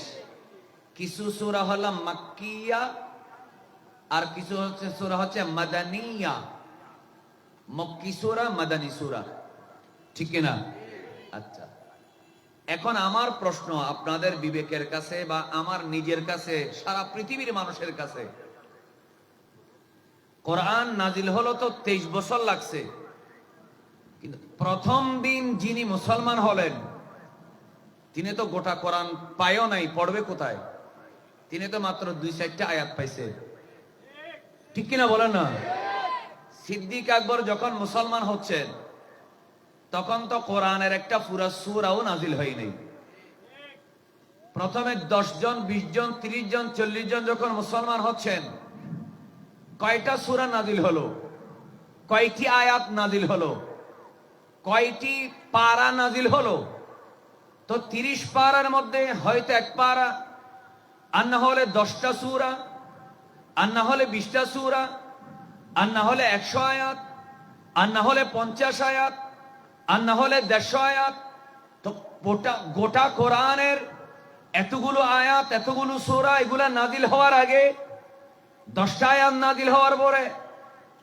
কিছু সূরা হলো মাক্কিয়া আর কিছু হচ্ছে সূরা হচ্ছে মাদানিয়া। মক্কি সূরা, মাদানী সূরা, ঠিক কিনা? আচ্ছা, এখন আমার প্রশ্ন আপনাদের বিবেকের কাছে বা আমার নিজের কাছে, সারা পৃথিবীর মানুষের কাছে, কোরআন নাজিল হলো তো 23 বছর লাগছে, কিন্তু প্রথম দিন যিনি মুসলমান হলেন তিনি তো গোটা কোরআন পায়ও নাই, পড়বে কোথায়? তিনি তো মাত্র 2-4টা আয়াত পাইছে, ঠিক কিনা বলেন না? সিদ্দিক আকবর যখন মুসলমান হচ্ছেন তখন তো কোরআনের একটা পুরা সূরাও নাজিল হয় নাই। প্রথমে 10 জন, 20 জন, 30 জন, 40 জন যখন মুসলমান হচ্ছেন, কয়টা সূরা নাজিল হলো? কয়টি আয়াত নাজিল হলো? কয়টি পারা নাজিল হলো? তো 30 পারার মধ্যে হয়তো 1 পারা, আর না হলে 10টা সূরা, আর না হলে 20টা সূরা, আর না হলে 100 আয়াত, আর না হলে 50 আয়াত, আর না হলে 150 আয়াত। তো গোটা কোরআনের এতগুলো আয়াত, এতগুলো সূরা, এগুলা নাজিল হওয়ার আগে 10টা আয়াত নাজিল হওয়ার পরে,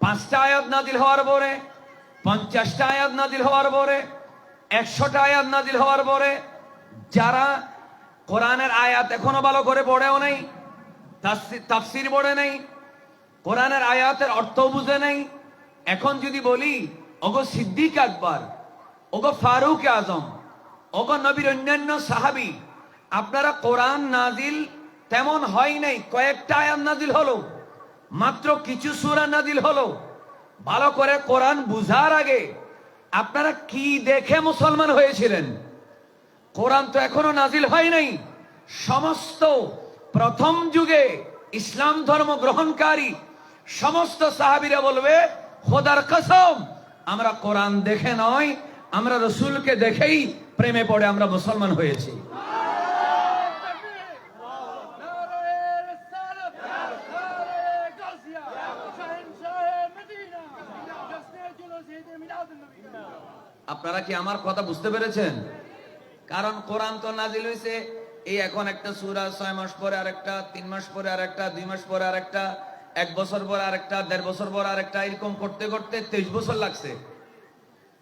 5টা আয়াত নাজিল হওয়ার পরে, 50টা আয়াত নাজিল হওয়ার পরে, 100টা আয়াত নাজিল হওয়ার পরে, যারা কোরআনের আয়াত এখনো ভালো করে পড়েও নাই, তাফসীর পড়ে নাই, কোরআনের আয়াতের অর্থ বুঝে নাই, এখন যদি বলি ওগো সিদ্দিক আকবর, ওগো ফারুক আজম, ওগো নবীর অন্যান্য সাহাবী, আপনারা কোরআন নাজিল তেমন হয় নাই, কয়েকটা আয়াত নাজিল হলো, মাত্র কিছু সূরা নাজিল হলো, ভালো করে কোরআন বুঝার আগে আপনারা কি দেখে মুসলমান হয়েছিলেন? কোরআন তো এখনো নাজিল হয় নাই। সমস্ত প্রথম যুগে ইসলাম ধর্ম গ্রহণকারী সমস্ত সাহাবীরা বলবে, খোদার কসম, আমরা কোরআন দেখে নয়, আমরা রাসূলকে দেখেই প্রেমে পড়ে আমরা মুসলমান হয়েছি। আপনারা কি আমার কথা বুঝতে পেরেছেন? কারণ কোরআন তো নাজিল হয়েছে এই এখন একটা সূরা, 6 মাস পরে আরেকটা, 3 মাস পরে আরেকটা, 2 মাস পরে আরেকটা, 1 বছর পরে আরেকটা, 1.5 বছর পরে আরেকটা, এরকম করতে করতে 23 বছর লাগছে।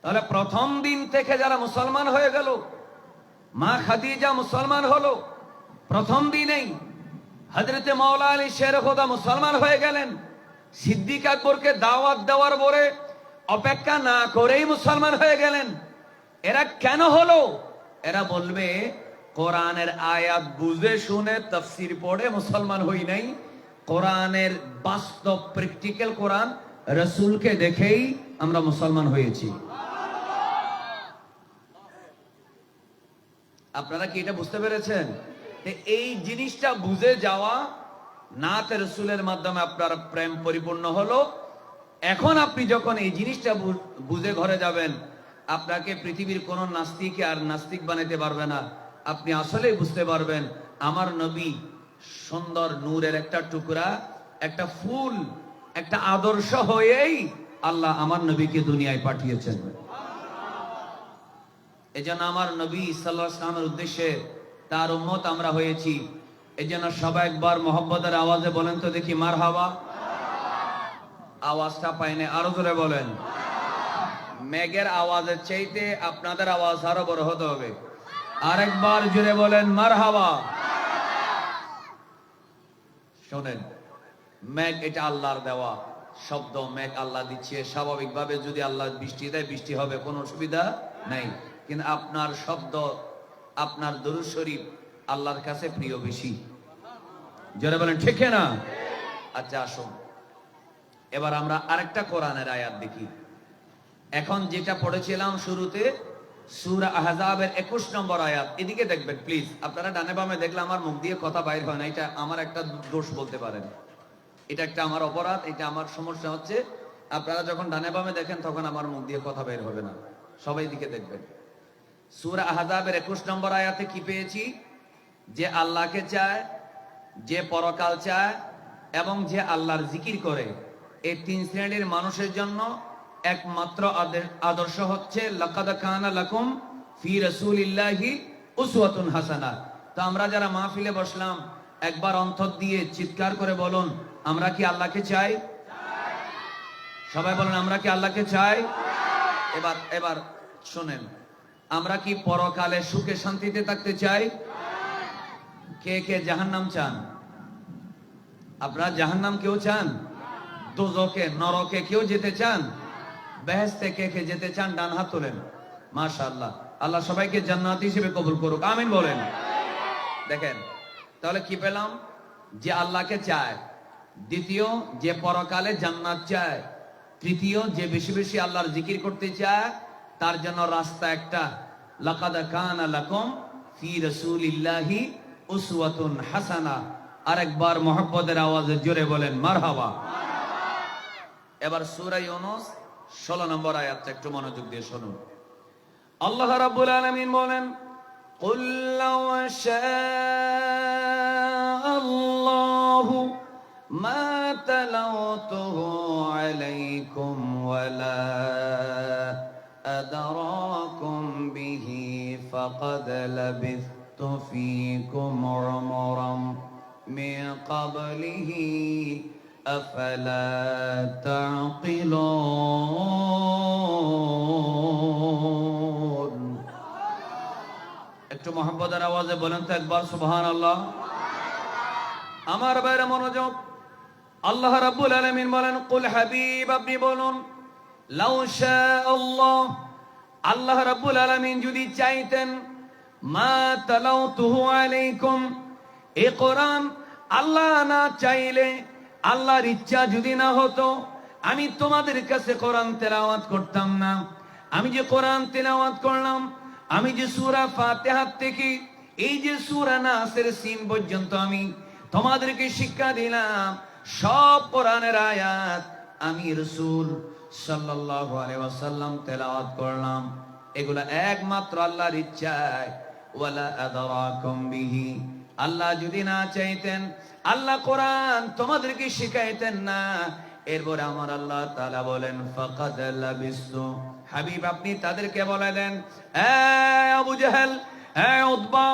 তাহলে প্রথম দিন থেকে যারা মুসলমান হয়ে গেল, মা খাদিজা মুসলমান হলো প্রথম দিনেই, হযরতে মাওলা আলী শের খোদা মুসলমান হয়ে গেলেন, সিদ্দিক আকবরকে দাওয়াত দেওয়ার পরে অপেক্ষা না করেই মুসলমান হয়ে গেলেন। এরা কেন হলো? এরা বলবে কোরআনের আয়াত বুঝে শুনে তাফসীর পড়ে মুসলমান হই নাই, কোরআনের বাস্তব প্র্যাকটিক্যাল কোরআন রাসূলকে দেখেই আমরা মুসলমান হয়েছি। আপনারা কি এটা বুঝতে পেরেছেন? এই জিনিসটা বুঝে যাওয়া, নাতে রাসূলের মাধ্যমে আপনার প্রেম পরিপূর্ণ হলো। এখন আপনি যখন এই জিনিসটা বুঝে ঘরে যাবেন, আপনাকে পৃথিবীর কোন নাস্তিক আর নাস্তিক বানাইতে পারবে না। আপনি আসলেই বুঝতে পারবেন আমার নবী সুন্দর নূরের একটা টুকরা, একটা ফুল, একটা আদর্শ হয়েই আল্লাহ আমার নবীকে দুনিয়ায় পাঠিয়েছেন। এজন্য আমার নবী সাল্লাল্লাহু আলাইহি ওয়াসাল্লামের উদ্দেশ্যে তার উম্মত আমরা হয়েছি। এজন্য সবাই একবার মোহাব্বতের আওয়াজে বলেন তো দেখি মারহাবা। আওয়াজটা পাইনে, আরো জোরে বলেন। মেঘের আওয়াজের চাইতে আপনাদের আওয়াজ আরো বড় হতে হবে। আরেকবার জোরে বলেন মারহাবা। শোনেন, মেঘ এটা আল্লাহর দেওয়া শব্দ, মেঘ আল্লাহ দিচ্ছে। স্বাভাবিকভাবে যদি আল্লাহ বৃষ্টি দেয়, বৃষ্টি হবে, কোনো অসুবিধা নাই। কিন্তু আপনার শব্দ, আপনার দরুদ শরীফ আল্লাহর কাছে প্রিয় বেশি। জোরে বলেন ঠিক না? আচ্ছা আসুন, এবার আমরা আরেকটা কোরআনের আয়াত দেখি। এখন যেটা পড়েছিলাম শুরুতে, সূরা আহজাবের 21 নম্বর আয়াত, এদিকে দেখবেন প্লিজ। আপনারা ডানে বামে দেখলে আমার মুখ দিয়ে কথা বাইর হয় না, এটা আমার একটা দোষ বলতে পারেন, এটা একটা আমার অপরাধ, এটা আমার সমস্যা হচ্ছে। আপনারা যখন ডানে বামে দেখেন তখন আমার মুখ দিয়ে কথা বের হবে না, সবাই দিকে দেখবেন। সূরা আহজাবের 21 নম্বর আয়াতে কি পেয়েছি? যে আল্লাহকে চায়, যে পরকাল চায় এবং যে আল্লাহর জিকির করে, এই তিন শ্রেণীর মানুষের জন্য একমাত্র আদর্শ হচ্ছে লাকাদ কানা লাকুম ফি রাসূলিল্লাহি উসওয়াতুন হাসানাহ। তো আমরা যারা মাহফিলে বসলাম, একবার অন্তর দিয়ে চিৎকার করে বলুন, আমরা কি আল্লাহকে চাই? সবাই বলুন, আমরা কি আল্লাহকে চাই? এবার শুনেন, আমরা কি পরকালে সুখে শান্তিতে থাকতে চাই? কে কে জাহান্নাম চান? আপনারা জাহান্নাম কেউ চান? দোজখে, নরকে কেউ যেতে চান? বেহেশতে কে কে যেতে চান? ডান হাত তোলেন। মাশাআল্লাহ, আল্লাহ সবাইকে জান্নাতি হিসেবে কবুল করুক, আমিন বলেন। দেখেন তাহলে কি পেলাম? যে আল্লাহকে চায়, দ্বিতীয় যে পরকালে জান্নাত চায়, তৃতীয় যে বেশি বেশি আল্লাহর জিকির করতে চায়, তার জন্য রাস্তা একটা, লাকাদ কানা লাকুম ফি রাসূলিল্লাহি উসওয়াতুন হাসানাহ। আরেকবার মুহাব্বতের আওয়াজে জোরে বলেন মারহাবা। এবার সূরা ইউনূস 16 নম্বর আয়াতটা একটু মনোযোগ দিয়ে শুনুন। আল্লাহ রাব্বুল আলামিন বলেন, কুল লাউ শাআল্লাহু মা তালাওতুহু আলাইকুম ওয়ালা আদরাকুম বিহি ফাকাদ লাবিথতু ফীকুম উমরাম মিন ক্বাবলিহি আফালা তা'কিলুন। একটু মুহাব্বতের আওয়াজে বলেন তো একবার সুবহানাল্লাহ। আমার বাইরে মনোযোগ। আল্লাহ রাব্বুল আলামিন বলেন, কুল হাবিব আপনি বলুন, লাউ শাআল্লাহ, আল্লাহ রাব্বুল আলামিন যদি চাইতেন, মা তালাউতুহু আলাইকুম, এই কোরআন আল্লাহ না চাইলে, আল্লাহর ইচ্ছা যদি না হতো, আমি তোমাদের কাছে কোরআন তেলাওয়াত করতাম না। আমি যে কোরআন তেলাওয়াত করলাম, আমি যে সূরা ফাতিহা থেকে এই যে সূরা নাসের সিন পর্যন্ত আমি তোমাদেরকে শিক্ষা দিলাম, সব কোরআনের আয়াত আমি রাসূল সাল্লাল্লাহু আলাইহি ওয়াসাল্লাম তেলাওয়াত করলাম। এগুলা একমাত্র আল্লাহর ইচ্ছায়। ওয়ালা আদরাকুম বিহি, আল্লাহ যদি না চাইতেন, আল্লাহ কোরআন তোমাদেরকে শিখাইতেন না। এরপরে আমার আল্লাহ তাআলা বলেন, ফাকাদ লাবিস্তু, হাবিব আপনি তাদেরকে বলে দেন, এ আবু জেহেল, এ উতবা,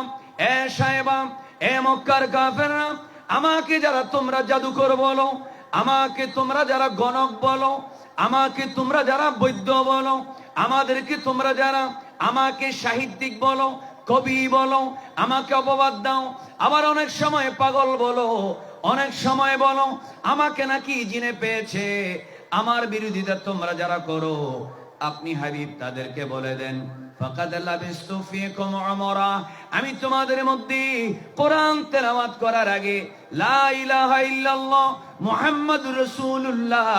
এ সাইবা, এ মক্কার কাফেররা, আমাকে যারা তোমরা জাদুকর বলো, আমাকে তোমরা যারা গণক বলো, আমাকে তোমরা যারা বৈদ্য বলো, আমাদেরকে তোমরা যারা আমাকে সাহিত্যিক বলো, কবি বলো, আমাকে অপবাদ দাও, আবার অনেক সময় পাগল বলো, অনেক সময় বলো আমাকে নাকি জিনে পেয়েছে, আমার বিরোধিতা তোমরা যারা করো, আপনি হাবিব তাদেরকে বলে দেন, ফাকাদ লাবিস্তু ফীকুম উমরা, আমি তোমাদের মধ্যে কোরআন তেলাওয়াত করার আগে লা ইলাহা ইল্লাল্লাহ মুহাম্মাদুর রাসূলুল্লাহ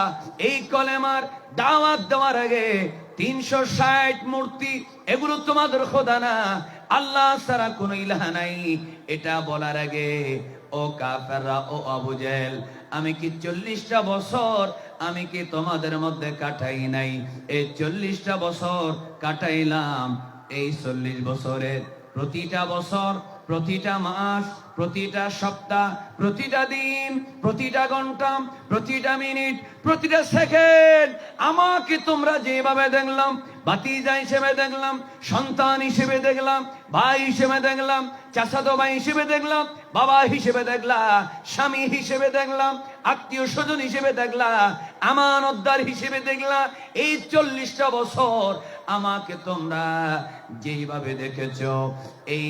এই কলেমার দাওয়াত দেওয়ার আগে 360 মূর্তি, এগুলো তোমাদের খোদা না, আল্লাহ ছাড়া কোনো ইলাহা নাই, এটা বলার আগে ও কাফেররা, ও আবু জেহেল, আমি কি 40টা বছর আমি কি তোমাদের মধ্যে কাটাই নাই? এই 40টা বছর কাটাইলাম। এই 40 বছরের প্রতিটা বছর, প্রতিটা মাস, প্রতিটা সপ্তাহ, প্রতিটা দিন, প্রতিটা ঘন্টা, প্রতিটা মিনিট, প্রতিটা সেকেন্ড আমাকে তোমরা যেভাবে দেখলাম, ভাতিজা হিসেবে দেখলাম, সন্তান হিসেবে দেখলাম, ভাই হিসেবে দেখলাম, চাচাতো ভাই হিসেবে দেখলাম, বাবা হিসেবে দেখলাম, স্বামী হিসেবে দেখলাম, আত্মীয় স্বজন হিসেবে দেখলাম, আমানতদার হিসেবে দেখলাম। এই 40টা বছর আমাকে তোমরা যেইভাবে দেখেছো, এই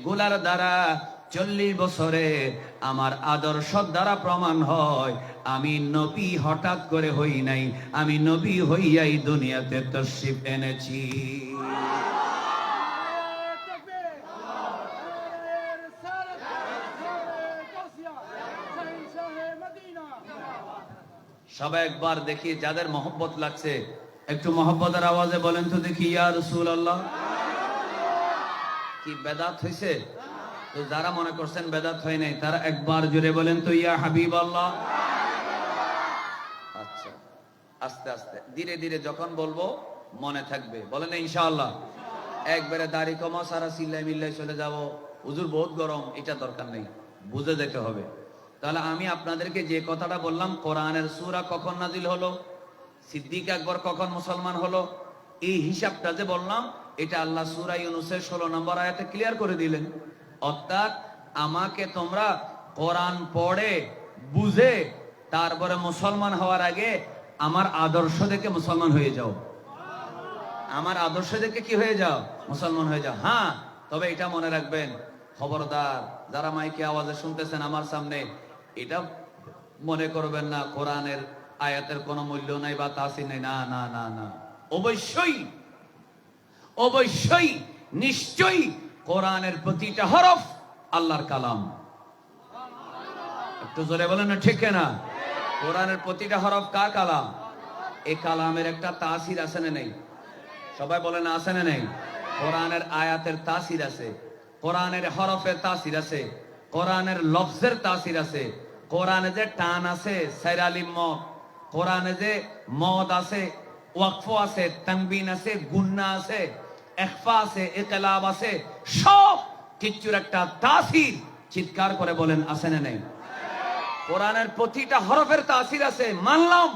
গোলার দ্বারা 40 বছরে আমার আদর্শ দ্বারা প্রমাণ হয় আমি নবী হঠাৎ করে হই নাই, আমি নবী হইয়াই দুনিয়াতে তশরিফ এনেছি। সবাই একবার দেখি যাদের মহব্বত লাগছে একটু মহব্বতের আওয়াজে বলেন তো দেখি, ইয়া রাসূলুল্লাহ। কি বেদাত হয়েছে? তো যারা মনে করছেন বেদাত হয় নাই, তারা একবার জোরে বলেন তো, ইয়া হাবিবাল্লাহ। আচ্ছা, আস্তে আস্তে ধীরে ধীরে যখন বলবো মনে থাকবে, বলেন ইনশাআল্লাহ। একবারে দাড়ি কমা সারা চিল্লাই মিল্লাই চলে যাব, হুজুর বহুত গরম, এটা দরকার নেই, বুঝে যেতে হবে। তাহলে আমি আপনাদেরকে যে কথাটা বললাম, কোরআনের সূরা কখন নাজিল হলো, সিদ্দিক আকবর কখন মুসলমান হলো, এই হিসাবটা যে বললাম, এটা আল্লাহ সূরা ইউনূসের 16 নম্বর আয়াতে ক্লিয়ার করে দিলেন। অর্থাৎ আমাকে তোমরা কোরআন পড়ে বুঝে তারপরে মুসলমান হওয়ার আগে আমার আদর্শ দেখে মুসলমান হয়ে যাও, আমার আদর্শ দেখে কি হয়ে যাও, মুসলমান হয়ে যাও। হ্যাঁ, তবে এটা মনে রাখবেন, খবরদার যারা মাইকে আওয়াজে শুনতেছেন আমার সামনে, এটা মনে করবেন না কোরআনের আয়াতের কোনো মূল্য নাই বা তাসির নাই, না না না না, অবশ্যই অবশ্যই নিশ্চয়ই কোরআনের প্রতিটা হরফ আল্লাহর কালাম। একটু জোরে বলেন না ঠিক না? কোরআনের প্রতিটা হরফ কার কালাম? এই কালামের একটা তাসির আছে না নেই? সবাই বলেন আছে না নেই? কোরআনের আয়াতের তাসির আছে, কোরআনের হরফের তাসির আছে, কোরআনের লফজের তাসির আছে, কোরআনে যে টান আছে সাইরালিম মদ, কোরআনে যে মদ আছে, ওয়াকফ আছে, তানবিন আছে, গুন্না আছে, ইখফা আছে, ইকলাব আছে, সব কিছুর একটা তাসির। চিৎকার করে বলেন আছে না নেই? কোরআনের প্রতিটা হরফের তাসির আছে, মানলাম,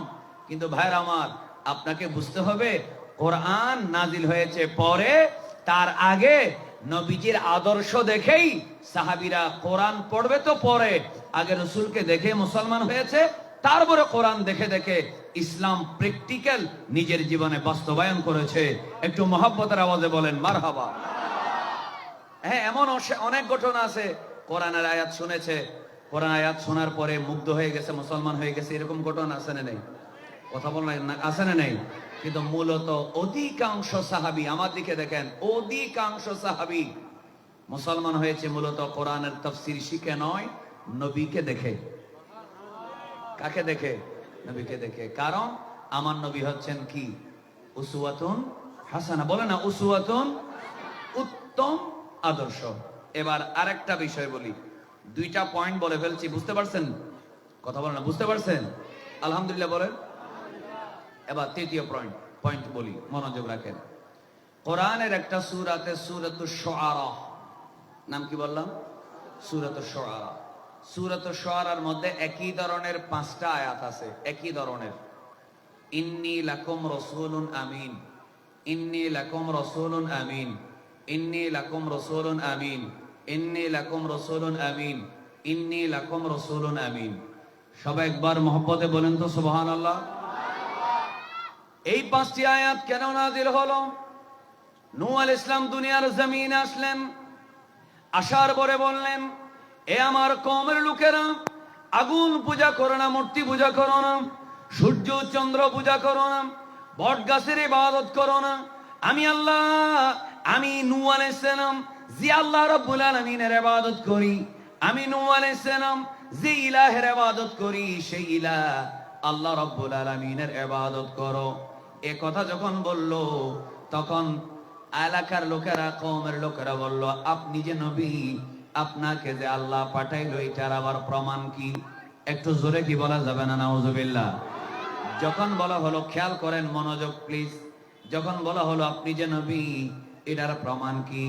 কিন্তু ভাইরা আমার আপনাকে বুঝতে হবে কোরআন নাজিল হয়েছে পরে, তার আগে নবীজির আদর্শ দেখেই সাহাবীরা কোরআন পড়বে তো পরে, আগে রাসূলকে দেখে মুসলমান হয়েছে, তারপরে কোরআন দেখে দেখে ইসলাম প্র্যাকটিক্যাল নিজের জীবনে বাস্তবায়ন করেছে। একটু মহব্বতের আওয়াজে বলেন মারহাবা। হ্যাঁ, এমন অনেক ঘটনা আছে, কোরআনের আয়াত শুনেছে, কোরআন আয়াত শোনার পরে মুগ্ধ হয়ে গেছে, মুসলমান হয়ে গেছে, এরকম ঘটনা আছে না নেই? কথা বলেন না, আছে না নেই? কিন্তু মূলত অধিকাংশ সাহাবী, আমার দিকে দেখেন, অধিকাংশ সাহাবী মুসলমান হয়েছে মূলত কোরআনের তাফসীর শিখে নয়, নবীকে দেখে। কাকে দেখে? নবীকে দেখে। কারণ আমার নবী হচ্ছেন কি? উসওয়াতুন হাসানা, বলে না উসওয়াতুন, উত্তম আদর্শ। এবার আরেকটা বিষয় বলি, দুইটা পয়েন্ট বলে ফেলছি, বুঝতে পারছেন? কথা বলেন না, বুঝতে পারছেন? আলহামদুলিল্লাহ বলেন। এবার তৃতীয় পয়েন্ট বলি, মনোযোগ রাখেন। কোরআনের একটা সূরাতে সূরাতুশ শুআরা, নাম কি বললাম? সূরাতুশ শুআরা। সূরাতুশ শুআরার মধ্যে একই ধরনের 5টা আয়াত আছে, একই ধরনের। ইন্নী লাকুম রাসূলুন আমিন, ইন্নী লাকুম রাসূলুন আমিন, ইন্নী লাকুম রাসূলুন আমিন, ইন্নী লাকুম রাসূলুন আমিন, ইন্নী লাকুম রাসূলুন আমিন। সবাই একবার মহব্বতে বলেন তো সুবহানাল্লাহ। এই 5টি আয়াত কেন নাজিল হলো? নূহ আলাইহিস সালাম দুনিয়ার জমিনে আসলেন, আসার পরে বললেন, এ আমার কওমের লোকেরা, আগুন পূজা করো না, মূর্তি পূজা করো না, সূর্য চন্দ্র পূজা করো না, বট গাছের ইবাদত করো না। আমি আল্লাহ, আমি নূহ আলাইহিস সালাম যে আল্লাহ রাব্বুল আলামিনের ইবাদত করি, আমি নূহ আলাইহিস সালাম যে ইলাহের ইবাদত করি, সেই ইলাহ আল্লাহ রাব্বুল আলামিনের ইবাদত করো। এ কথা যখন বলল, তখন এলাকার লোকেরা, কওমের লোকেরা বলল, আপনি যে নবী, আপনাকে যে আল্লাহ পাঠাইলো, এটার আবার প্রমাণ কি? একটু জোরে কি বলা যাবে না? নাউজুবিল্লাহ। যখন বলা হলো, খেয়াল করেন, মনোযোগ প্লিজ, যখন বলা হলো আপনি যে নবী, এটার প্রমাণ কি?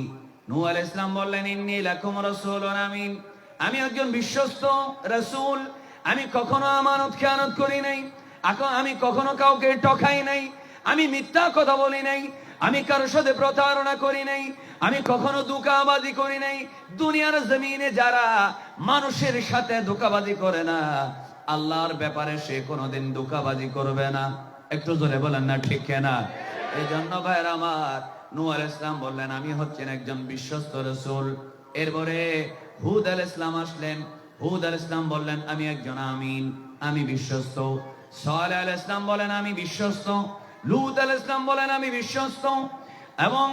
নূহ আলাইহিস সালাম বললেন, ইন্নী লাকুম রাসূলুন আমিন, আমি একজন বিশ্বস্ত রাসূল, আমি কখনো আমানত খেয়ানত করি নাই, আমি কখনো কাউকে ঠকাই নাই, আমি মিথ্যা কথা বলি নাই, আমি কারোর সাথে প্রতারণা করি নাই, আমি কখনো ধোঁকাবাজি করি নাই। দুনিয়ার জমিনে যারা মানুষের সাথে ধোঁকাবাজি করে না, আল্লাহর ব্যাপারে সে কোনোদিন ধোঁকাবাজি করবে না। একটু জোরে বলেন না ঠিক না? এই জন্য ভাইরা আমার, নূহ আলাইহিস সালাম বললেন, আমি হচ্ছেন একজন বিশ্বস্ত রাসূল। এরপরে হুদ আলাইহিস সালাম আসলেন, হুদ আলাইহিস সালাম বললেন, আমি একজন আমিন, আমি বিশ্বস্ত। সালেহ আলাইহিস সালাম বলেন, আমি বিশ্বস্ত। লূত আলাইহিস সালাম বলেন, আমি বিশ্বস্ত। এবং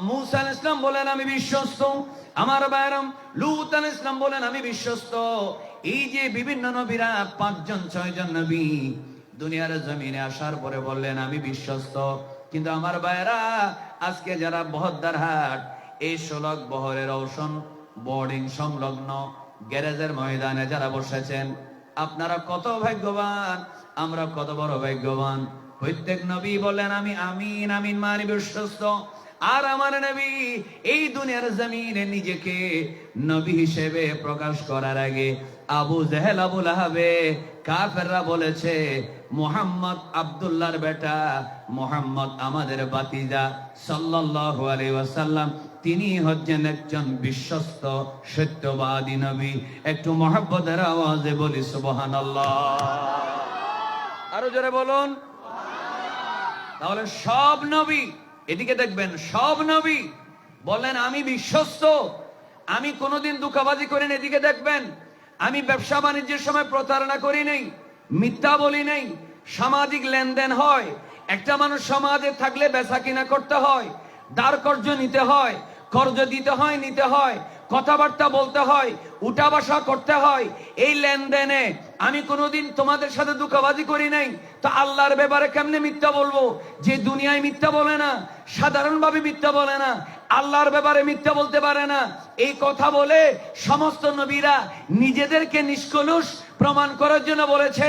মূসা আলাইহিস সালাম বলেন, আমি বিশ্বস্ত। আমার ভাইরাম, লূত আলাইহিস সালাম বলেন, আমি বিশ্বস্ত। এই যে বিভিন্ন নবীরা, 5 জন 6 জন নবী দুনিয়ার জমিনে আসার পরে বললেন, আমি বিশ্বস্ত। কিন্তু আমার ভাইরা, আজকে যারা বহদ্দারহাট, এই শোলক বহরের ঔষণ বোর্ডিং সংলগ্ন গ্যারেজের ময়দানে যারা বসেছেন, আপনারা কত ভাগ্যবান, আমরা কত বড় ভাগ্যবান। প্রত্যেক নবী বললেন আমি আমিন, আমিন মানে বিশ্বস্ত। আর আমার নবী এই দুনিয়ার জমিনে নিজেকে নবী হিসেবে প্রকাশ করার আগে আবু জেহেল, আবু লাহাবে, কাফেররা বলেছে মুহাম্মদ আব্দুল্লাহর বেটা, মুহাম্মদ আমাদের বাতিজা সাল্লাল্লাহু আলাইহি ওয়াসাল্লাম তিনি হচ্ছেন একজন বিশ্বস্ত সত্যবাদী নবী। একটু মুহাব্বতের আওয়াজে বলি সুবহানাল্লাহ। আরো জোরে বলুন। তাহলে সব নবী, এদিকে দেখবেন, সব নবী বলেন আমি বিশ্বস্ত, আমি কোনোদিন ধোঁকাবাজি করি না। এদিকে দেখবেন, আমি ব্যবসা বাণিজ্যের সময় প্রতারণা করি নাই, মিথ্যা বলি নাই। সামাজিক লেনদেন হয়, একটা মানুষ সমাজে থাকলে বেচা কিনা করতে হয়, দাঁড় কর্জ নিতে হয়, কর্জ দিতে হয়, নিতে হয়, কথাবার্তা বলতে হয়, উঠা বসা করতে হয়। এই লেনদেনে আমি কোনোদিন তোমাদের সাথে ধোঁকাবাজি করি নাই। তো আল্লাহর ব্যাপারে কেমনে মিথ্যা বলবো? যে দুনিয়ায় মিথ্যা বলে না, সাধারণভাবে মিথ্যা বলে না, আল্লাহর ব্যাপারে মিথ্যা বলতে পারে না। এই কথা বলে সমস্ত নবীরা নিজেদেরকে নিষ্কলুষ প্রমাণ করার জন্য বলেছে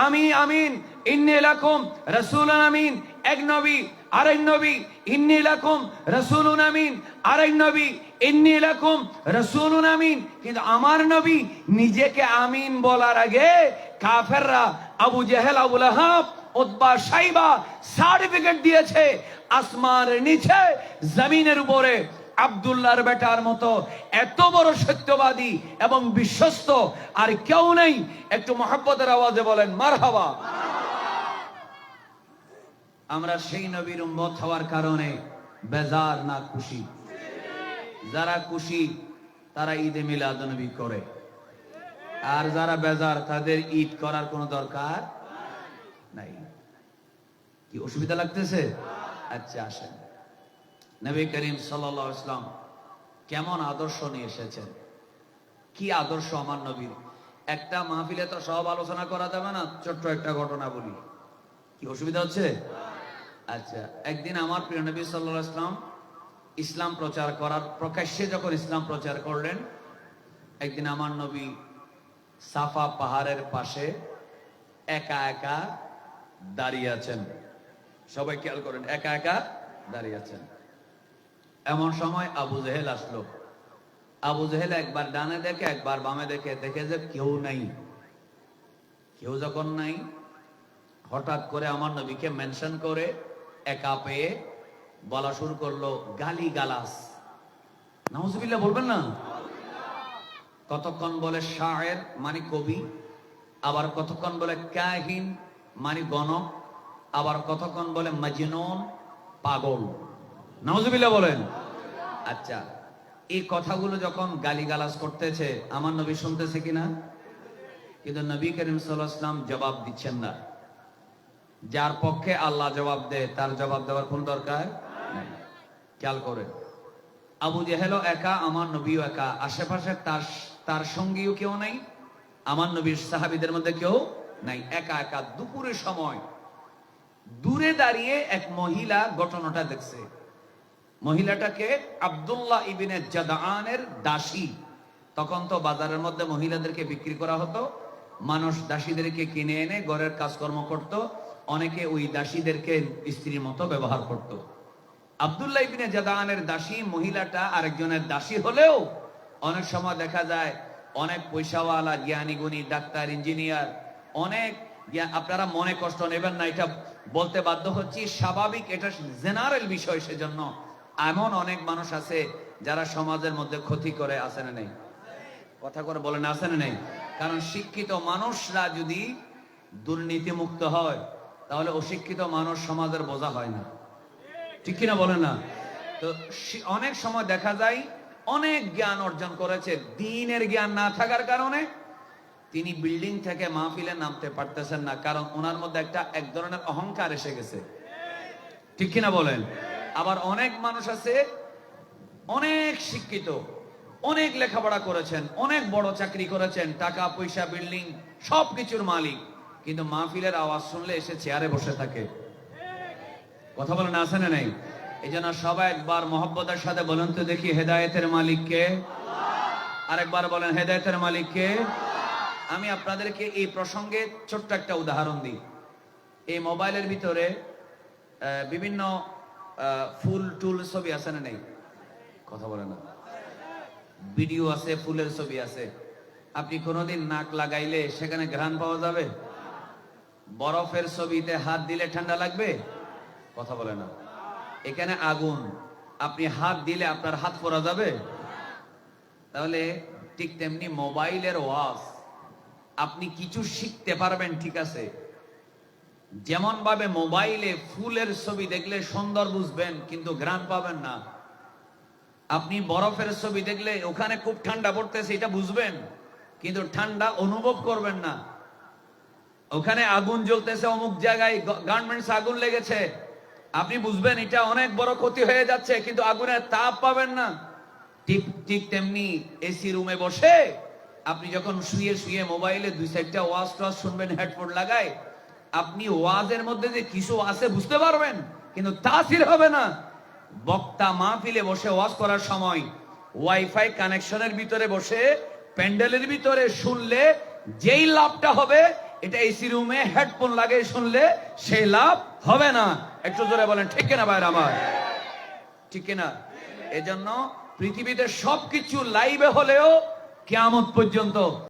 আমি আমিন, ইন্নী লাকুম রাসূলুন আমিন। এক নবী, আরেক নবী ইন্নী লাকুম রাসূলুন আমিন, আরেক নবী ইন্নী লাকুম রাসূলুন আমিন। কিন্তু আমার নবী নিজেকে আমিন বলার আগে কাফেররা আবু জেহেল, আবু লাহাব, উতবা, সাইবা সার্টিফিকেট দিয়েছে আসমানের নিচে জমিনের উপরে আব্দুল্লাহর বেটার মতো এত বড় সত্যবাদী এবং বিশ্বস্ত আর কেউ নেই। একটু মুহাব্বতের আওয়াজে বলেন মারহাবা। আমরা সেই নবীর উম্মত হওয়ার কারণে বেজার না খুশি? যারা খুশি তারা ঈদে মিলাদুন্নবী করে, আর যারা বেজার তাদের ঈদ করার কোনো দরকার নাই। কি অসুবিধা লাগতেছে? আচ্ছা আসেন, নবী করিম সাল্লাল্লাহু আলাইহি ওয়াসাল্লাম কেমন আদর্শ নিয়ে এসেছেন। কি আদর্শ আমার নবীর। একটা মাহফিলে তো সব আলোচনা করা যাবে না, ছোট্ট একটা ঘটনা বলি। কি অসুবিধা হচ্ছে? আচ্ছা, একদিন আমার প্রিয় নবী সাল্লাল্লাহু আলাইহি ওয়াসাল্লাম ইসলাম প্রচার করার প্রকাশ্যে যখন ইসলাম প্রচার করলেন, একদিন আমার নবী সাফা পাহাড়ের পাশে একা একা দাঁড়িয়ে আছেন। সবাই খেয়াল করেন, একা একা দাঁড়িয়ে আছেন। এমন সময় আবু জেহেল আসলো। আবু জেহেল একবার ডানে দেখে, একবার বামে দেখে, দেখে যে কেউ নাই। কেউ যখন নাই, হঠাৎ করে আমার নবীকে মেনশন করে একা পেয়ে বলা শুরু করলো গালি গালাস। নাউজুবিল্লাহ বলবেন না? কতক্ষণ বলে শায়ের মানে কবি, আবার কতক্ষণ বলে কাহিন মানে গণক, আবার কতক্ষণ বলে মাজনুন পাগল। নাউজুবিল্লাহ বলেন। আচ্ছা, এই কথাগুলো যখন গালিগালাজ করতেছে আমার নবী শুনতেছে কিনা? কিন্তু নবী করিম সাল্লাল্লাহু আলাইহি ওয়াসাল্লাম জবাব দিচ্ছেন না। যার পক্ষে আল্লাহ জবাব দেয় তার জবাব দেওয়ার কোন দরকার নেই। খেয়াল করেন, আবু জেহেলও একা, আমার নবীও একা, আশেপাশে তার সঙ্গীও কেউ নাই, আমার নবীর সাহাবীদের মধ্যে কেউ নাই, একা একা। দুপুরের সময় দূরে দাঁড়িয়ে এক মহিলা ঘটনাটা দেখছে। মহিলাটাকে আব্দুল্লাহ ইবনে জাদআনের দাসী। তখন তো বাজারের মধ্যে মহিলাদেরকে বিক্রি করা হতো, মানুষ দাসীদেরকে কিনে এনে ঘরের কাজকর্ম করত, অনেকে ওই দাসীদেরকে স্ত্রীর মতো ব্যবহার করত। আব্দুল্লাহ ইবনে জাদআনের দাসী মহিলাটা আরেকজনের দাসী হলেও অনেক সময় দেখা যায় অনেক পয়সাওয়ালা, জ্ঞানী গুণী, ডাক্তার, ইঞ্জিনিয়ার, অনেক, আপনারা মনে কষ্ট নেবেন না, এটা বলতে বাধ্য হচ্ছি, স্বাভাবিক, এটা জেনারেল বিষয়। সেজন্য এমন অনেক মানুষ আছে যারা সমাজের মধ্যে ক্ষতি করে, আছে না নেই? কথা করে বলেন, আছে না নেই? কারণ শিক্ষিত মানুষরা যদি দুর্নীতি মুক্ত হয় তাহলে অশিক্ষিত মানুষ সমাজের বোঝা হয় না, ঠিক কিনা বলেন না? তো অনেক সময় দেখা যায় অনেক জ্ঞান অর্জন করেছে, দ্বীনের জ্ঞান না থাকার কারণে তিনি বিল্ডিং থেকে মাহফিলে নামতে পারতেছেন না, কারণ ওনার মধ্যে এক ধরনের অহংকার এসে গেছে, ঠিক কিনা বলেন? আবার অনেক মানুষ আছে অনেক শিক্ষিত, অনেক লেখাপড়া করেছেন, অনেক বড় চাকরি করেছেন, টাকা পয়সা, বিল্ডিং, সবকিছুর মালিক, কিন্তু মাহফিলের আওয়াজ শুনলে এসে চেয়ারে বসে থাকে। কথা বলেন, আছে না নেই? এই জন্য সবাই একবার মহব্বতের সাথে বলেন তো দেখি, হেদায়েতের মালিক কে? আরেকবার বলেন, হেদায়েতের মালিক কে? আমি আপনাদেরকে এই প্রসঙ্গে ছোট্ট একটা উদাহরণ দিই। এই মোবাইলের ভিতরে বিভিন্ন ফুল টুল ছবি আছে না নেই? কথা বলে না। ভিডিও আছে, ফুলের ছবি আছে। আপনি কোনোদিন নাক লাগাইলে সেখানে ঘ্রাণ পাওয়া যাবে? বরফের ছবিতে হাত দিলে ঠান্ডা লাগবে? কথা বলে না। এখানে আগুন, আপনি হাত দিলে আপনার হাত পোড়া যাবে? তাহলে ঠিক তেমনি মোবাইলের ওয়াজ, আপনি কিছু শিখতে পারবেন, ঠিক আছে। যেমন ভাবে মোবাইলে ফুলের ছবি দেখলে সুন্দর বুঝবেন কিন্তু ঘ্রাণ পাবেন না, আপনি বরফের ছবি দেখলে ওখানে খুব ঠান্ডা পড়তেছে এটা বুঝবেন কিন্তু ঠান্ডা অনুভব করবেন না। ওখানে আগুন জ্বলতেছে, অমুক জায়গায় গার্মেন্টস আগুন লেগেছে, আপনি বুঝবেন এটা অনেক বড় ক্ষতি হয়ে যাচ্ছে কিন্তু আগুনের তাপ পাবেন না। ঠিক ঠিক তেমনি এসি রুমে বসে আপনি যখন শুয়ে শুয়ে মোবাইলে 2-4টা ওয়াজ টোয়াজ শুনবেন হেডফোন লাগায়, আপনি ওয়াজের মধ্যে যে কিছু আছে বুঝতে পারবেন কিন্তু তাসির হবে না। বক্তা মাহফিলে বসে ওয়াজ করার সময় ওয়াইফাই কানেকশনের ভিতরে বসে প্যান্ডেলের ভিতরে শুনলে যেই লাভটা হবে, এটা এসি রুমে হেডফোন লাগিয়ে শুনলে সেই লাভ হবে না। একটু জোরে বলেন ঠিক কিনা ভাইরা আমার? ঠিক কিনা? এজন্য পৃথিবীতে সবকিছু লাইভে হলেও কিয়ামত পর্যন্ত